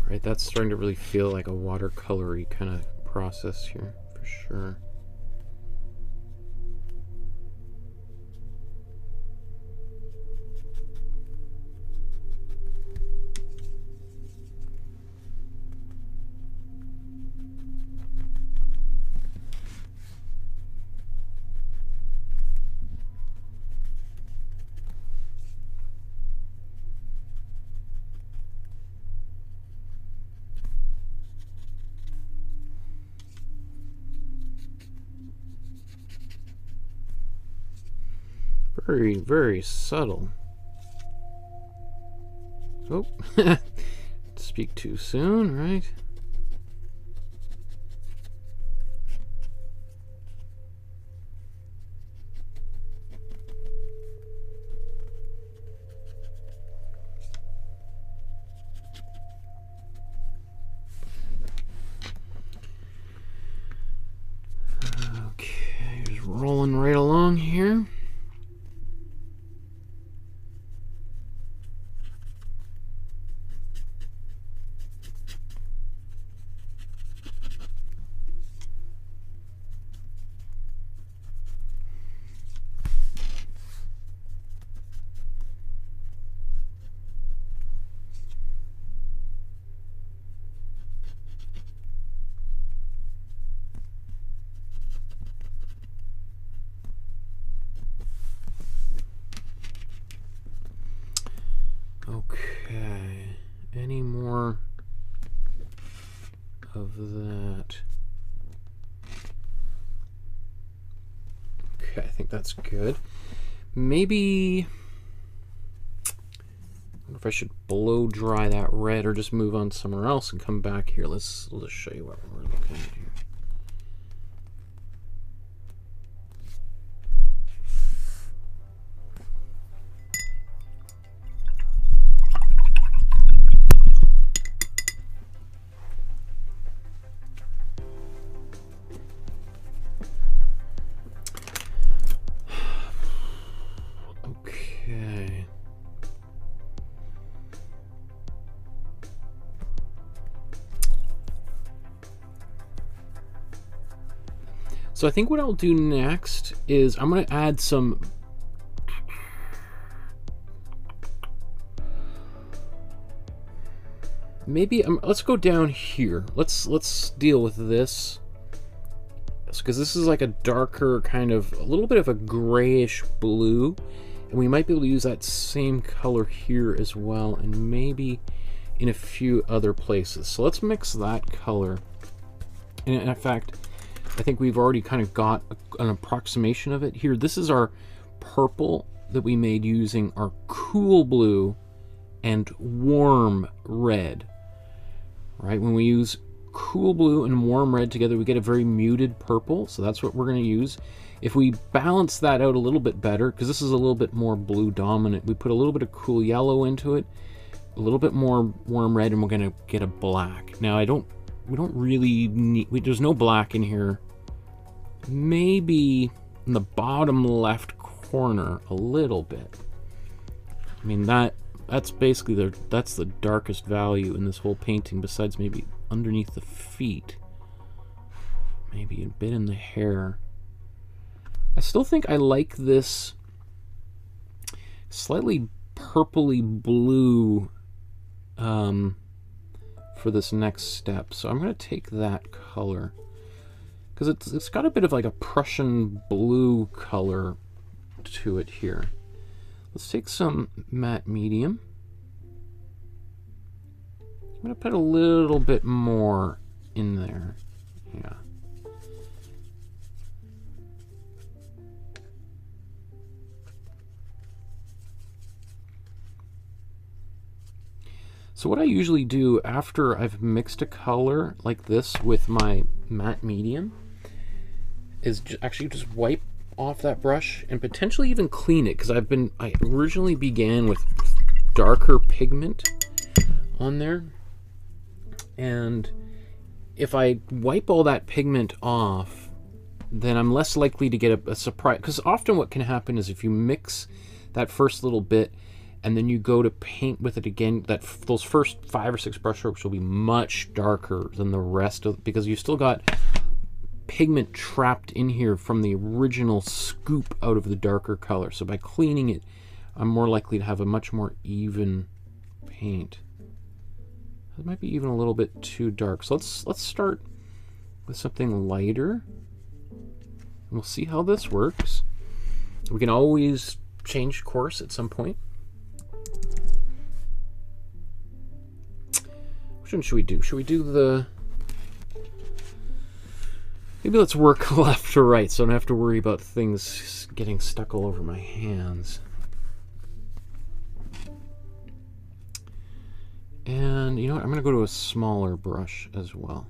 Right, that's starting to really feel like a watercolory kind of process here, for sure. Very, very subtle. Oh, speak too soon, right? Okay, just rolling right along here. Okay, any more of that? Okay, I think that's good. Maybe, I wonder if I should blow dry that red or just move on somewhere else and come back here. Let's show you what we're looking at here. So I think what I'll do next is I'm going to add some maybe let's go down here. Let's deal with this because this is like a darker kind of a little bit of a grayish blue, and we might be able to use that same color here as well, and maybe in a few other places. So let's mix that color. And in fact, I think we've already kind of got an approximation of it here. This is our purple that we made using our cool blue and warm red. Right? When we use cool blue and warm red together, we get a very muted purple, so that's what we're going to use. If we balance that out a little bit better, because this is a little bit more blue dominant, we put a little bit of cool yellow into it, a little bit more warm red, and we're going to get a black. Now, we don't really need, there's no black in here. Maybe in the bottom left corner a little bit. I mean, that's basically that's the darkest value in this whole painting, besides maybe underneath the feet. Maybe a bit in the hair. I still think I like this slightly purpley blue for this next step. So I'm going to take that color, because it's got a bit of like a Prussian blue color to it here. Let's take some matte medium. I'm going to put a little bit more in there. Yeah. So what I usually do after I've mixed a color like this with my matte medium is actually just wipe off that brush and potentially even clean it, because I originally began with darker pigment on there, and if I wipe all that pigment off, then I'm less likely to get a surprise, because often what can happen is if you mix that first little bit and then you go to paint with it again, those first 5 or 6 brush strokes will be much darker than the rest of, because you've still got pigment trapped in here from the original scoop out of the darker color. So by cleaning it, I'm more likely to have a much more even paint. It might be even a little bit too dark. So let's start with something lighter. And we'll see how this works. We can always change course at some point. Which one should we do? Should we do the... Maybe let's work left to right so I don't have to worry about things getting stuck all over my hands. And you know what? I'm going to go to a smaller brush as well.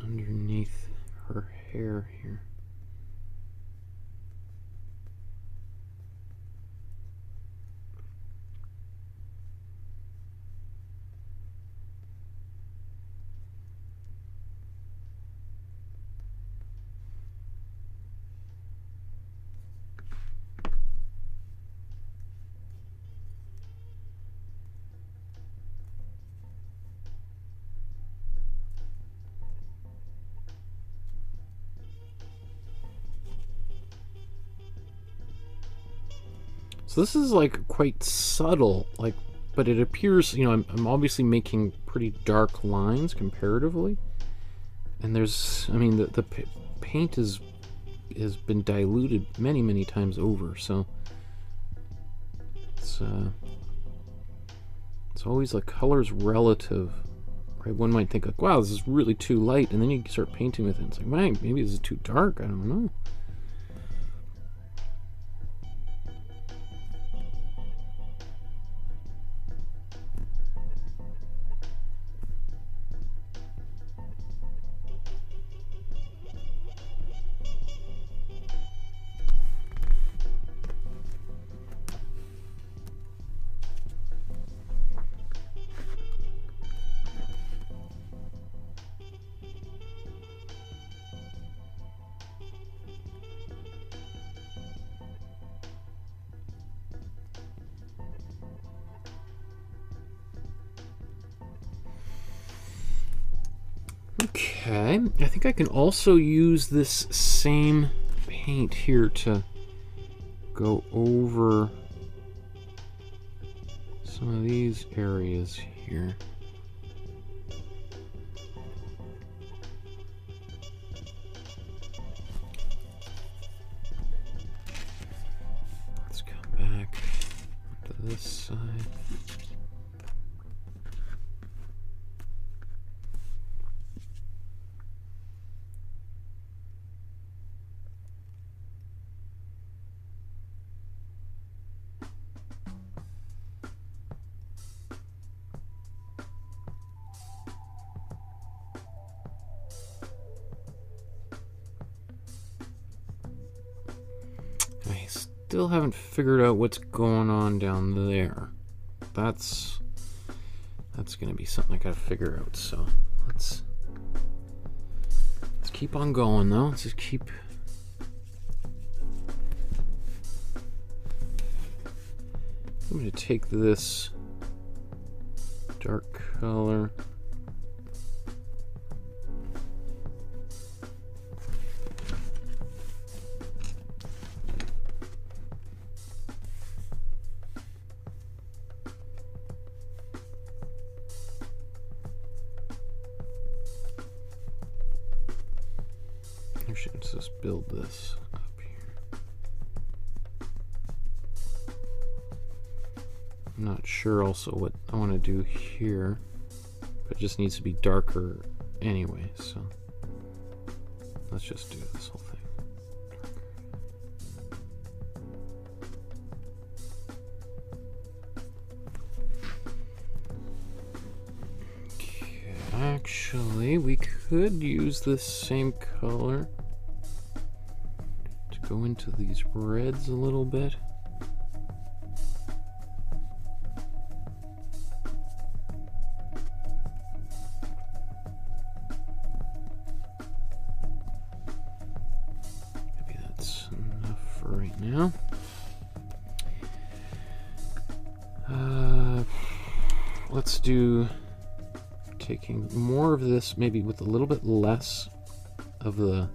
Underneath her hair here. So this is like quite subtle, like, but it appears, you know, I'm obviously making pretty dark lines comparatively, and there's, I mean, the paint has been diluted many times over, so it's always like color's relative, right? One might think like, wow, this is really too light, and then you start painting with it, and it's like, man, maybe this is too dark. I don't know. Okay, I think I can also use this same paint here to go over some of these areas here. Let's come back to this side. Still haven't figured out what's going on down there. That's gonna be something I gotta figure out. So let's keep on going though. Let's just keep. I'm gonna take this dark color. Let's just build this up here. I'm not sure also what I want to do here, but it just needs to be darker anyway, so let's just do this whole thing. Okay, actually, we could use this same color go into these reds a little bit. Maybe that's enough for right now. Let's do taking more of this, maybe with a little bit less of the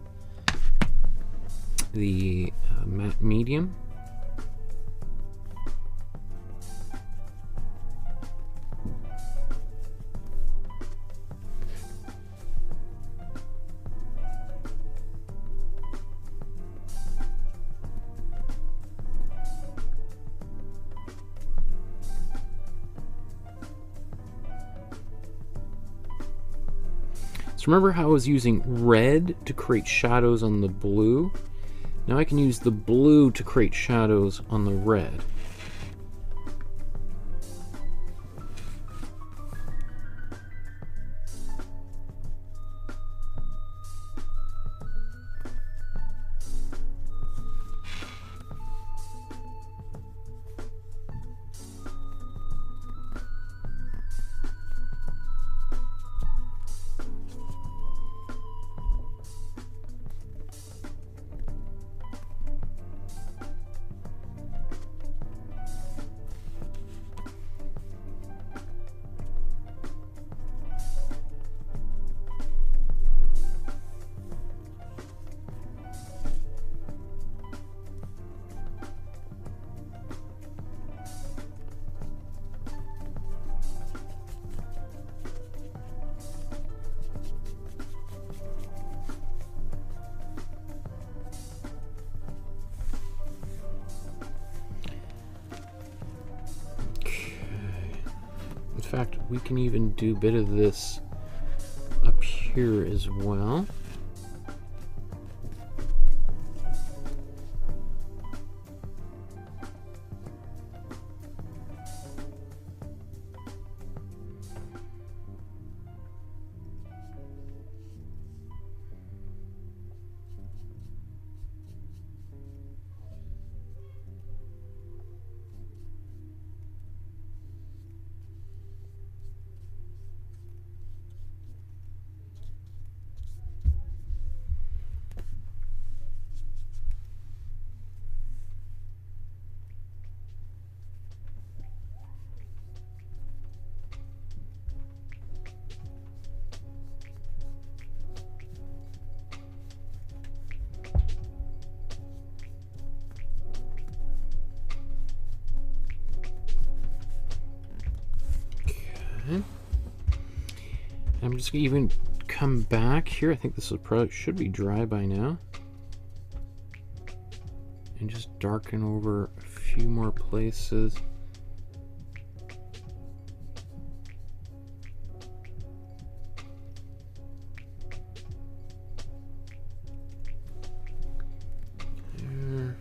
matte medium. So remember how I was using red to create shadows on the blue? Now I can use the blue to create shadows on the red. In fact, we can even do a bit of this up here as well. I'm just gonna even come back here. I think this should be dry by now. And just darken over a few more places. There.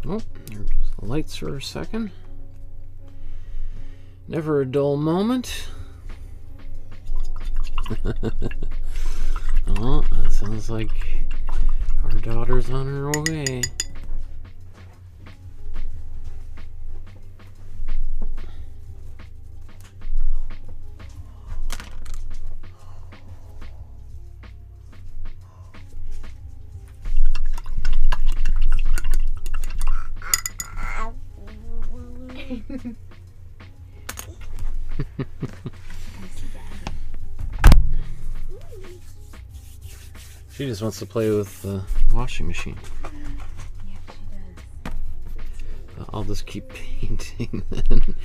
Oh, there goes the lights for a second. Never a dull moment. Oh, that sounds like our daughter's on her way. She just wants to play with the washing machine. Yeah, she does. I'll just keep painting then.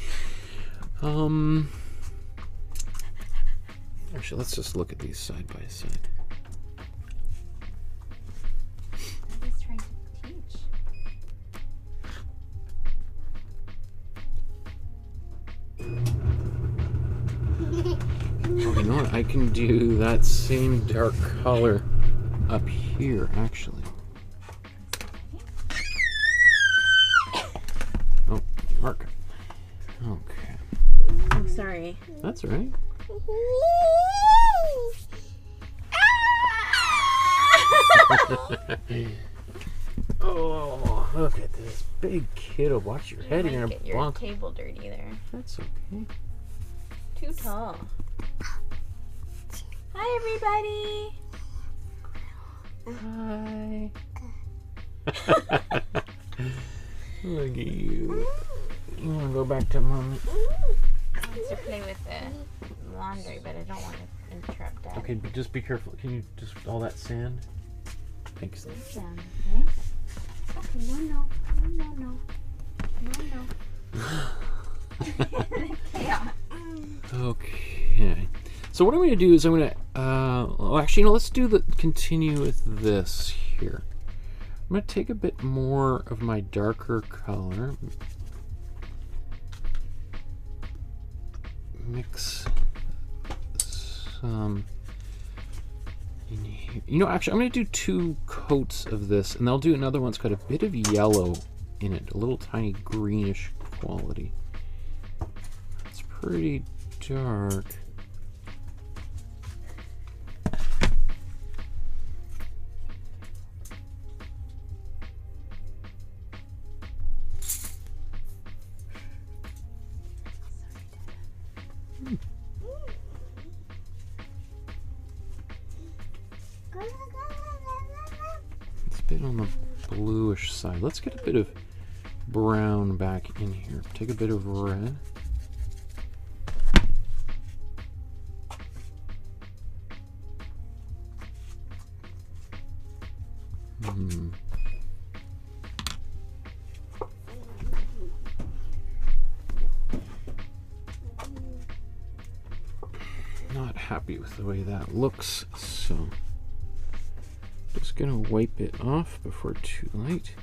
Actually, let's just look at these side by side. I'm just trying to teach. Oh, you know what? I can do that same dark color up here, actually. Oh, mark. Okay. Oh, sorry. That's all right. Oh, look at this big kiddo. Watch your head. You're Get gonna your bonk. table dirty there. That's okay. Too tall. Hi, everybody. Hi. Look at you. You want to go back to mommy? I want to play with the laundry, but I don't want to interrupt that. Okay, but just be careful. Can you just all that sand? Thanks. Down, okay? Okay, no. Yeah. Okay. So what I'm going to do is I'm going to, well, actually, no, let's continue with this here. I'm going to take a bit more of my darker color. Mix some in here. You know, actually, I'm going to do 2 coats of this, and I'll do another one that's got a bit of yellow in it, a little tiny greenish quality. It's pretty dark. It's a bit on the bluish side. Let's get a bit of brown back in here. Take a bit of red. Not happy with the way that looks, so just gonna wipe it off before too late.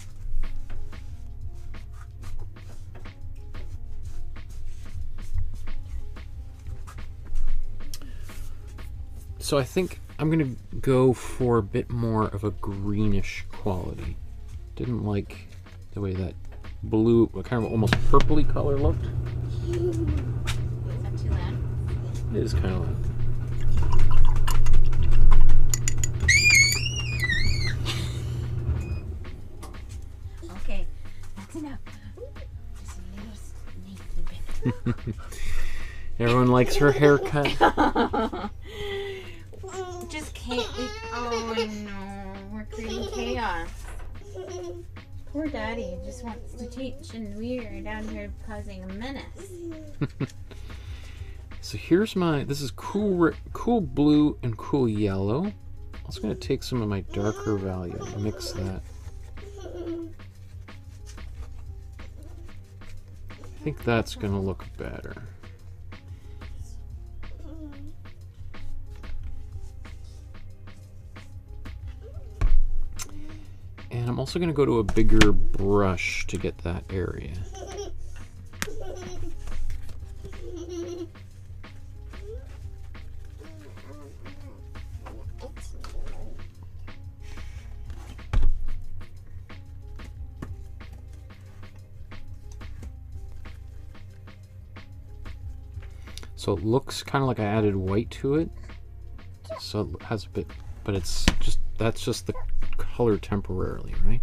So I think I'm gonna go for a bit more of a greenish quality. Didn't like the way that blue, kind of almost purpley color looked. Is that too loud? It is kind of loud. Okay, that's enough. Just a little sneak bit. Everyone likes her haircut. Just can't. Oh no, we're creating chaos. Poor Daddy just wants to teach, and we're down here causing a menace. So here's my. This is cool blue and cool yellow. I'm also going to take some of my darker value and mix that. I think that's going to look better. And I'm also going to go to a bigger brush to get that area. So it looks kind of like I added white to it. So it has a bit, but it's just, that's just the color temporarily, right?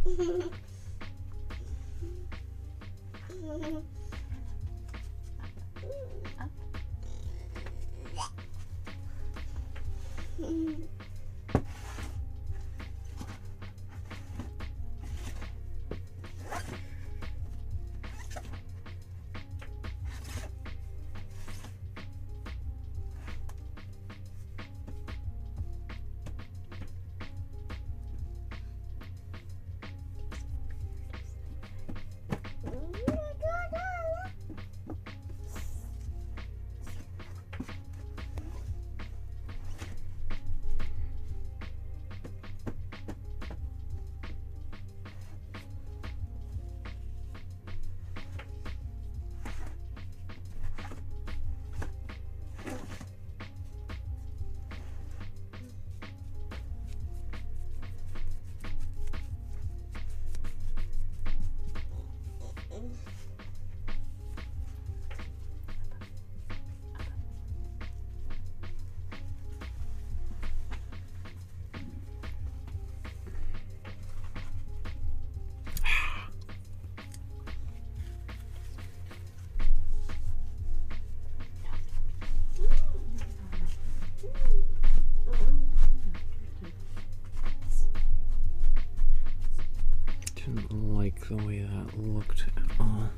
Didn't like the way that looked at all.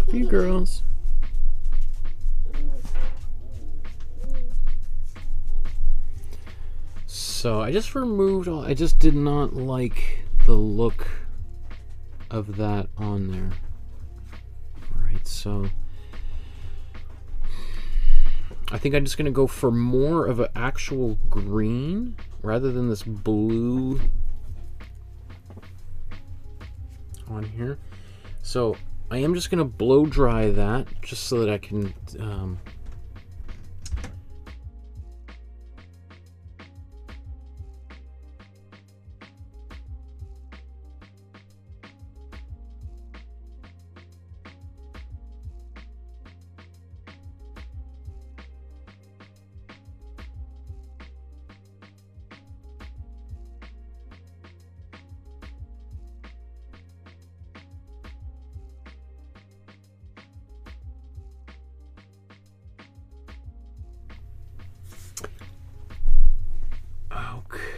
You girls. So I just removed all, I just did not like the look of that on there. Alright, so I think I'm just going to go for more of an actual green rather than this blue on here. So I am just going to blow dry that just so that I can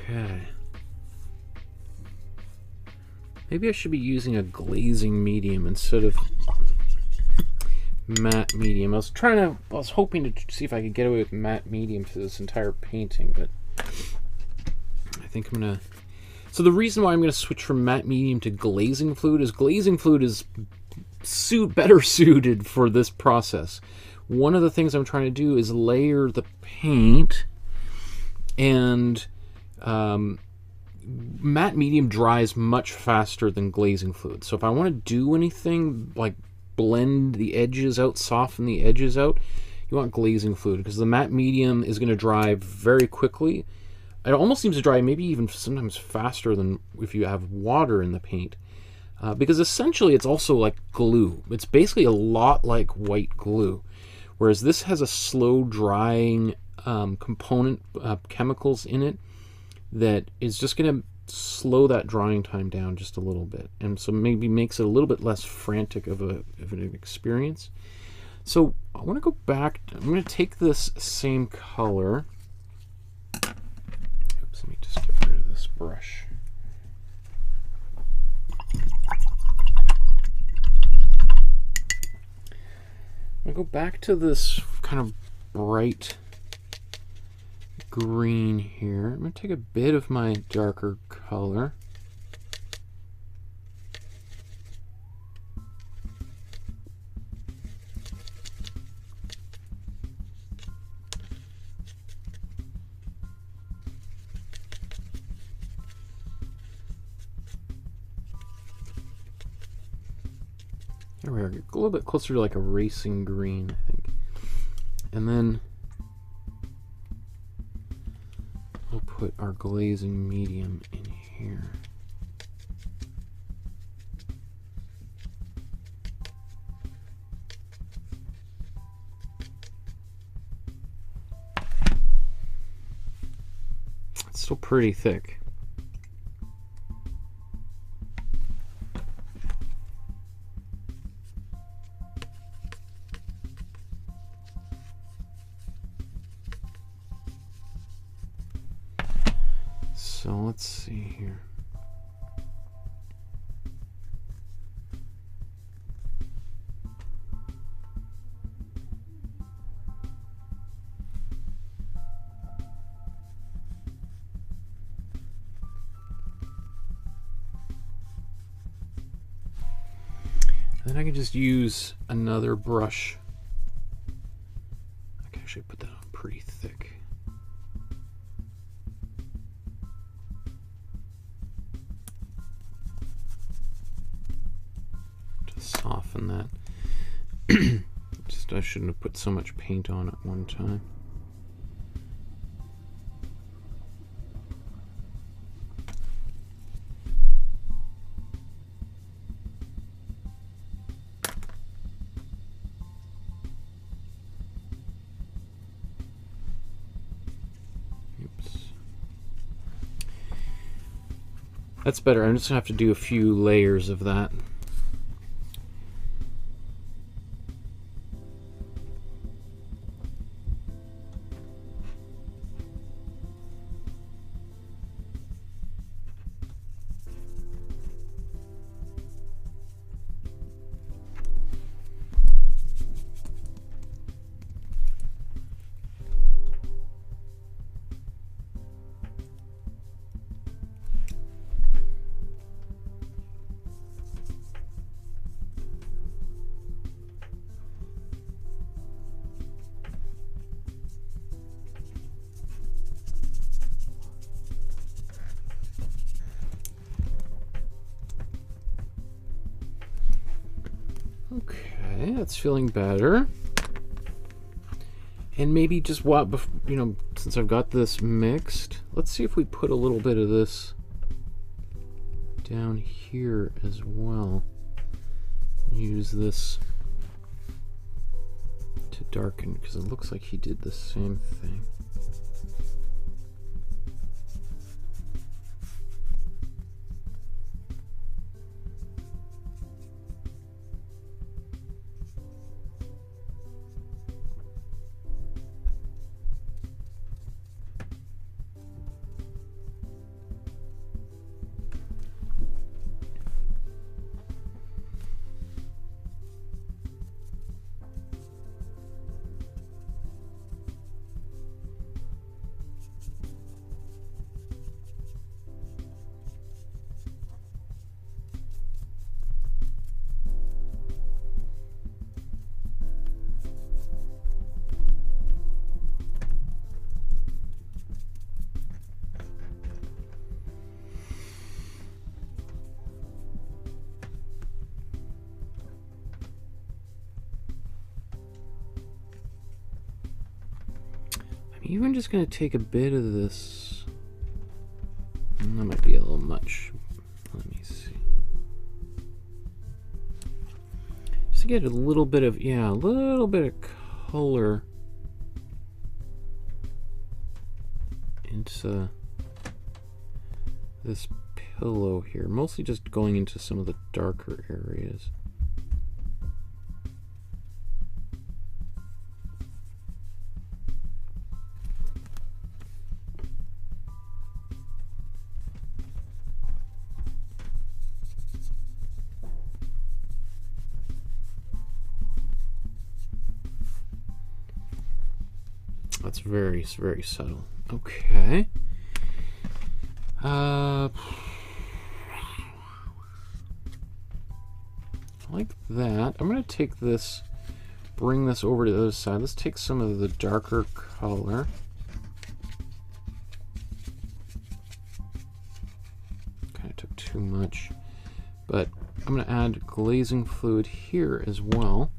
Okay. Maybe I should be using a glazing medium instead of matte medium. I was hoping to see if I could get away with matte medium for this entire painting, but I think I'm gonna. So the reason why I'm gonna switch from matte medium to glazing fluid is better suited for this process. One of the things I'm trying to do is layer the paint, and matte medium dries much faster than glazing fluid. So if I want to do anything like blend the edges out, soften the edges out, you want glazing fluid, because the matte medium is going to dry very quickly. It almost seems to dry maybe even sometimes faster than if you have water in the paint, because essentially it's also like glue. It's basically a lot like white glue, whereas this has a slow drying component, chemicals in it, that is just going to slow that drying time down just a little bit, and so maybe makes it a little bit less frantic of an experience. So I want to go back. I'm going to take this same color. Oops, let me just get rid of this brush. I'm going to go back to this kind of bright green here. I'm going to take a bit of my darker color. There we are. Get a little bit closer to like a racing green, I think. And then we'll put our glazing medium in here. It's still pretty thick. So let's see here. Then I can just use another brush. I can actually put that on pretty thick. Soften that. I shouldn't have put so much paint on at one time. Oops. That's better. I'm just gonna have to do a few layers of that. Okay, that's feeling better. And maybe just what, you know, since I've got this mixed, let's see if we put a little bit of this down here as well. Use this to darken, because it looks like he did the same thing. even just going to take a bit of this. That might be a little much. Let me see. Just to get a little bit of, yeah, a little bit of color into this pillow here. Mostly just going into some of the darker areas. That's very, very subtle. Okay. Like that. I'm going to take this, bring this over to the other side. Let's take some of the darker color. Kind of took too much. But I'm going to add glazing fluid here as well.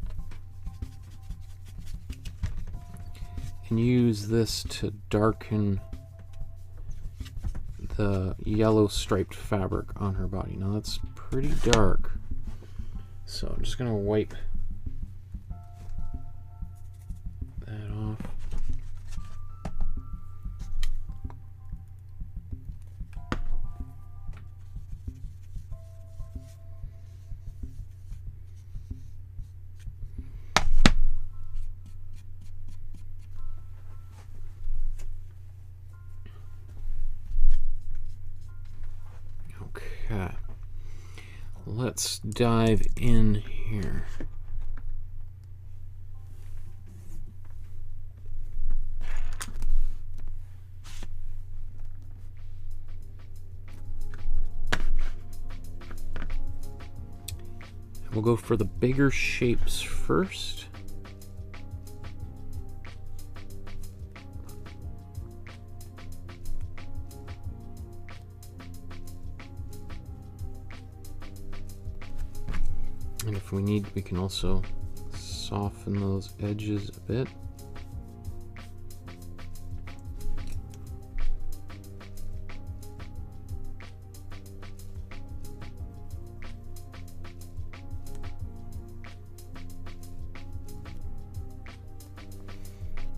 And use this to darken the yellow striped fabric on her body. Now that's pretty dark. So I'm just going to wipe that off. Okay. Let's dive in here. We'll go for the bigger shapes first. And if we need, we can also soften those edges a bit.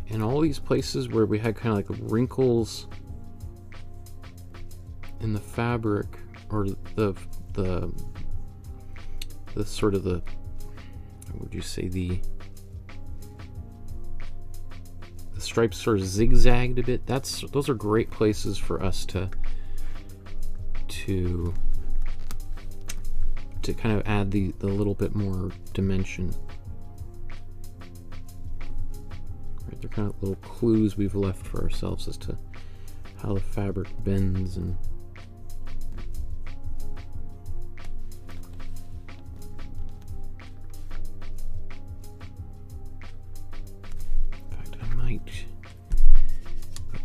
And all these places where we had kind of like wrinkles in the fabric, or the sort of the, what would you say, the stripes sort of zigzagged a bit. Those are great places for us to kind of add the little bit more dimension. Right, they're kind of little clues we've left for ourselves as to how the fabric bends. And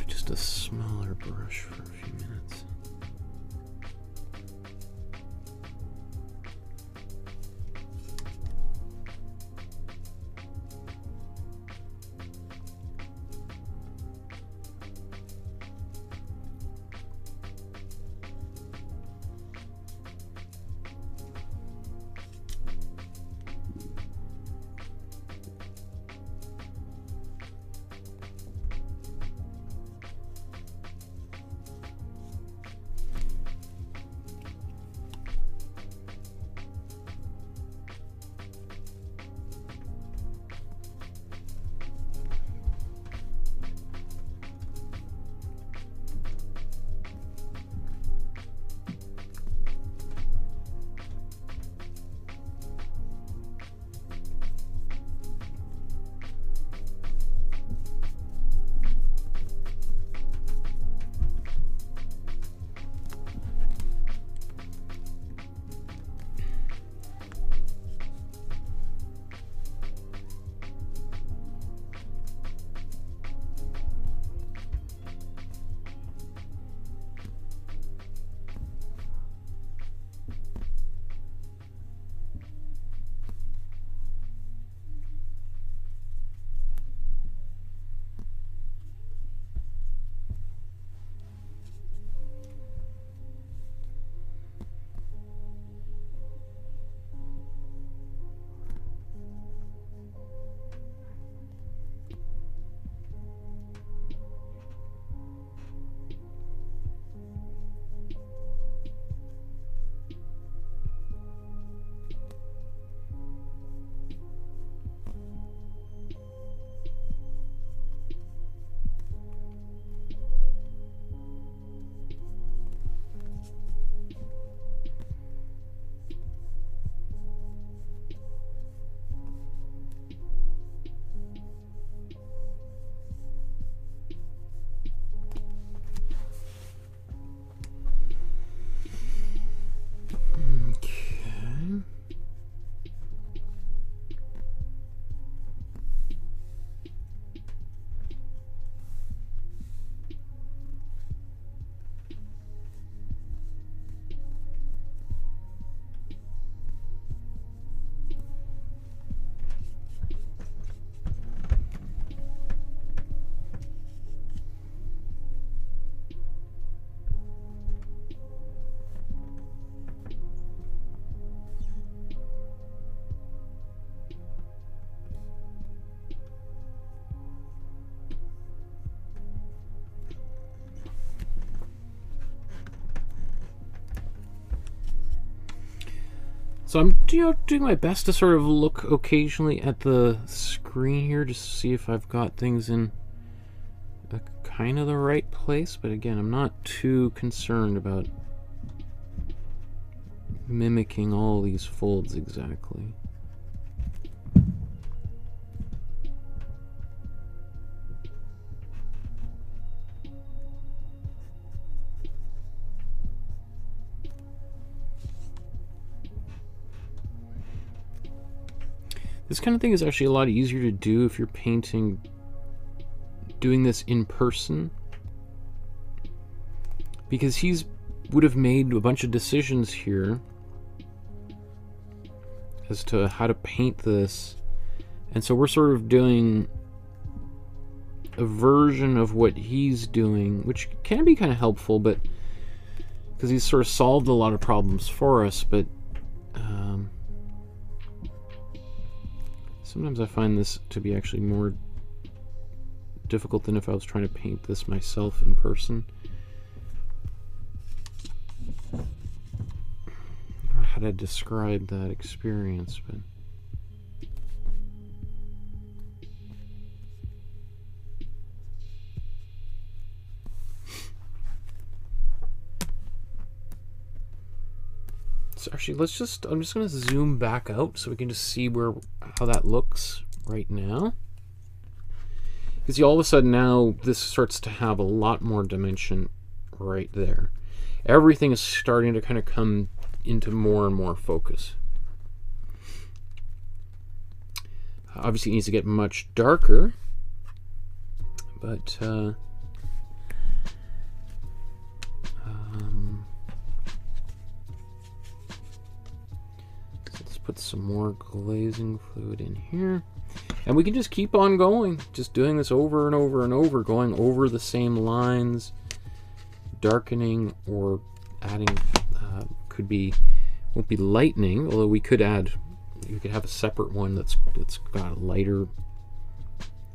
just a smaller brush for a few minutes. So I'm doing my best to sort of look occasionally at the screen here just to see if I've got things in kind of the right place, but again, I'm not too concerned about mimicking all these folds exactly. This kind of thing is actually a lot easier to do if you're doing this in person, because would have made a bunch of decisions here as to how to paint this, and so we're sort of doing a version of what he's doing, which can be kind of helpful, but because he's sort of solved a lot of problems for us, but sometimes I find this to be actually more difficult than if I was trying to paint this myself in person. I don't know how to describe that experience, but so actually I'm just going to zoom back out so we can just see how that looks right now. Because all of a sudden now this starts to have a lot more dimension right there. Everything is starting to kind of come into more and more focus. Obviously it needs to get much darker, but let's put some more glazing fluid in here. And we can just keep on going, just doing this over and over and over, going over the same lines, darkening or adding, won't be lightening, although you could have a separate one that's got a lighter,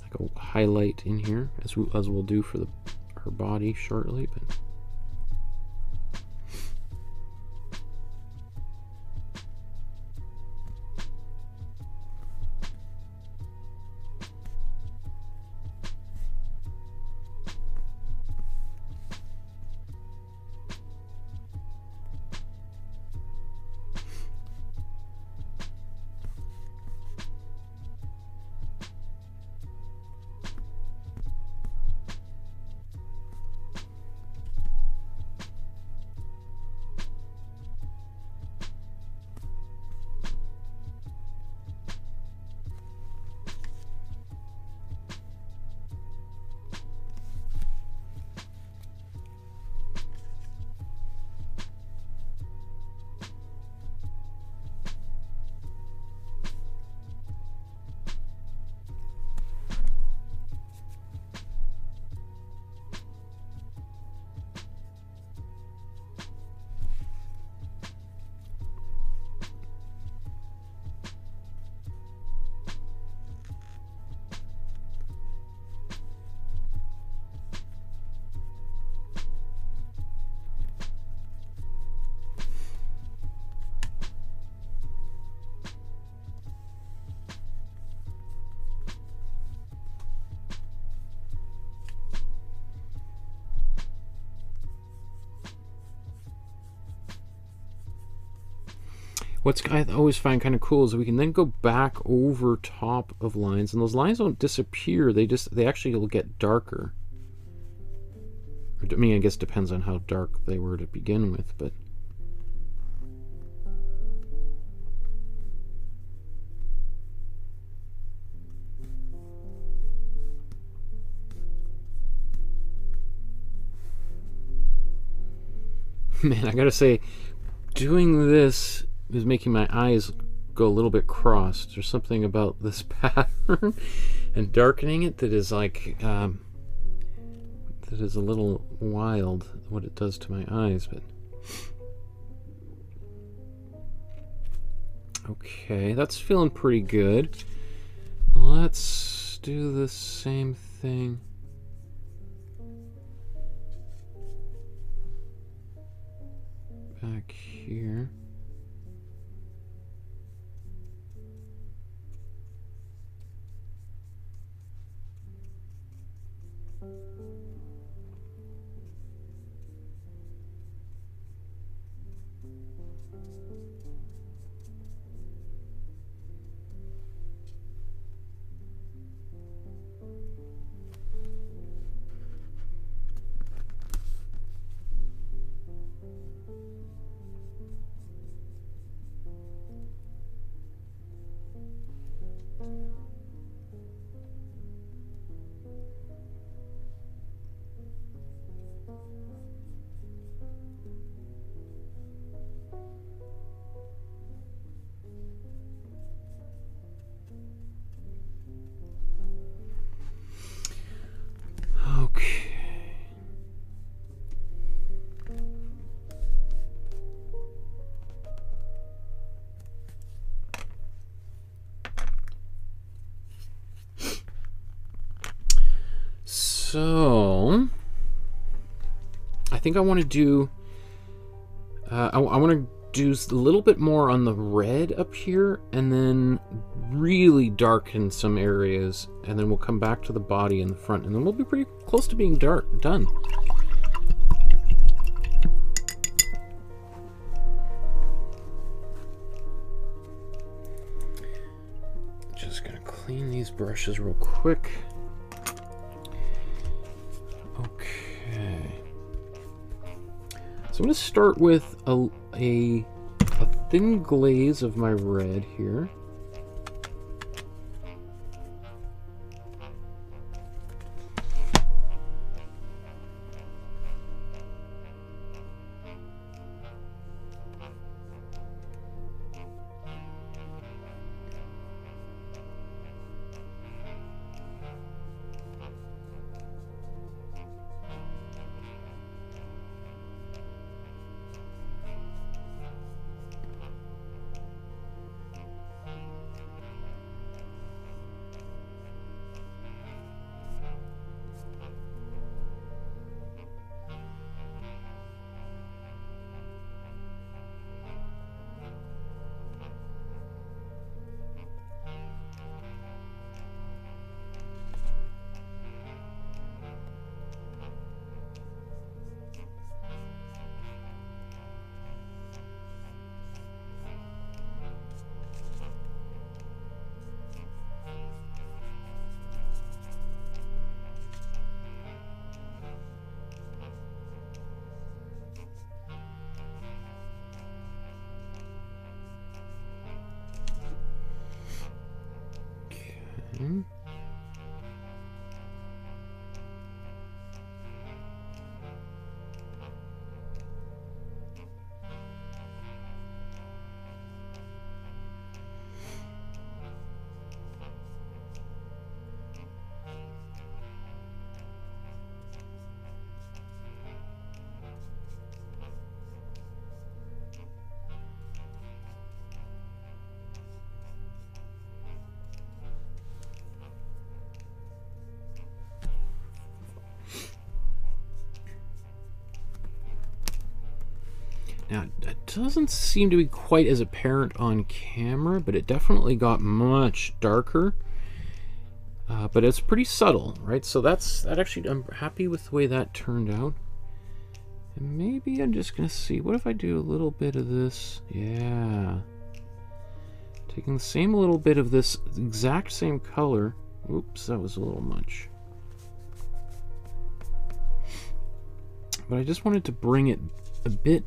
like a highlight in here, as we'll do for her body shortly, but what I always find kind of cool is we can then go back over top of lines, and those lines don't disappear, they actually will get darker. I mean, I guess it depends on how dark they were to begin with, but man, I gotta say, doing this is making my eyes go a little bit crossed. There's something about this pattern and darkening it that is like that is a little wild, what it does to my eyes. But okay, that's feeling pretty good. Let's do the same thing back here. So I think I want to do I want to do a little bit more on the red up here, and then really darken some areas, and then we'll come back to the body and the front, and then we'll be pretty close to being done. Just gonna clean these brushes real quick. Okay. So I'm going to start with a thin glaze of my red here. Now, it doesn't seem to be quite as apparent on camera, but it definitely got much darker. But it's pretty subtle, right? So that actually, I'm happy with the way that turned out. And maybe I'm just gonna see, what if I do a little bit of this? Yeah. Taking the same little bit of this exact same color. Oops, that was a little much. But I just wanted to bring it a bit.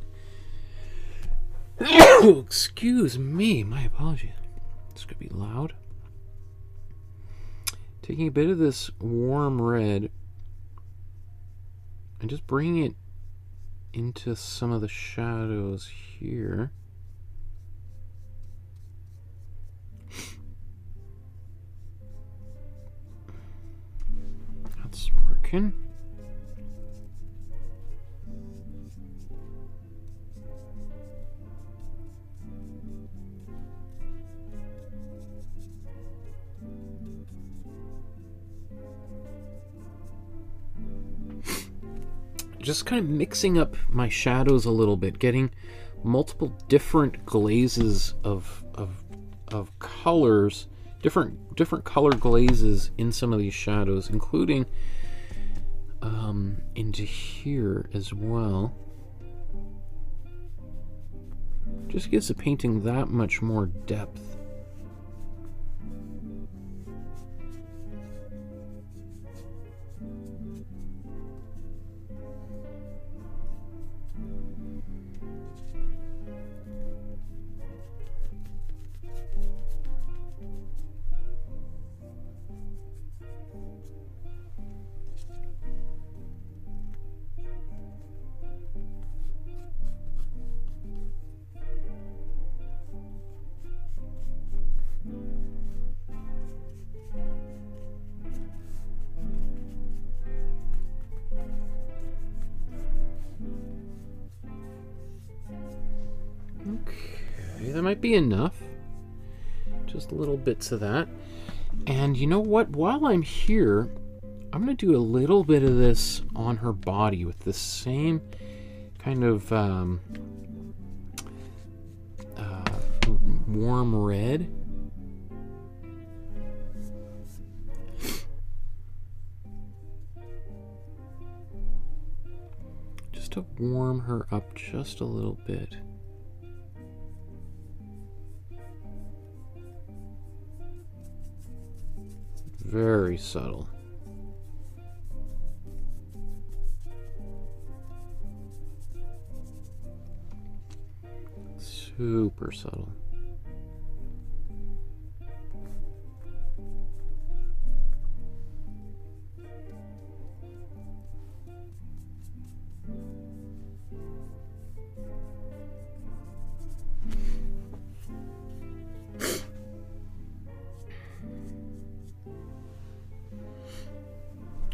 Excuse me, my apologies. This could be loud. Taking a bit of this warm red and just bringing it into some of the shadows here. That's working. Just kind of mixing up my shadows a little bit, getting multiple different glazes of colors, different color glazes in some of these shadows, including into here as well. Just gives the painting that much more depth. Okay, that might be enough. Just little bits of that. And you know what? While I'm here, I'm going to do a little bit of this on her body with the same kind of warm red. Just to warm her up just a little bit. Very subtle. Super subtle.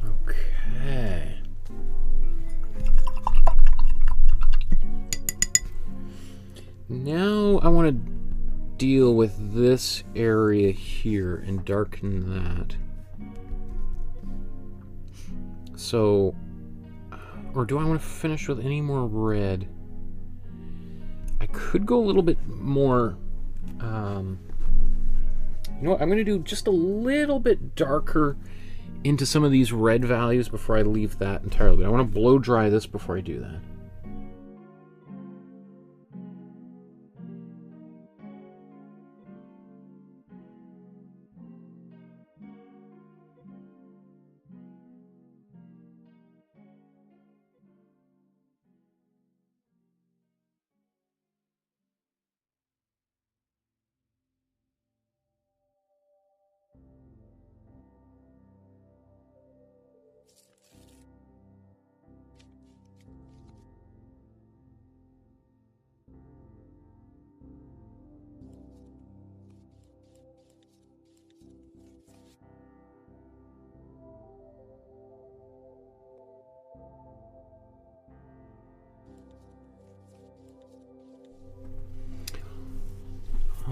Okay. Now I want to deal with this area here and darken that. So, or do I want to finish with any more red? I could go a little bit more, you know what, I'm going to do just a little bit darker into some of these red values before I leave that entirely. But I want to blow dry this before I do that.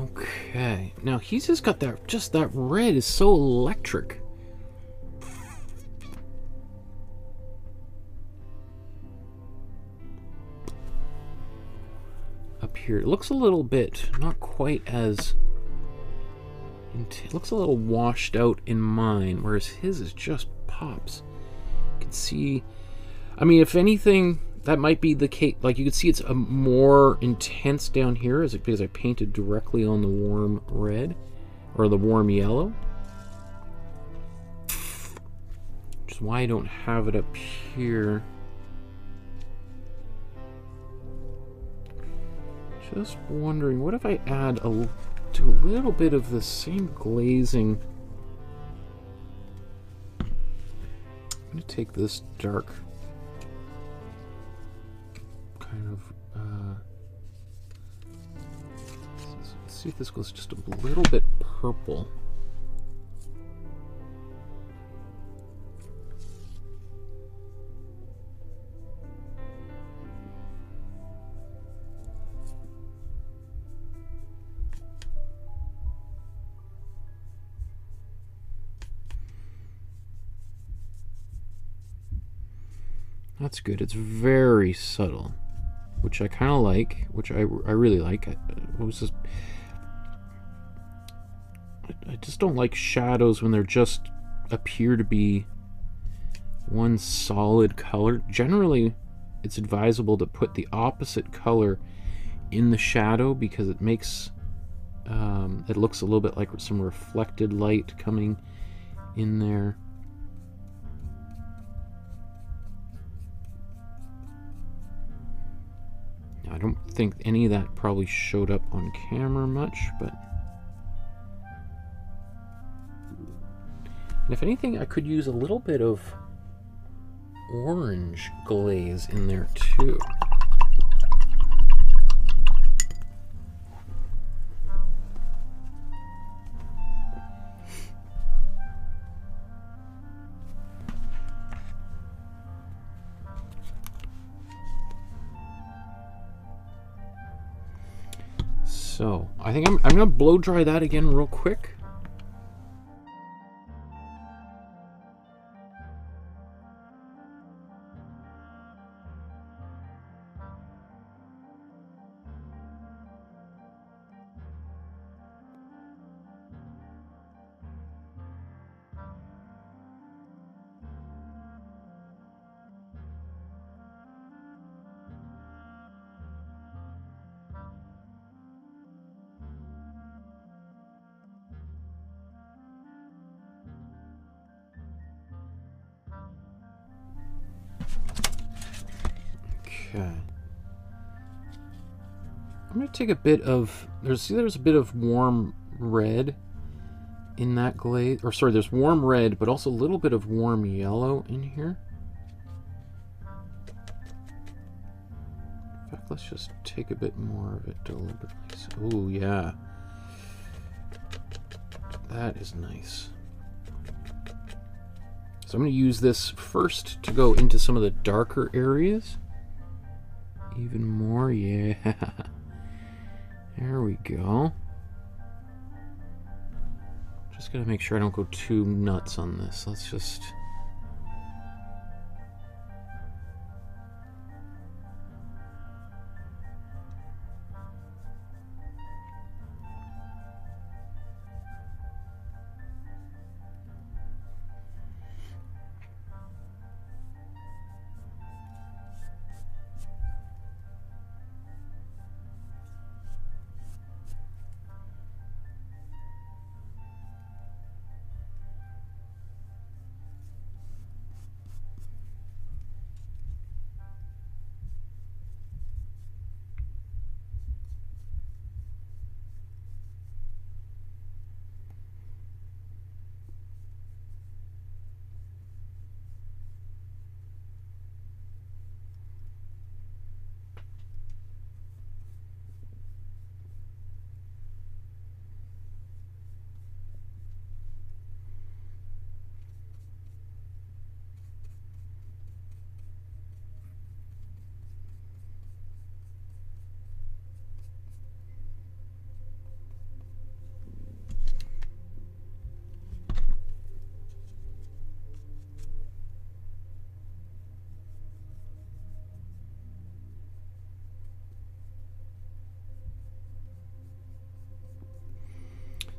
Okay, now he's just got that, just that red is so electric. Up here, it looks a little bit, not quite as, it looks a little washed out in mine, whereas his is just pops. You can see, I mean, if anything, that might be the case. Like, you can see it's a more intense down here. Is it because I painted directly on the warm red or the warm yellow? Which is why I don't have it up here. Just wondering, what if I add do a little bit of the same glazing? I'm going to take this dark kind of, let's see if this goes just a little bit purple. That's good. It's very subtle, which I kind of like, which I really like. I just don't like shadows when they're just appear to be one solid color. Generally, it's advisable to put the opposite color in the shadow because it makes it looks a little bit like some reflected light coming in there. I don't think any of that probably showed up on camera much, but... And if anything, I could use a little bit of orange glaze in there too. So, I think I'm going to blow dry that again real quick. Okay. I'm going to take a bit of... there's a bit of warm red in that glaze. Or sorry, there's warm red, but also a little bit of warm yellow in here. In fact, let's just take a bit more of it deliberately. Oh, yeah. That is nice. So I'm going to use this first to go into some of the darker areas. Even more, yeah. There we go. Just gotta make sure I don't go too nuts on this. Let's just...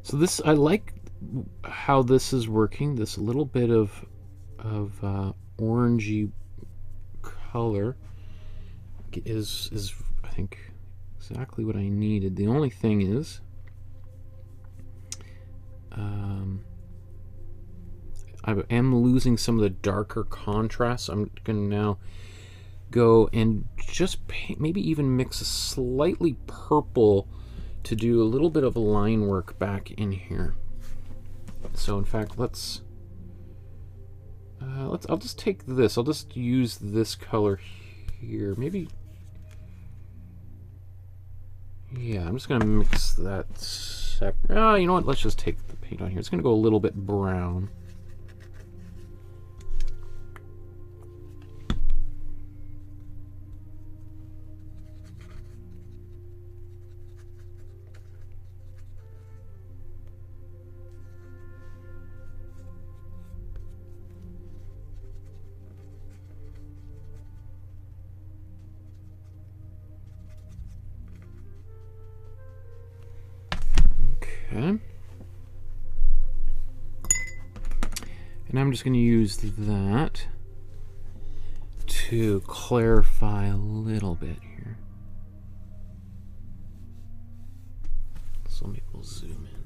So this, I like how this is working. This little bit of orangey color is I think exactly what I needed. The only thing is, I am losing some of the darker contrast. I'm gonna now go and just paint, maybe even mix a slightly purple to do a little bit of line work back in here. So in fact, I'll just take this. I'll just use this color here. Maybe, yeah, I'm just gonna mix that you know what? Let's just take the paint on here. It's gonna go a little bit brown. Okay. And I'm just going to use that to clarify a little bit here. So maybe we'll zoom in.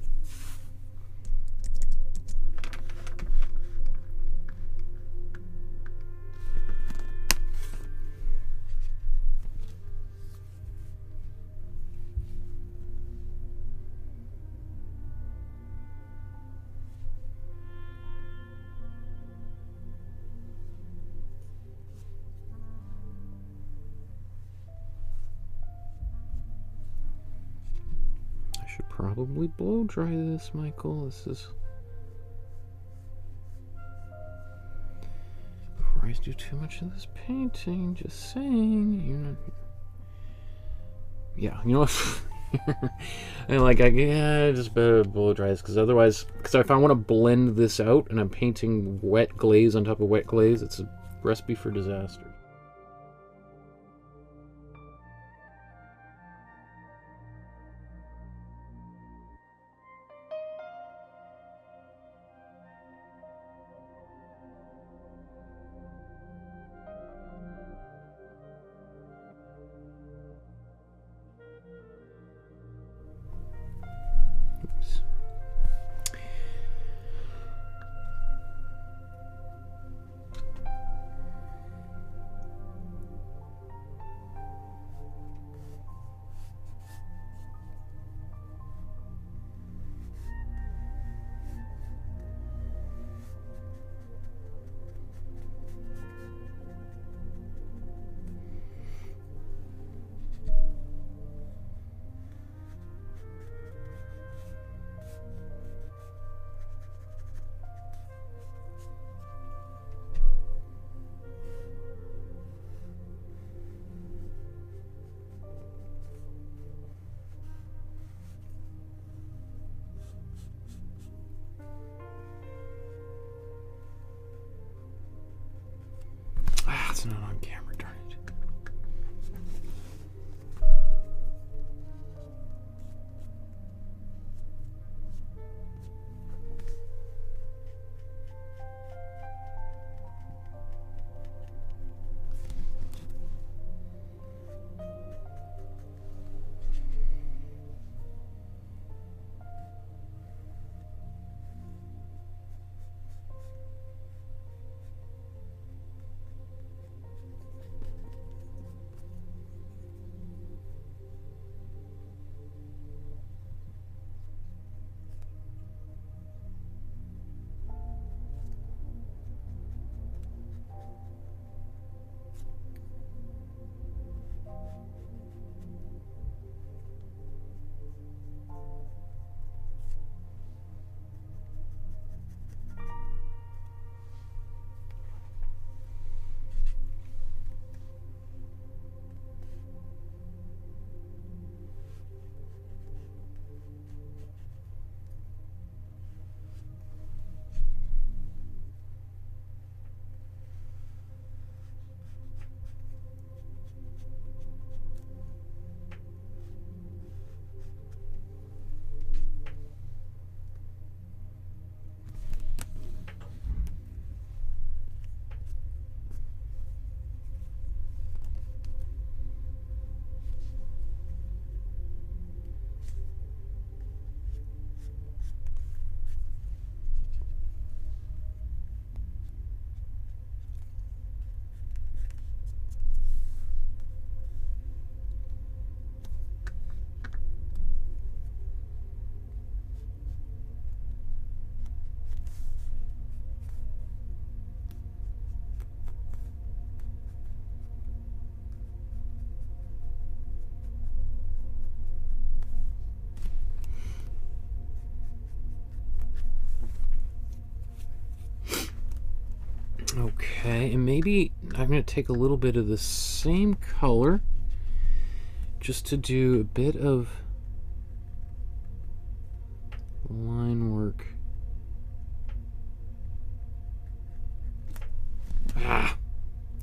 Probably blow dry this, Michael. This is before I do too much of this painting. Just saying, you're not. Yeah, you know what? And like, yeah, just better blow dry this because otherwise, if I want to blend this out and I'm painting wet glaze on top of wet glaze, it's a recipe for disaster. Okay, and maybe I'm going to take a little bit of the same color just to do a bit of line work. Not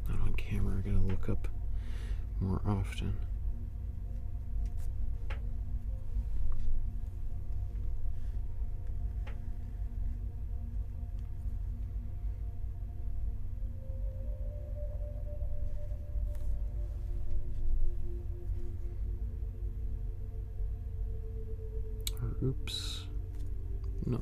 on camera, I gotta look up more often. Oops. No,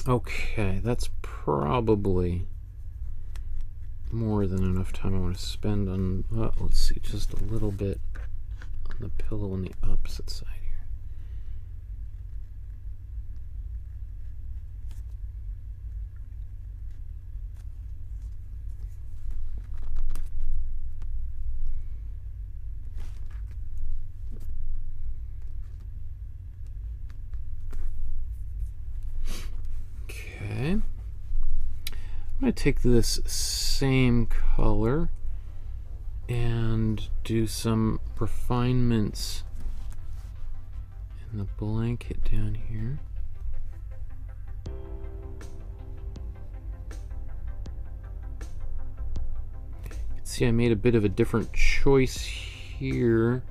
okay, that's probably more than enough time I want to spend on, let's see, just a little bit on the pillow on the opposite side here. Okay, I'm going to take this same color and do some refinements in the blanket down here. You can see I made a bit of a different choice here.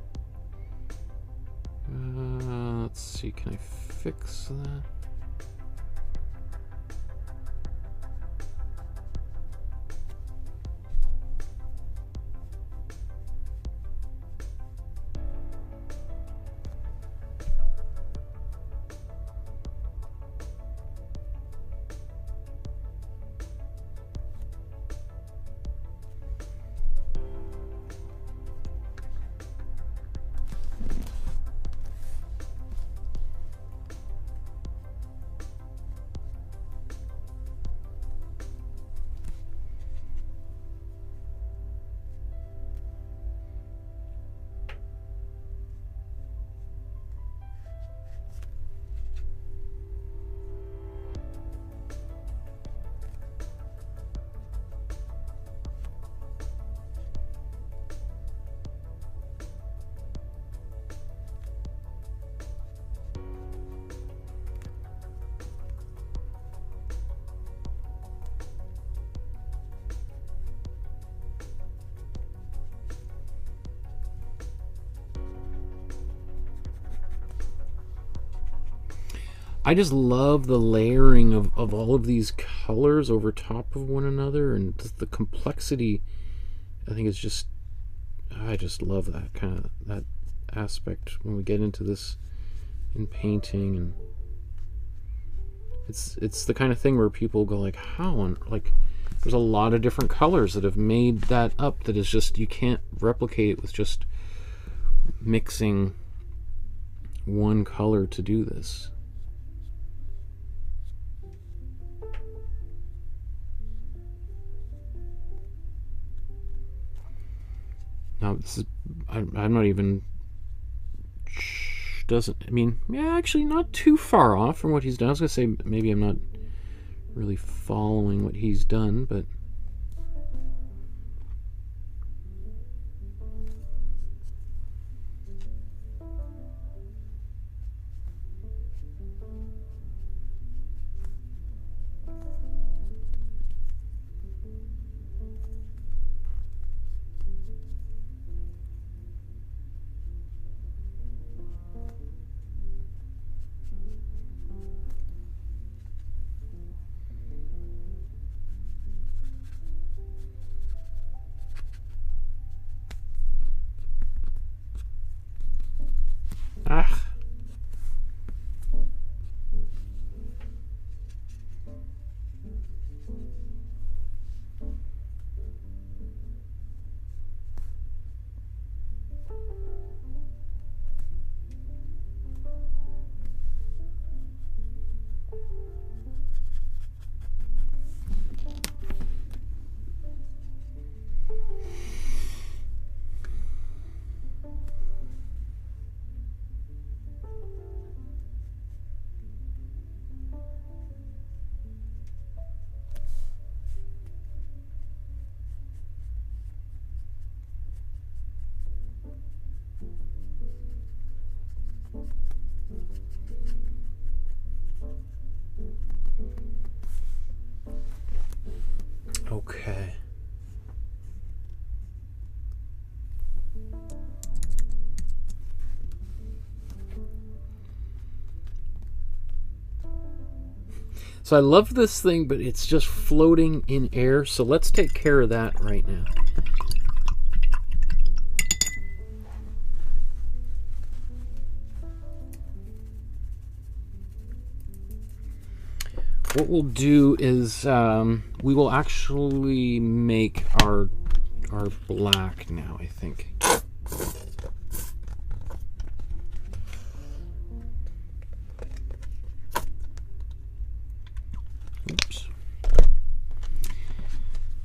Let's see, can I fix that? I just love the layering of all of these colors over top of one another, and the complexity. I think it's just, I just love that kind of, that aspect when we get into this in painting. And it's the kind of thing where people go like, how on, like, there's a lot of different colors that have made that up, that is just, you can't replicate it with just mixing one color to do this. Now this is, I'm not even which doesn't, I mean, yeah, actually not too far off from what he's done. I was going to say maybe I'm not really following what he's done, but okay. So I love this thing, but it's just floating in air. So let's take care of that right now. What we'll do is we will actually make our black now, I think. Oops.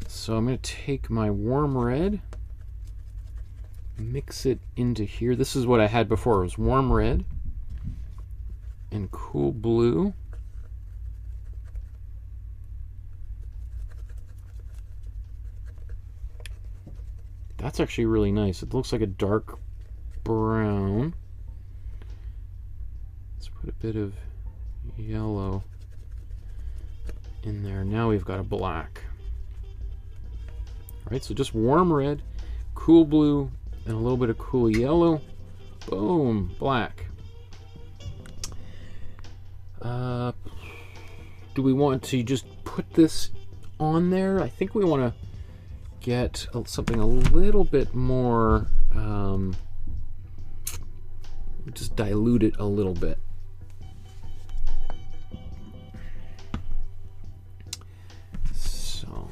So I'm going to take my warm red, mix it into here. This is what I had before. It was warm red and cool blue. That's actually really nice. It looks like a dark brown. Let's put a bit of yellow in there. Now we've got a black. All right, so just warm red, cool blue, and a little bit of cool yellow. Boom, black. Do we want to just put this on there? I think we want to get something a little bit more, just dilute it a little bit. So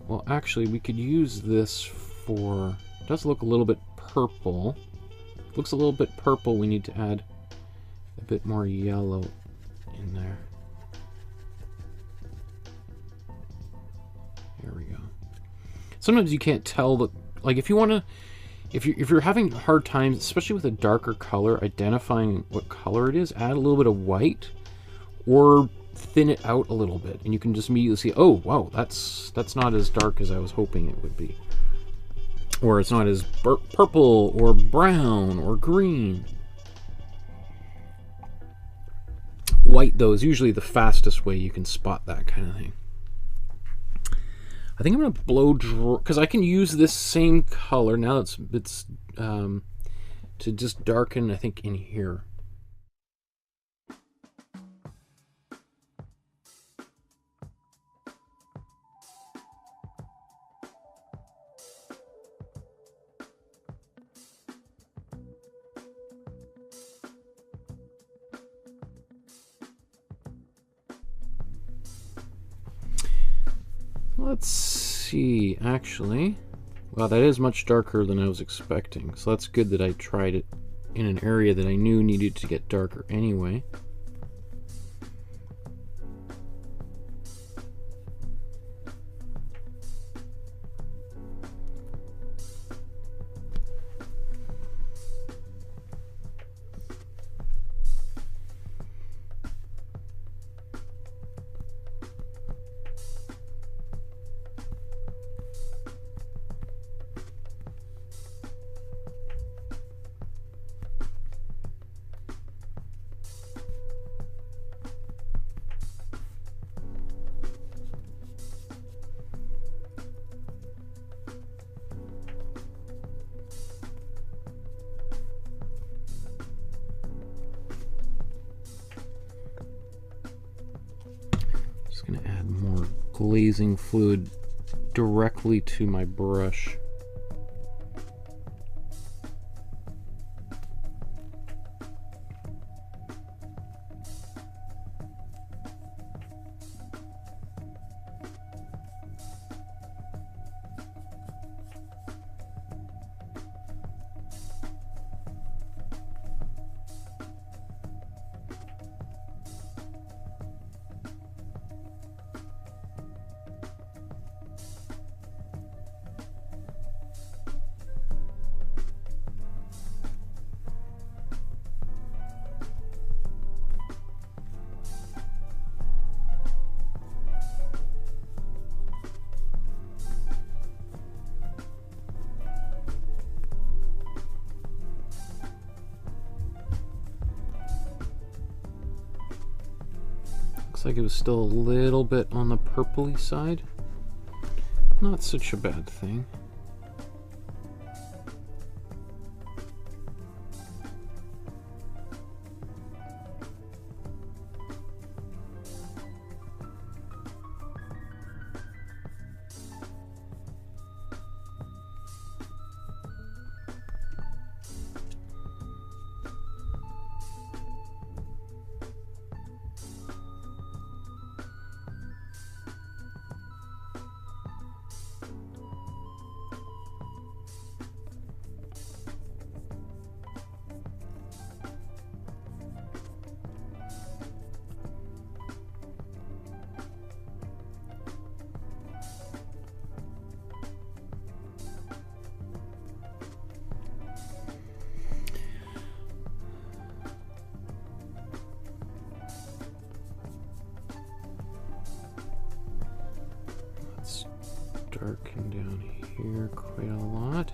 well, actually, we could use this for, it does look a little bit purple. It looks a little bit purple. We need to add a bit more yellow in there. There we go. Sometimes you can't tell the, like if you want to, if you're having hard times, especially with a darker color, identifying what color it is, add a little bit of white or thin it out a little bit, and you can just immediately see, oh wow, that's not as dark as I was hoping it would be, or it's not as purple or brown or green. White, though, is usually the fastest way you can spot that kind of thing. I think I'm going to blow dry, because I can use this same color now. It's to just darken, I think, in here. Let's see, actually. Wow, that is much darker than I was expecting. So that's good that I tried it in an area that I knew needed to get darker anyway. Going to add more glazing fluid directly to my brush. Looks like it was still a little bit on the purpley side. Not such a bad thing. Darken down here quite a lot.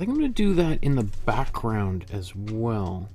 think I'm going to do that in the background as well.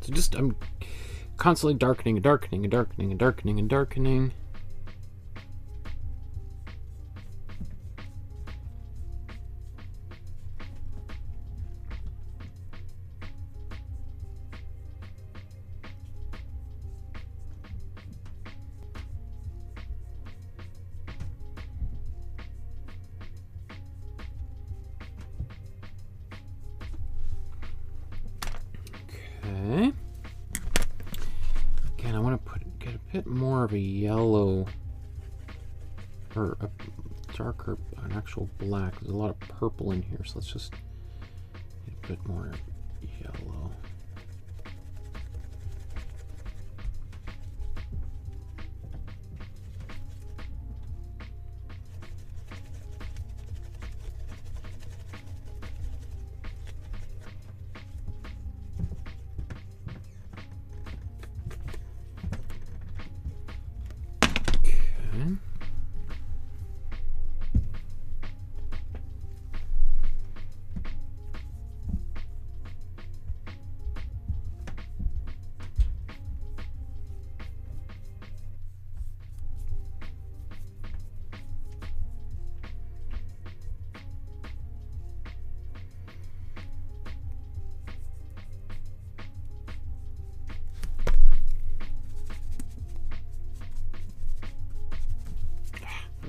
So just, I'm constantly darkening and darkening and darkening and darkening and darkening. Okay. Again, I want to get a bit more of a yellow, or a darker, an actual black. There's a lot of purple in here, so let's just get a bit more yellow.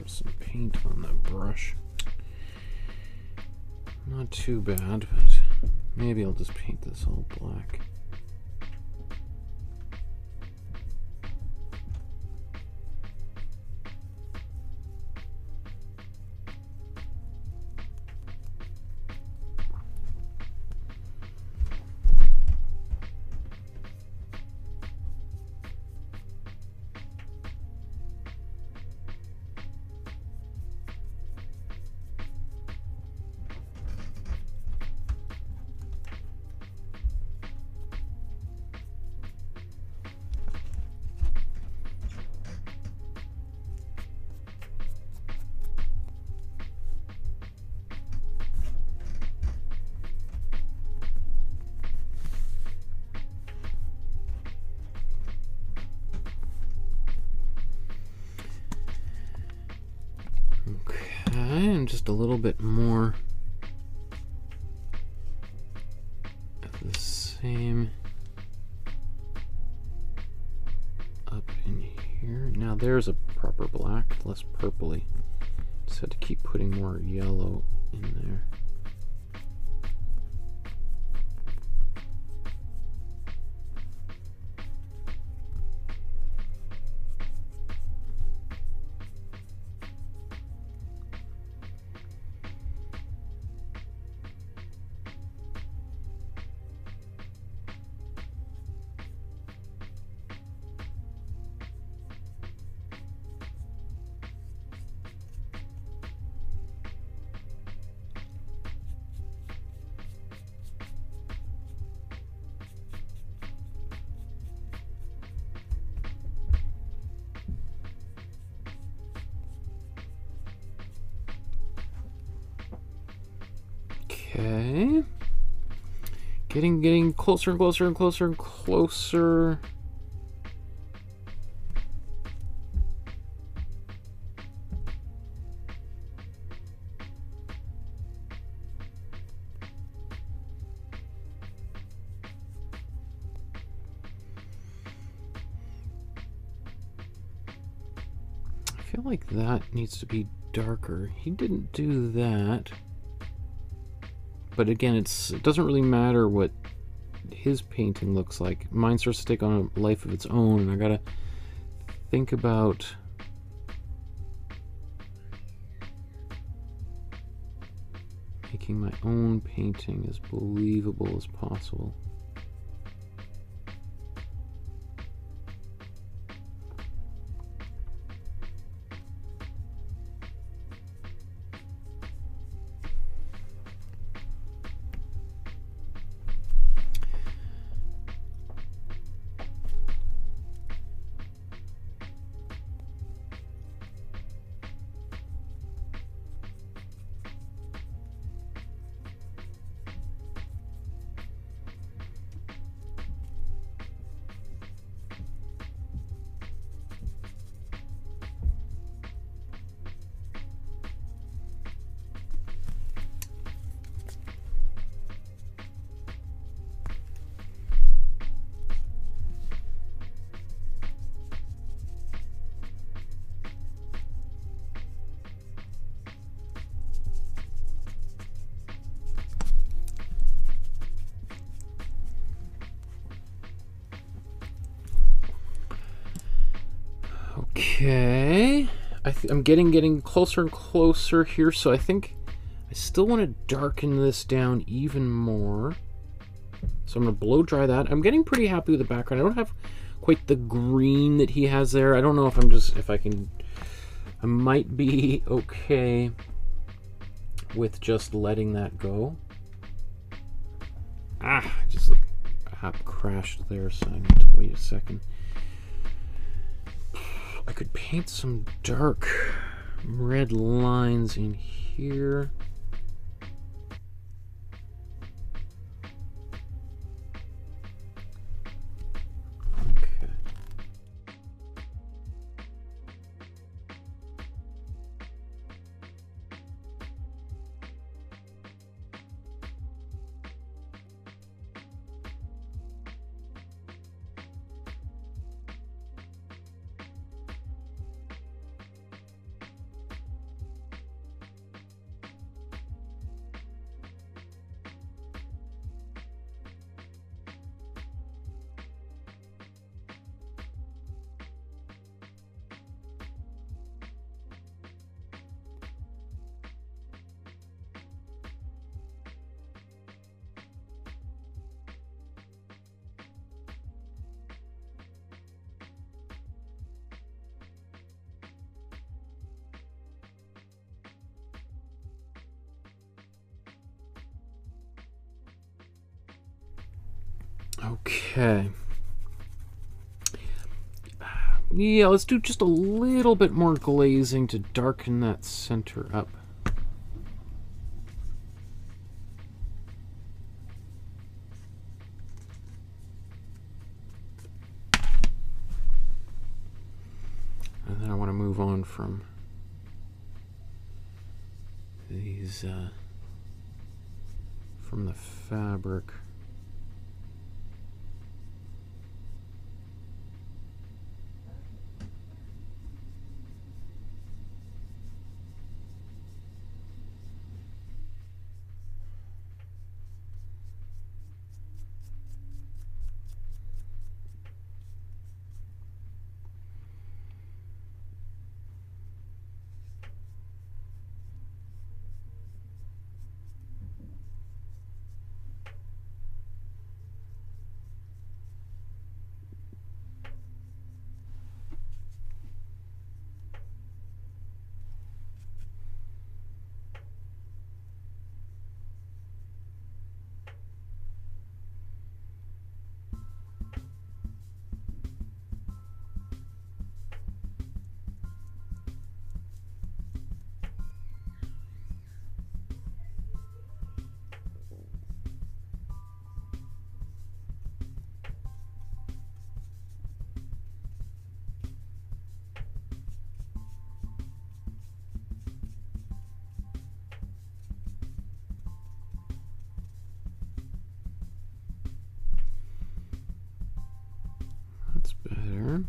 Some paint on that brush. Not too bad, but maybe I'll just paint this all black. Okay, and just a little bit more of the same up in here. Now there's a proper black, less purpley. Just had to keep putting more yellow in there. Okay, getting closer and closer and closer and closer. I feel like that needs to be darker. He didn't do that. But again, it doesn't really matter what his painting looks like. Mine starts to take on a life of its own, and I gotta think about making my own painting as believable as possible. Okay, I'm getting closer and closer here, so I think I still want to darken this down even more. So I'm going to blow dry that. I'm getting pretty happy with the background. I don't have quite the green that he has there. I don't know if I might be okay with just letting that go. I have crashed there, so I need to wait a second. I could paint some dark red lines in here. Okay. Okay. Yeah, let's do just a little bit more glazing to darken that center up. And then I want to move on from these from the fabric. That's better.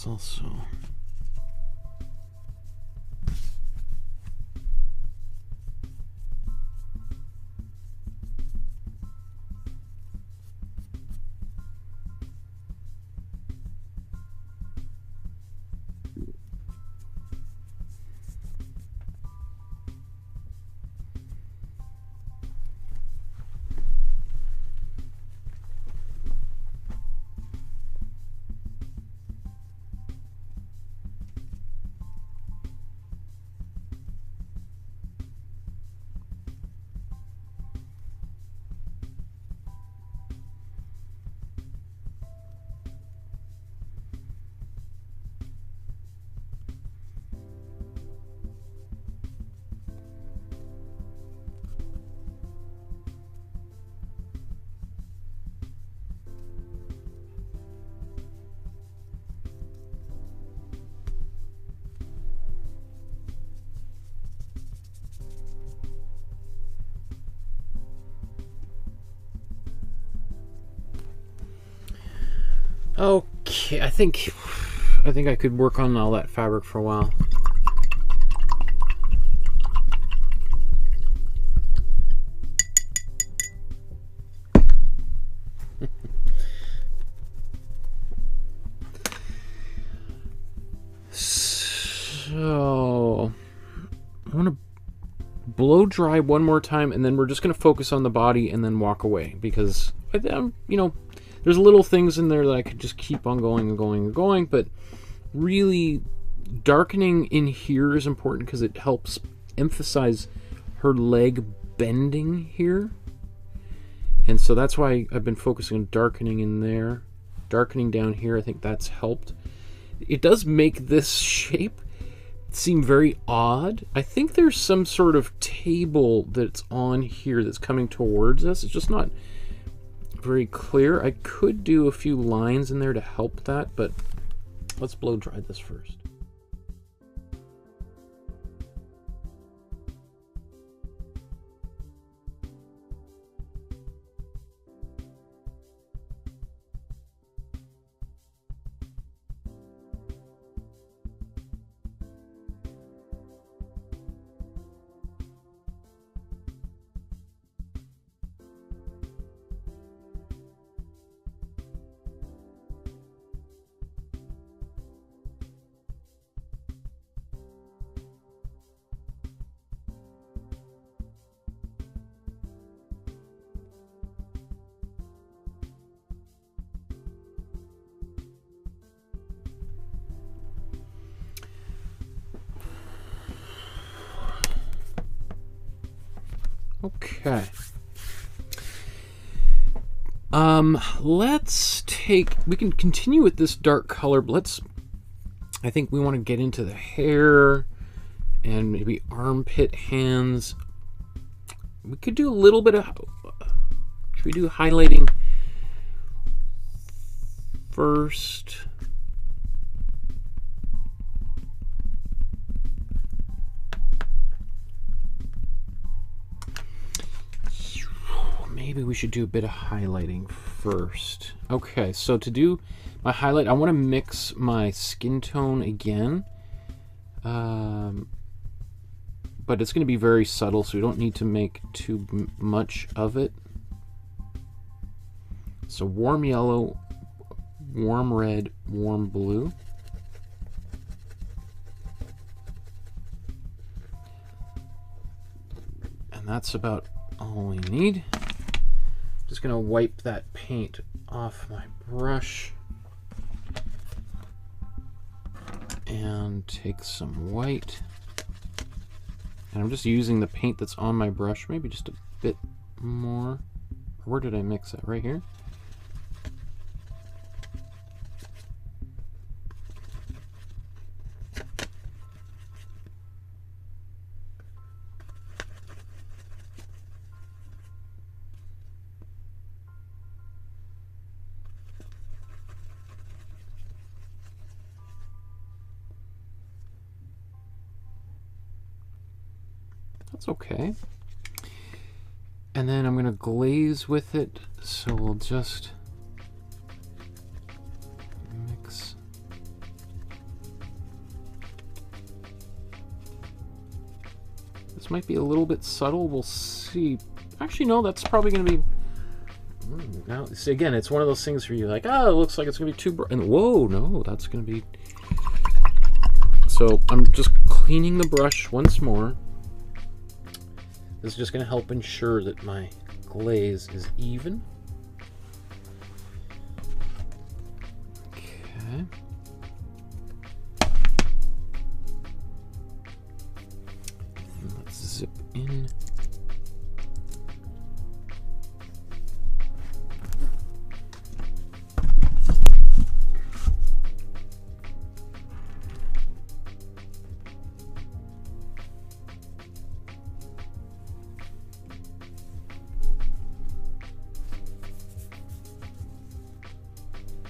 Also okay, I think I could work on all that fabric for a while. So I want to blow dry one more time, and then we're just going to focus on the body and then walk away, because you know, there's little things in there that I could just keep on going and going and going, but really darkening in here is important because it helps emphasize her leg bending here. And so that's why I've been focusing on darkening in there, darkening down here. I think that's helped. It does make this shape seem very odd. I think there's some sort of table that's on here that's coming towards us. It's just not very clear. I could do a few lines in there to help that, but let's blow dry this first. Okay. We can continue with this dark color, but I think we want to get into the hair and maybe armpit, hands. We could do a little bit of, should we do highlighting first? Maybe we should do a bit of highlighting first. Okay, so to do my highlight, I want to mix my skin tone again. But it's going to be very subtle, so we don't need to make too much of it. So warm yellow, warm red, warm blue. And that's about all we need. Just going to wipe that paint off my brush and take some white. And I'm just using the paint that's on my brush, maybe just a bit more. Where did I mix it? Right here? That's okay. And then I'm going to glaze with it, so we'll just mix. This might be a little bit subtle, we'll see. Actually, no, that's probably going to be... Now, see, again, it's one of those things where you're like, oh, it looks like it's going to be too bright. And whoa, no, that's going to be... So I'm just cleaning the brush once more. This is just going to help ensure that my glaze is even. Okay. And let's zip in.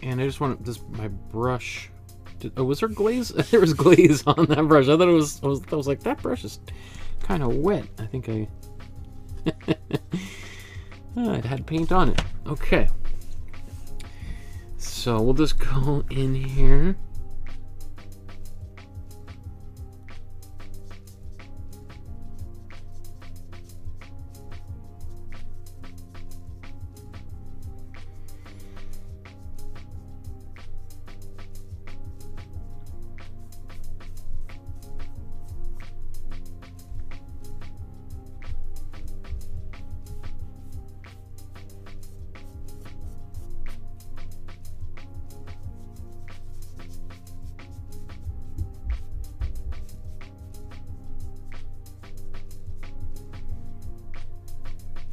And I just want my brush. Oh, was there glaze? There was glaze on that brush. I thought I was like, that brush is kind of wet. I think it had paint on it. Okay. So we'll just go in here.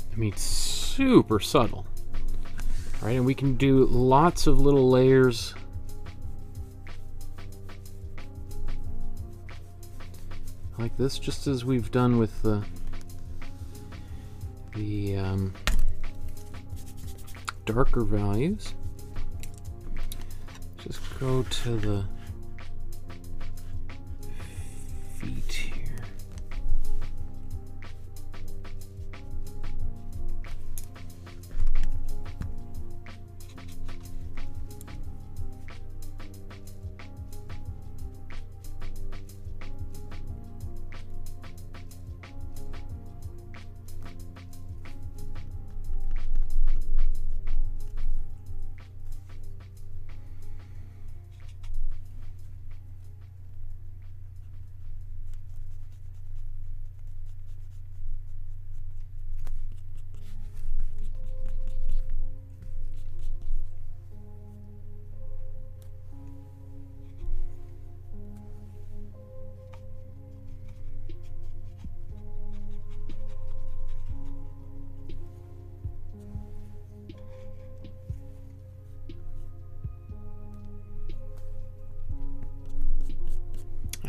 I mean, super subtle, right? And we can do lots of little layers. Like this, just as we've done with the darker values. Just go to the feet here.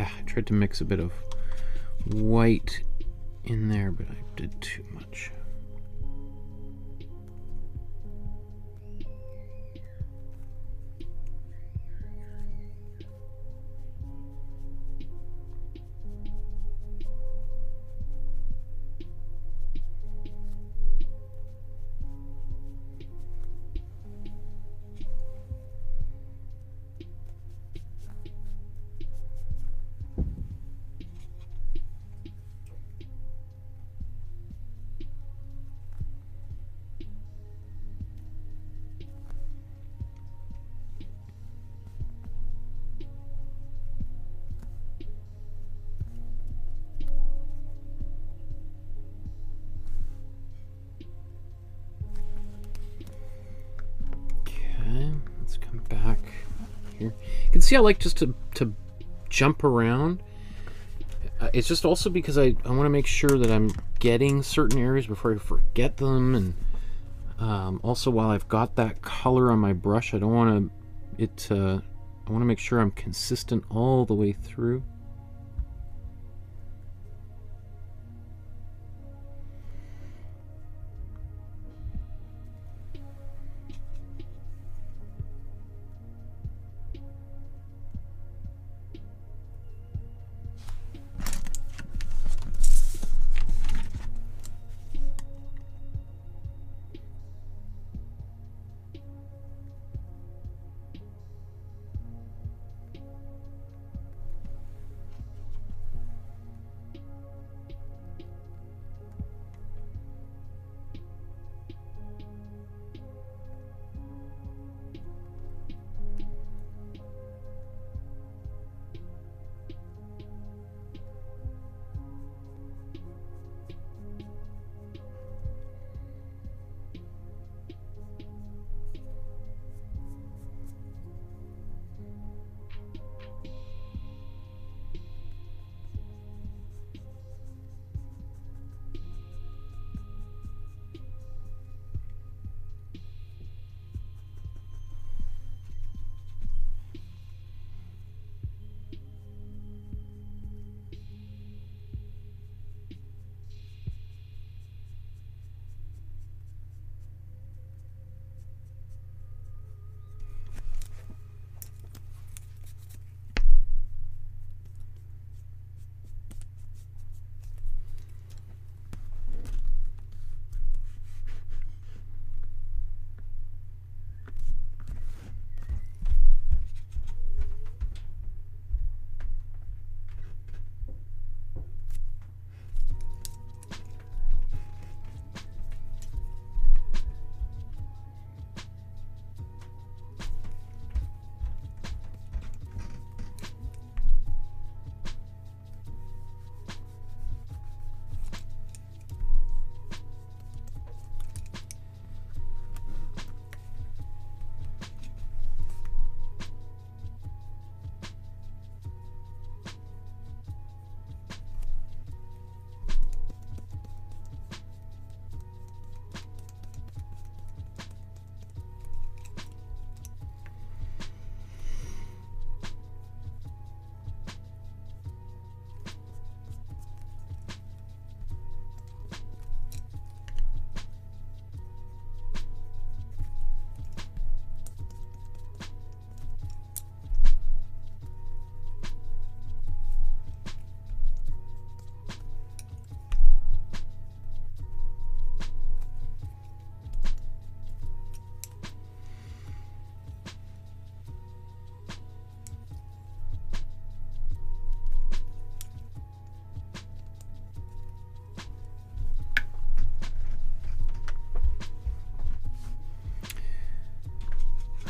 I tried to mix a bit of white in there, but I did too much. Let's come back here. You can see I like just to jump around. It's just also because I want to make sure that I'm getting certain areas before I forget them, and also while I've got that color on my brush, I don't want to I want to make sure I'm consistent all the way through.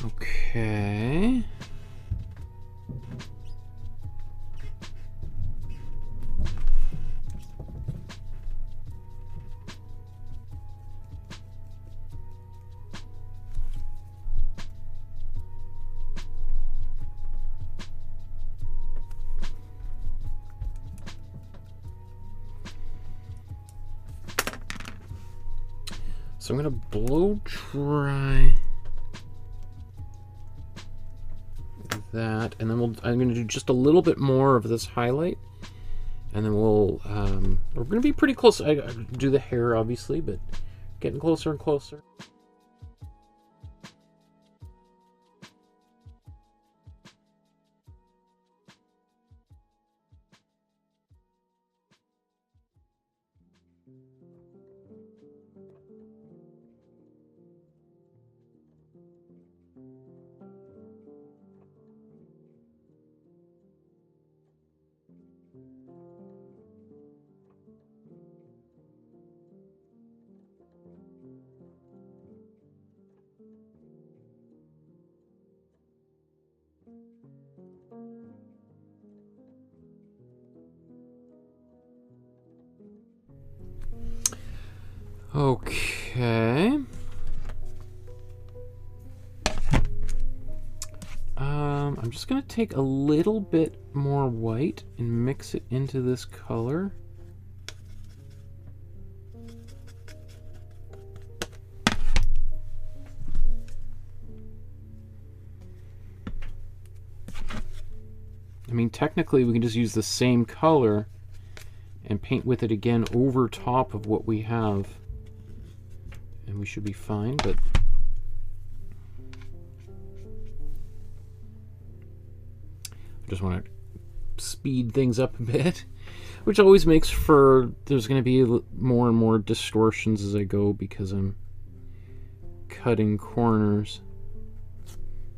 Okay. So I'm going to blow dry that, and then I'm going to do just a little bit more of this highlight, and then we're going to be pretty close. I do the hair, obviously, but getting closer and closer. Okay. I'm just going to take a little bit more white and mix it into this color. I mean, technically we can just use the same color and paint with it again over top of what we have, and we should be fine, but I just want to speed things up a bit, which always makes for, there's going to be more and more distortions as I go because I'm cutting corners.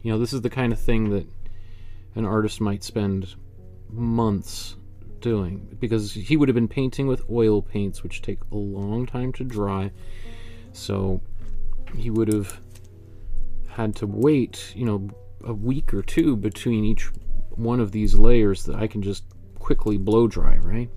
You know, this is the kind of thing that an artist might spend months doing, because he would have been painting with oil paints, which take a long time to dry, so he would have had to wait, you know, a week or two between each one of these layers that I can just quickly blow dry, right?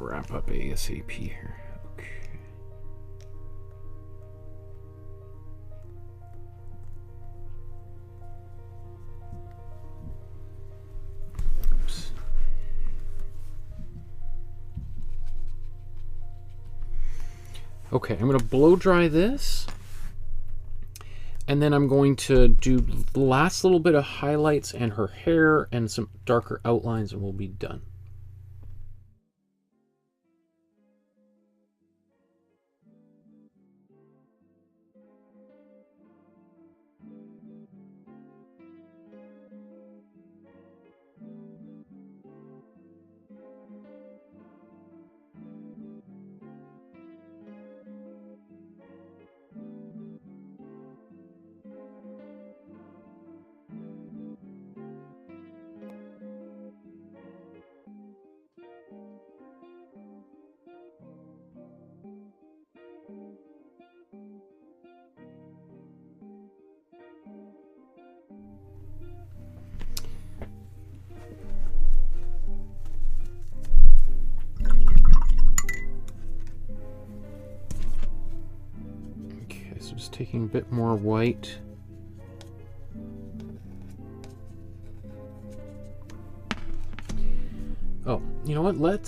wrap up ASAP here. Okay. Oops. Okay, I'm going to blow dry this. And then I'm going to do the last little bit of highlights and her hair and some darker outlines, and we'll be done. So just taking a bit more white. Oh, you know what?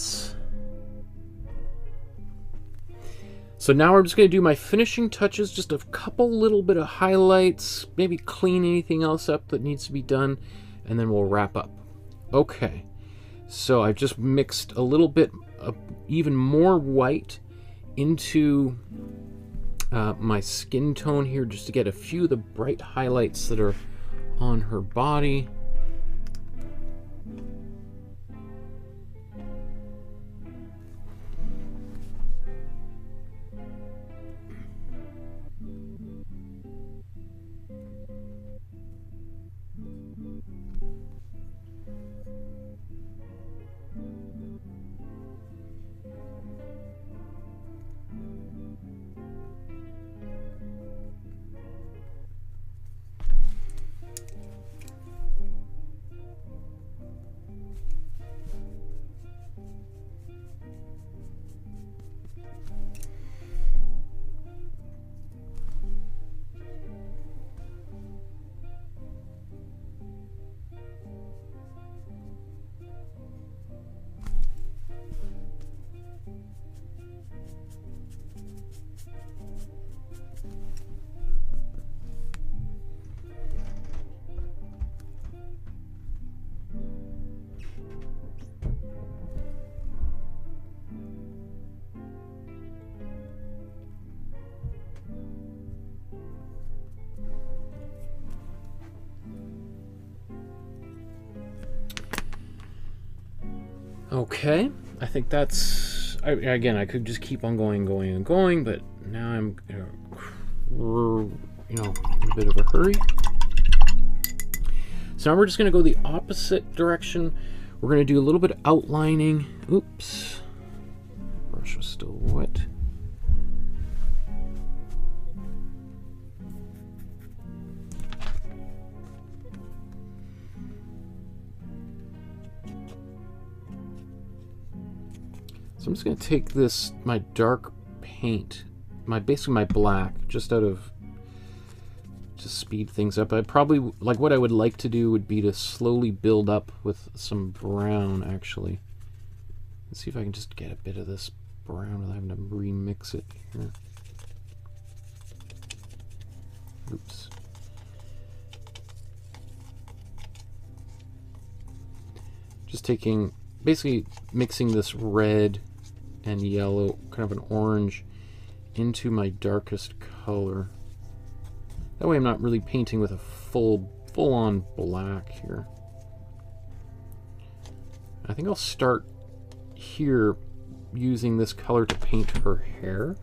So now I'm just going to do my finishing touches, just a couple little bit of highlights, maybe clean anything else up that needs to be done, and then we'll wrap up. Okay, so I've just mixed a little bit of even more white into my skin tone here, just to get a few of the bright highlights that are on her body. Okay, I think that's, again, I could just keep on going, but now I'm, in a bit of a hurry. So now we're just going to go the opposite direction. We're going to do a little bit of outlining. Oops, brush was still wet. So I'm just going to take this, my dark paint, basically my black, just to speed things up. I'd probably, what I would like to do would be to slowly build up with some brown, actually. Let's see if I can just get a bit of this brown without having to remix it here. Oops. Just basically mixing this red and yellow, kind of an orange, into my darkest color. That way I'm not really painting with a full-on black here. I think I'll start here using this color to paint her hair.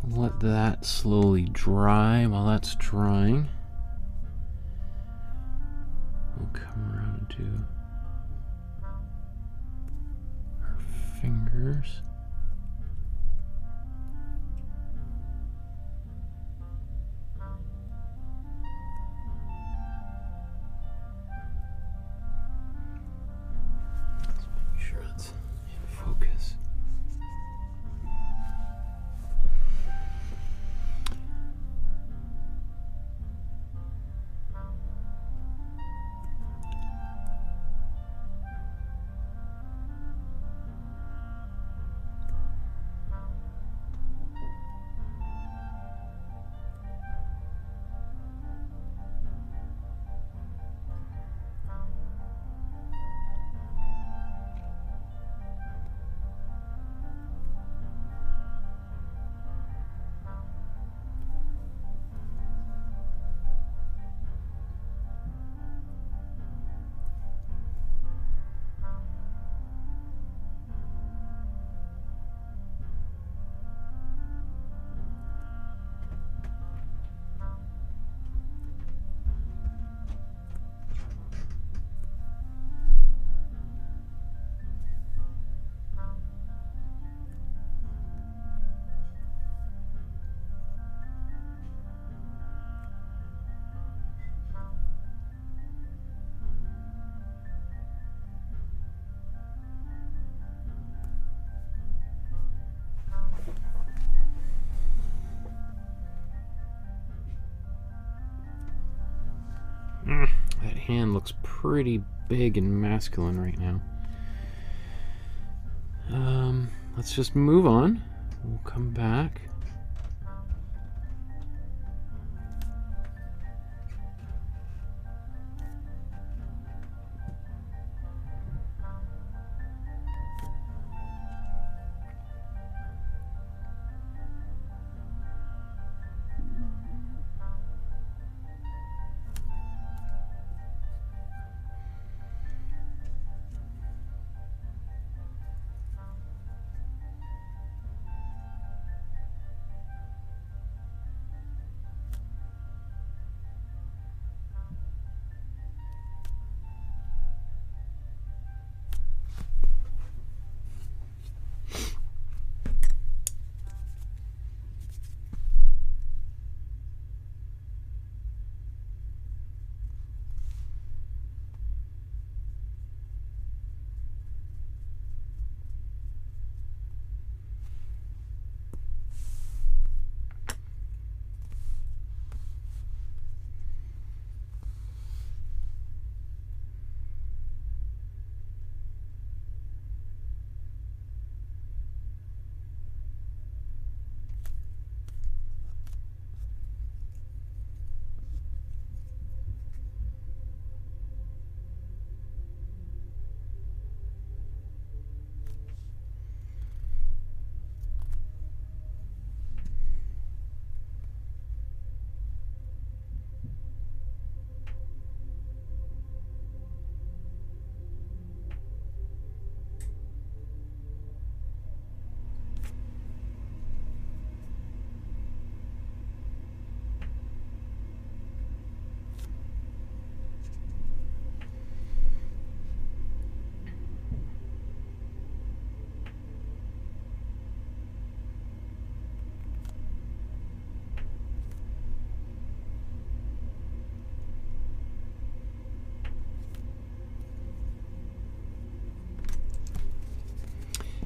Let that slowly dry. While that's drying, we'll come around to our fingers. Let's make sure it's in focus. That hand looks pretty big and masculine right now. Let's just move on. We'll come back.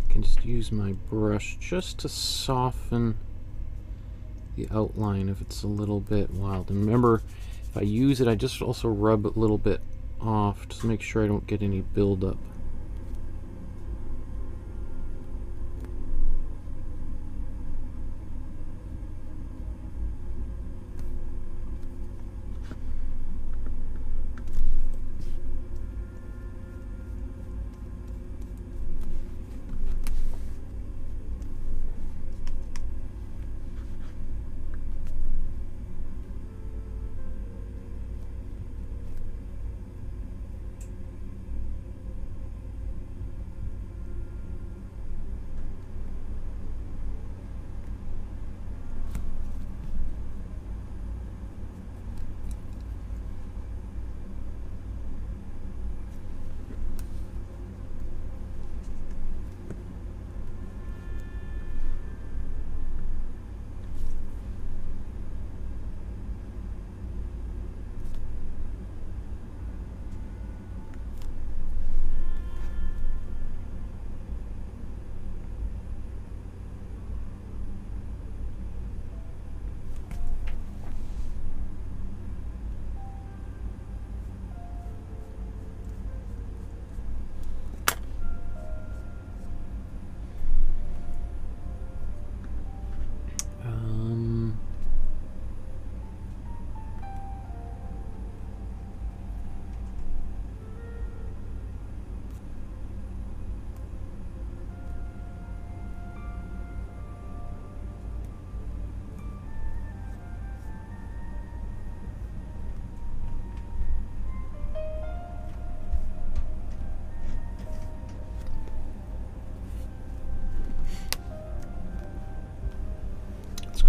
Can just use my brush just to soften the outline if it's a little bit wild. And remember, if I use it, I just also rub a little bit off just to make sure I don't get any buildup.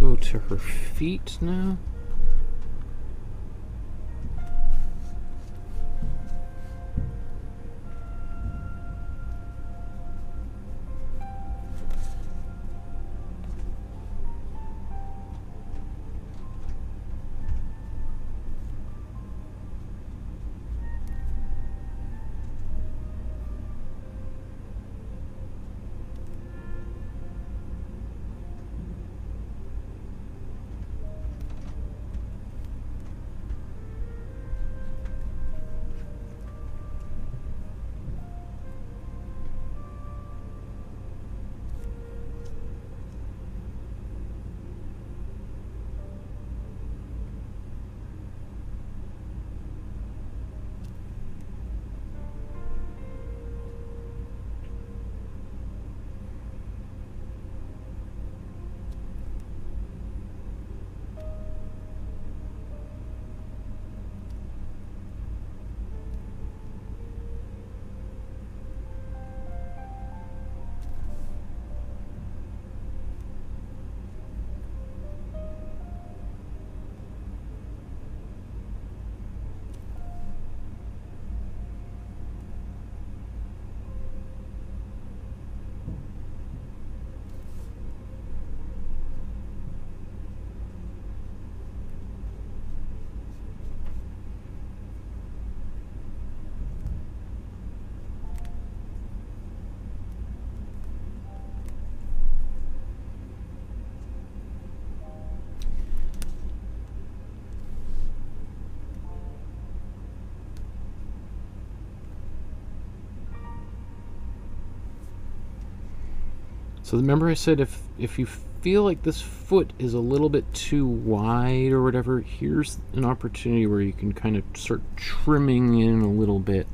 go to her feet now. So remember I said if you feel like this foot is a little bit too wide or whatever, here's an opportunity where you can kind of start trimming in a little bit.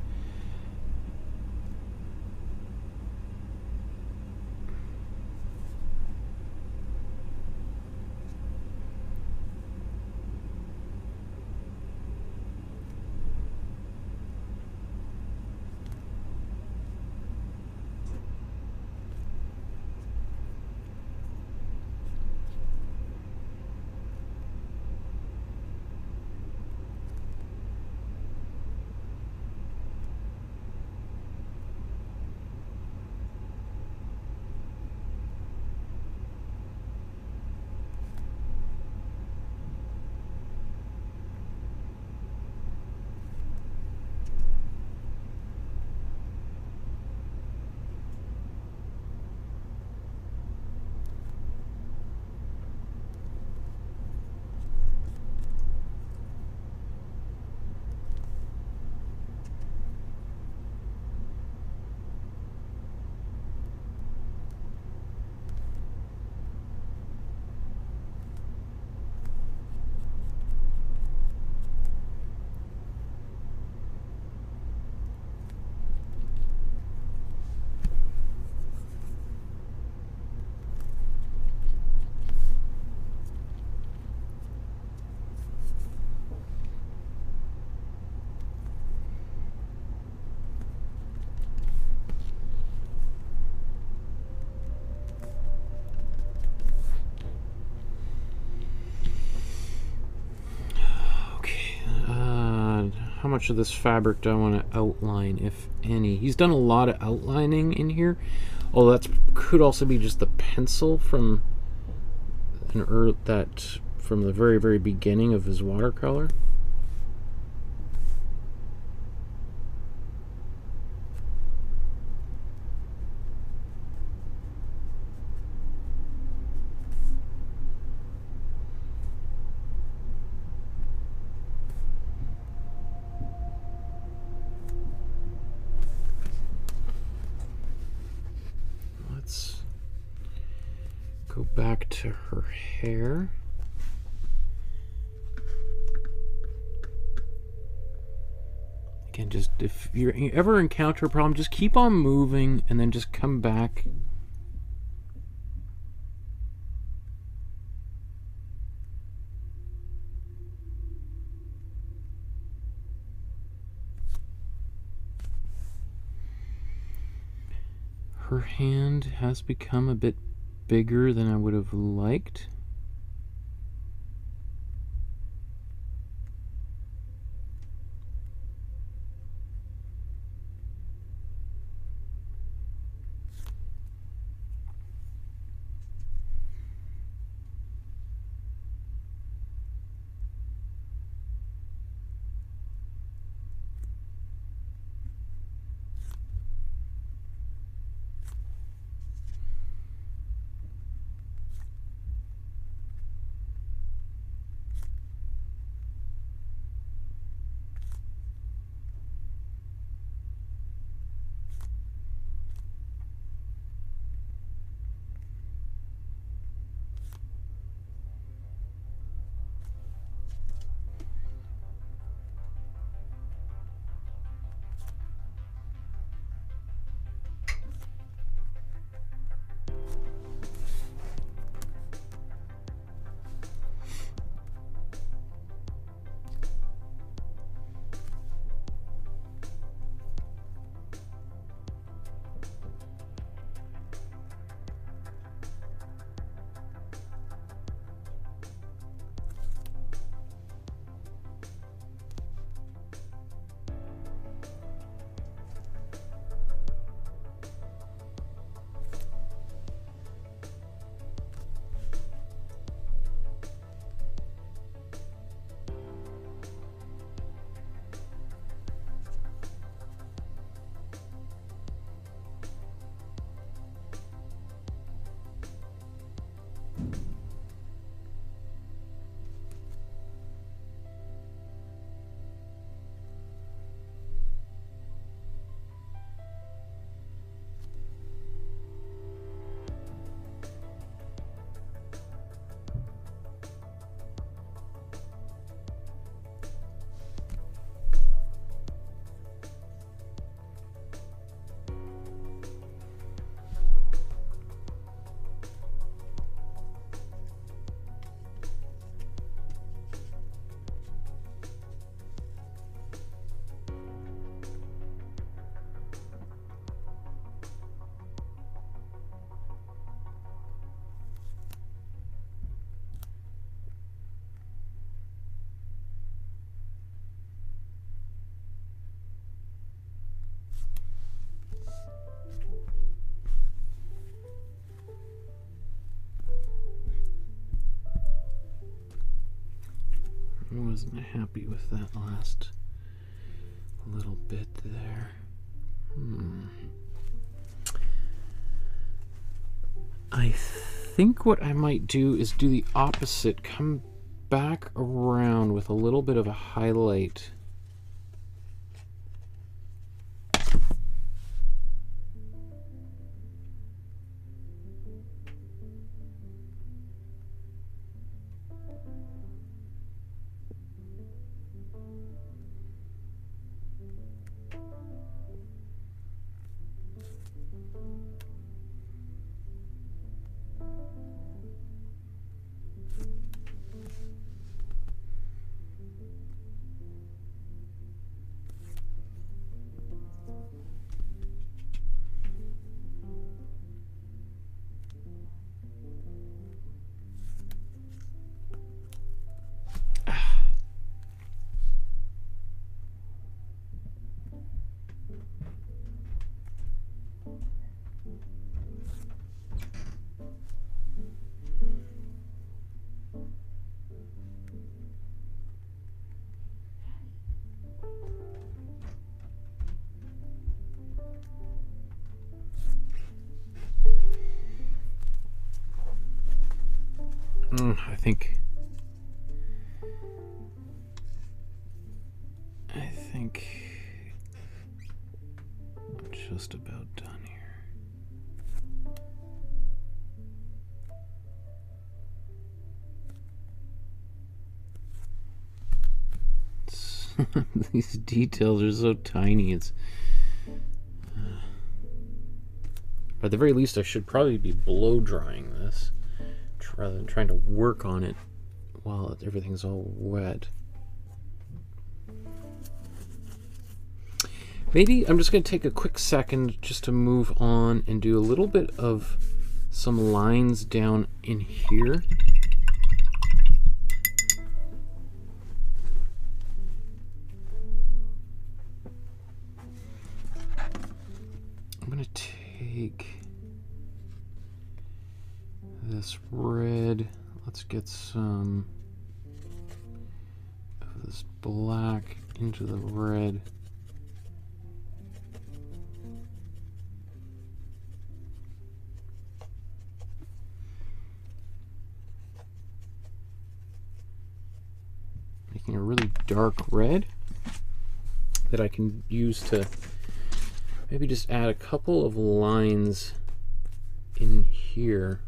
How much of this fabric do I want to outline, if any? He's done a lot of outlining in here. Oh, that could also be just the pencil from from the very, very beginning of his watercolor. Go back to her hair. Again, just if you ever encounter a problem, just keep on moving and then just come back. Her hand has become a bit bigger than I would have liked. wasn't happy with that last little bit there. I think what I might do is do the opposite. Come back around with a little bit of a highlight. I think I'm just about done here. These details are so tiny. It's at the very least I should probably be blow drying this rather than trying to work on it while everything's all wet. Maybe I'm just going to take a quick second just to move on and do a little bit of some lines down in here. I'm going to take this red. Let's get some of this black into the red. Making a really dark red that I can use to maybe just add a couple of lines in here.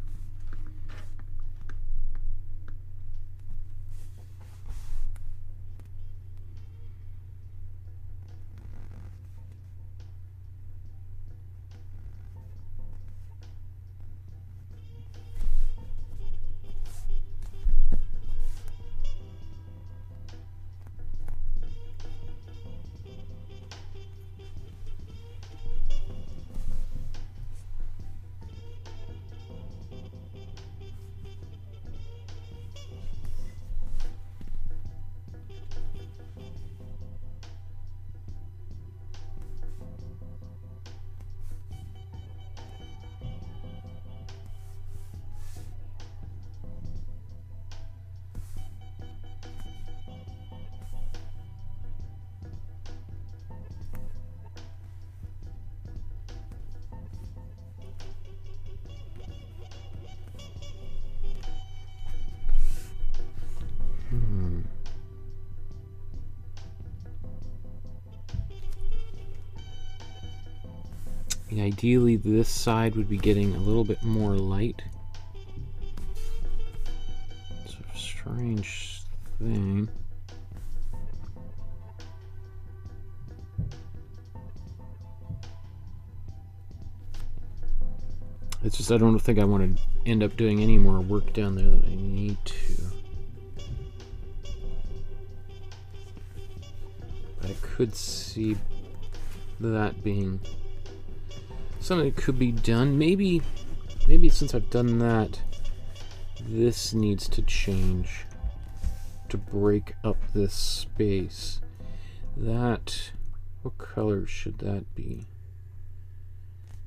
Ideally, this side would be getting a little bit more light. It's a strange thing. It's just I don't think I want to end up doing any more work down there than I need to. But I could see that being something that could be done. Maybe since I've done that, this needs to change to break up this space. That, what color should that be?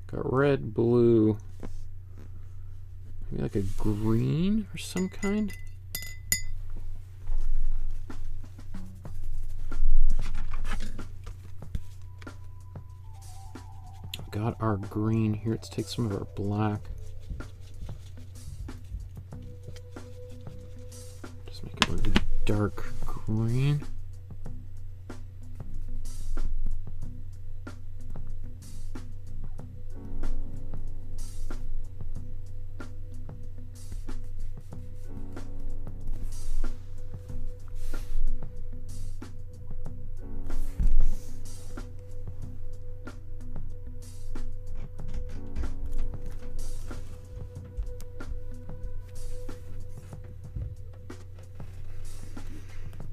Got red, blue, maybe like a green or some kind. got our green here. Let's take some of our black. Just make it a really dark green.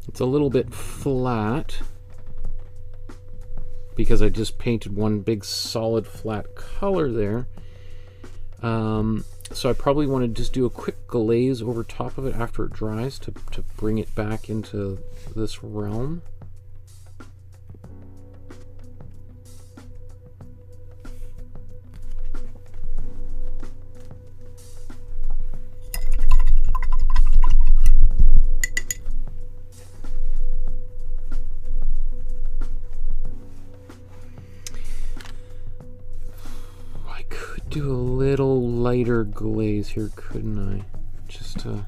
It's a little bit flat because I just painted one big solid flat color there. So I probably want to just do a quick glaze over top of it after it dries to bring it back into this realm. Do a little lighter glaze here, couldn't I? Just I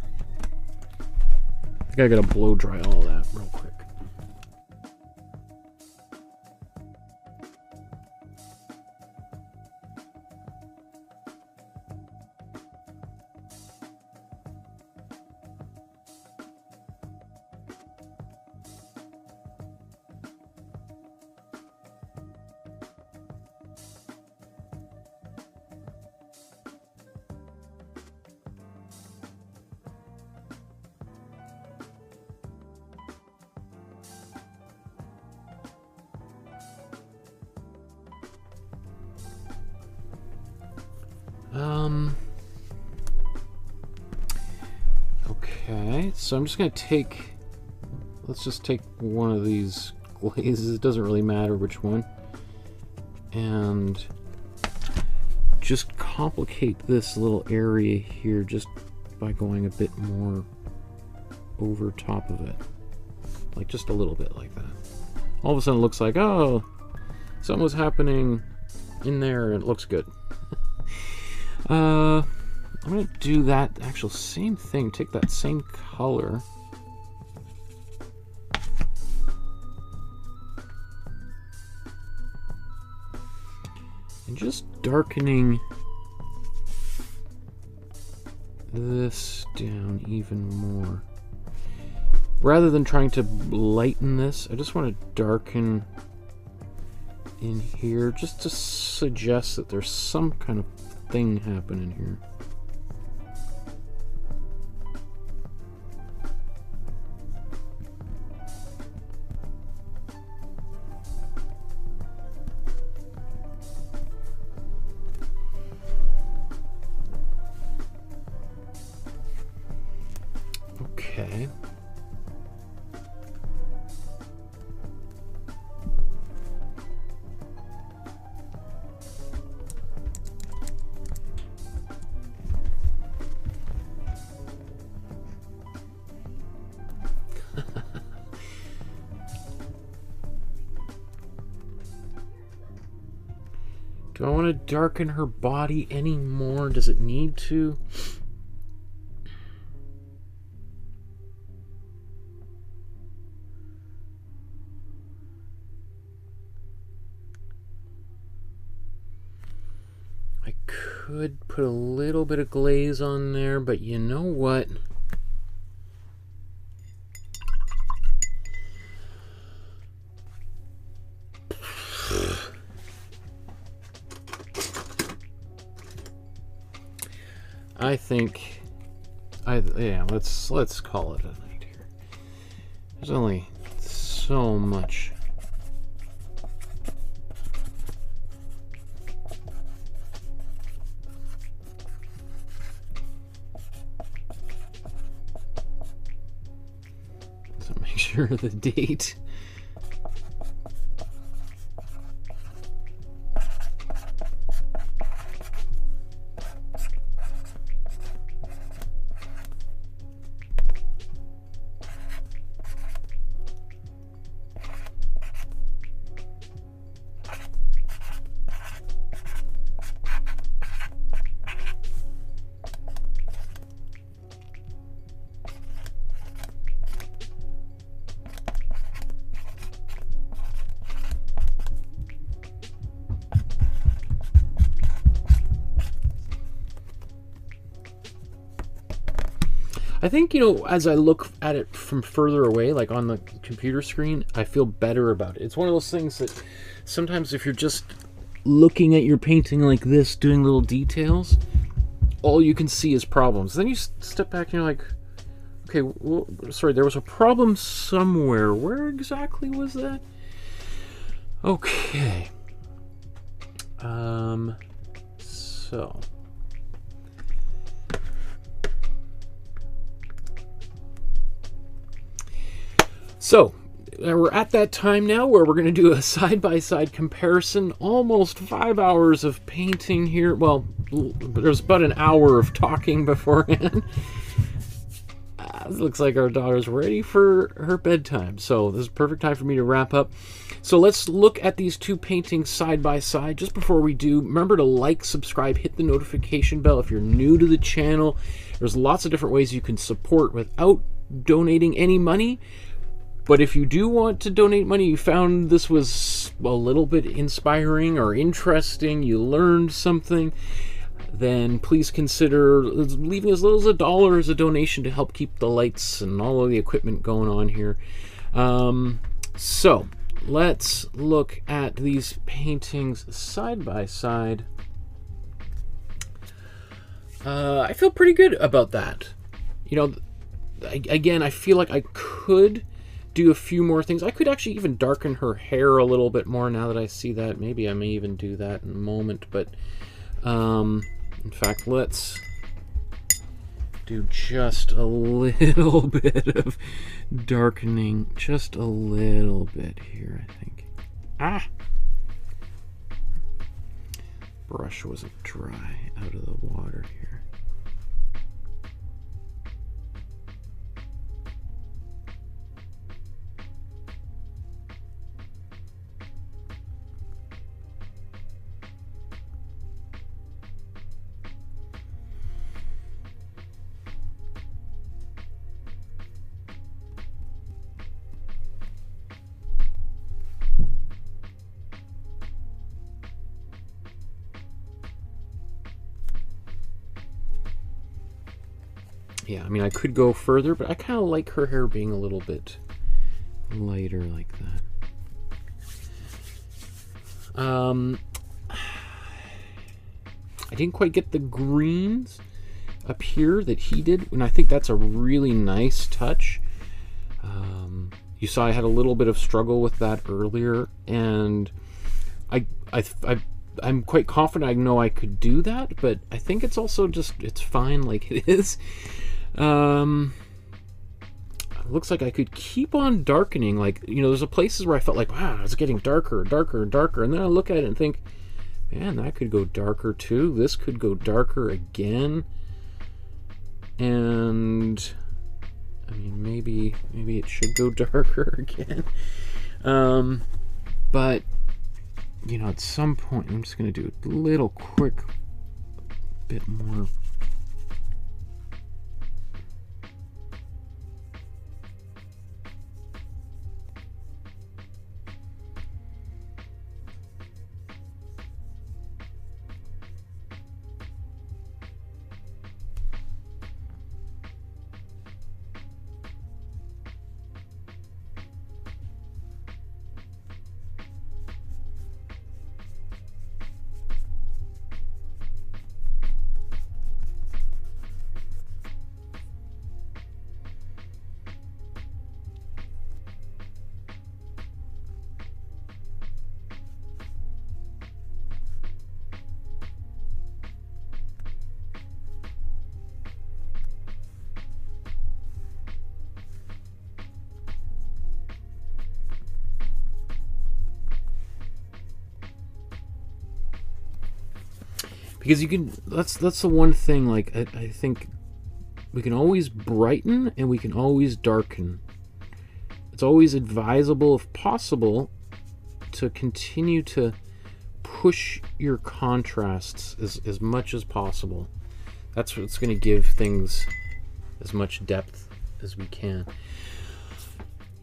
think I gotta blow dry all that real quick. Okay, so I'm just gonna take, let's just take one of these glazes, it doesn't really matter which one, and just complicate this little area here just by going a bit more over top of it, like just a little bit like that. All of a sudden it looks like, oh, something was happening in there and it looks good. I'm going to do that actual same thing, take that same color. And just darkening this down even more. Rather than trying to lighten this, I just want to darken in here just to suggest that there's some kind of thing happening here. Okay. Do I want to darken her body anymore? Does it need to? I could put a little bit of glaze on there, but you know what? I think, yeah, let's call it a night here. There's only so much. So make sure the date. I think, you know, as I look at it from further away, like on the computer screen, I feel better about it. It's one of those things that sometimes if you're just looking at your painting like this, doing little details, all you can see is problems. Then you step back and you're like, okay, well, sorry, there was a problem somewhere. Where exactly was that? Okay. So we're at that time now where we're going to do a side-by-side comparison. Almost 5 hours of painting here. Well, there's about an hour of talking beforehand. It looks like our daughter's ready for her bedtime, so this is a perfect time for me to wrap up. So let's look at these two paintings side by side. Just before we do, remember to like, subscribe, hit the notification bell if you're new to the channel. There's lots of different ways you can support without donating any money. But if you do want to donate money, you found this was a little bit inspiring or interesting, you learned something, then please consider leaving as little as $1 as a donation to help keep the lights and all of the equipment going on here. So let's look at these paintings side by side. I feel pretty good about that. You know, again, I feel like I could do a few more things. I could actually even darken her hair a little bit more now that I see that. Maybe I may even do that in a moment, but in fact, let's do just a little bit of darkening, just a little bit here, I think. Ah! Brush wasn't dry out of the water here. Yeah, I mean, I could go further, but I kind of like her hair being a little bit lighter like that. I didn't quite get the greens up here that he did, and I think that's a really nice touch. You saw I had a little bit of struggle with that earlier, and I'm quite confident I know I could do that, but I think it's also just, it's fine like it is. Looks like I could keep on darkening. Like, you know, there's places where I felt like, wow, it's getting darker, darker, darker. And then I look at it and think, man, that could go darker too. This could go darker again. And I mean, maybe it should go darker again. But you know, at some point, I'm just going to do a little quick bit more. Because you can, that's the one thing, like, I think we can always brighten and we can always darken. It's always advisable, if possible, to continue to push your contrasts as much as possible. That's what's going to give things as much depth as we can.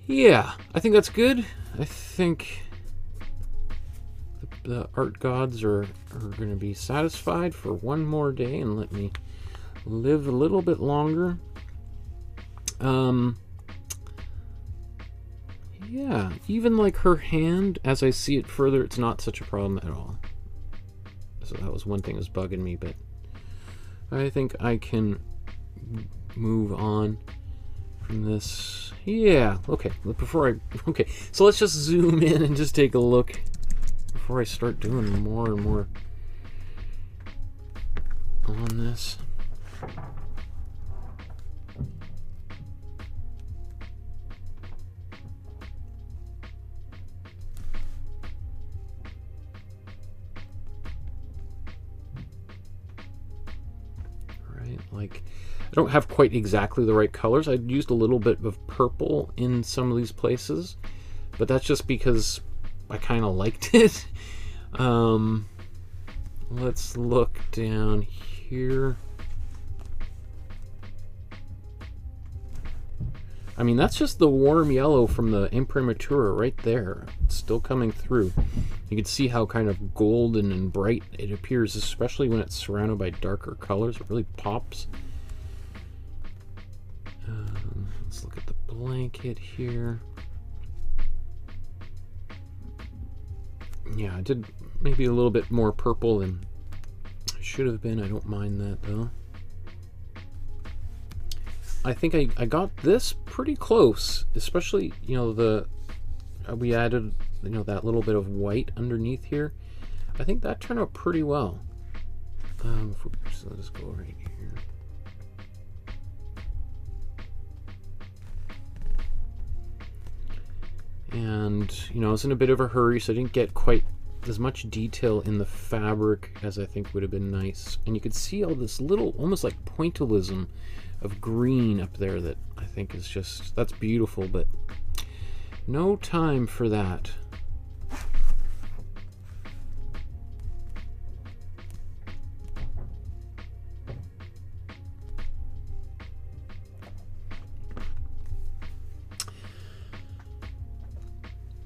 Yeah, I think that's good. I think the art gods are going to be satisfied for one more day and let me live a little bit longer. Yeah, even like her hand, as I see it further, it's not such a problem at all. So that was one thing that was bugging me, but I think I can move on from this. Yeah, okay. Okay, so let's just zoom in and just take a look before I start doing more and more on this. Like, I don't have quite exactly the right colors. I used a little bit of purple in some of these places, but that's just because I kind of liked it. Let's look down here. I mean, that's just the warm yellow from the Imprimatura right there. It's still coming through. You can see how kind of golden and bright it appears, especially when it's surrounded by darker colors. It really pops. Let's look at the blanket here. Yeah, I did maybe a little bit more purple than I should have been. I don't mind that, though. I think I got this pretty close, especially, you know, we added, you know, that little bit of white underneath here. I think that turned out pretty well. So let's go right here. And, you know, I was in a bit of a hurry, so I didn't get quite as much detail in the fabric as I think would have been nice. And you could see all this little, almost like pointillism of green up there that I think is just, that's beautiful, but no time for that.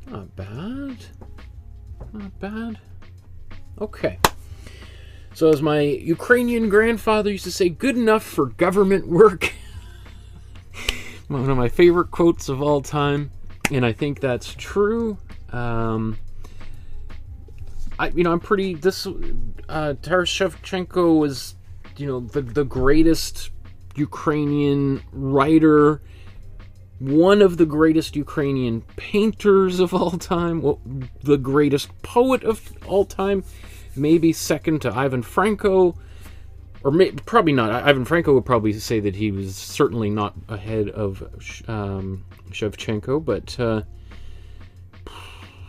Not bad. Not bad. Okay. So as my Ukrainian grandfather used to say, good enough for government work. One of my favorite quotes of all time, and I think that's true. I'm pretty, Taras Shevchenko was, you know, the greatest Ukrainian writer, one of the greatest Ukrainian painters of all time, well, the greatest poet of all time, maybe second to Ivan Franko, or probably not. Ivan Franko would probably say that he was certainly not ahead of Shevchenko, but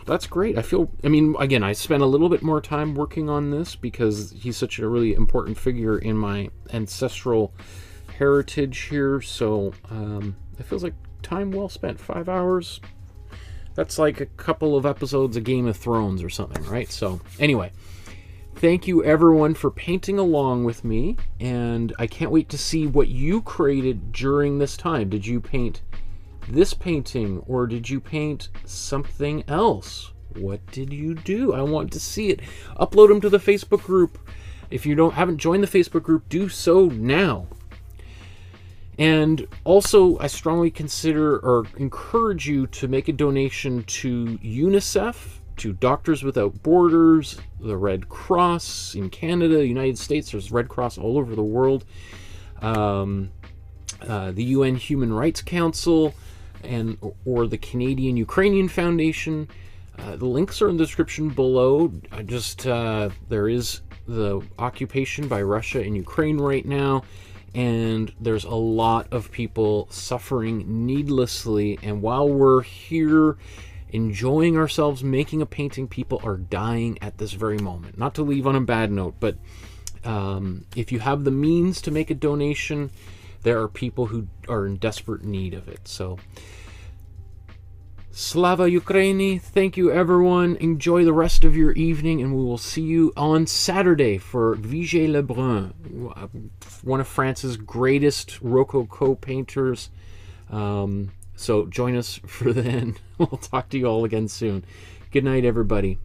that's great. I mean, again, I spent a little bit more time working on this because he's such a really important figure in my ancestral heritage here, so it feels like time well spent. 5 hours. That's like a couple of episodes of Game of Thrones or something, right? So, anyway. Thank you, everyone, for painting along with me, and I can't wait to see what you created during this time. Did you paint this painting, or did you paint something else? What did you do? I want to see it. Upload them to the Facebook group. If you haven't joined the Facebook group, do so now. And also, I strongly consider or encourage you to make a donation to UNICEF, to Doctors Without Borders, the Red Cross in Canada, United States. There's Red Cross all over the world. The UN Human Rights Council, or the Canadian Ukrainian Foundation. The links are in the description below. There is the occupation by Russia in Ukraine right now, and there's a lot of people suffering needlessly. And while we're here enjoying ourselves, making a painting, people are dying at this very moment. Not to leave on a bad note, but if you have the means to make a donation, there are people who are in desperate need of it. So, Slava Ukraini, thank you, everyone. Enjoy the rest of your evening, and we will see you on Saturday for Vigée Lebrun, one of France's greatest Rococo painters. So join us for then. We'll talk to you all again soon. Good night, everybody.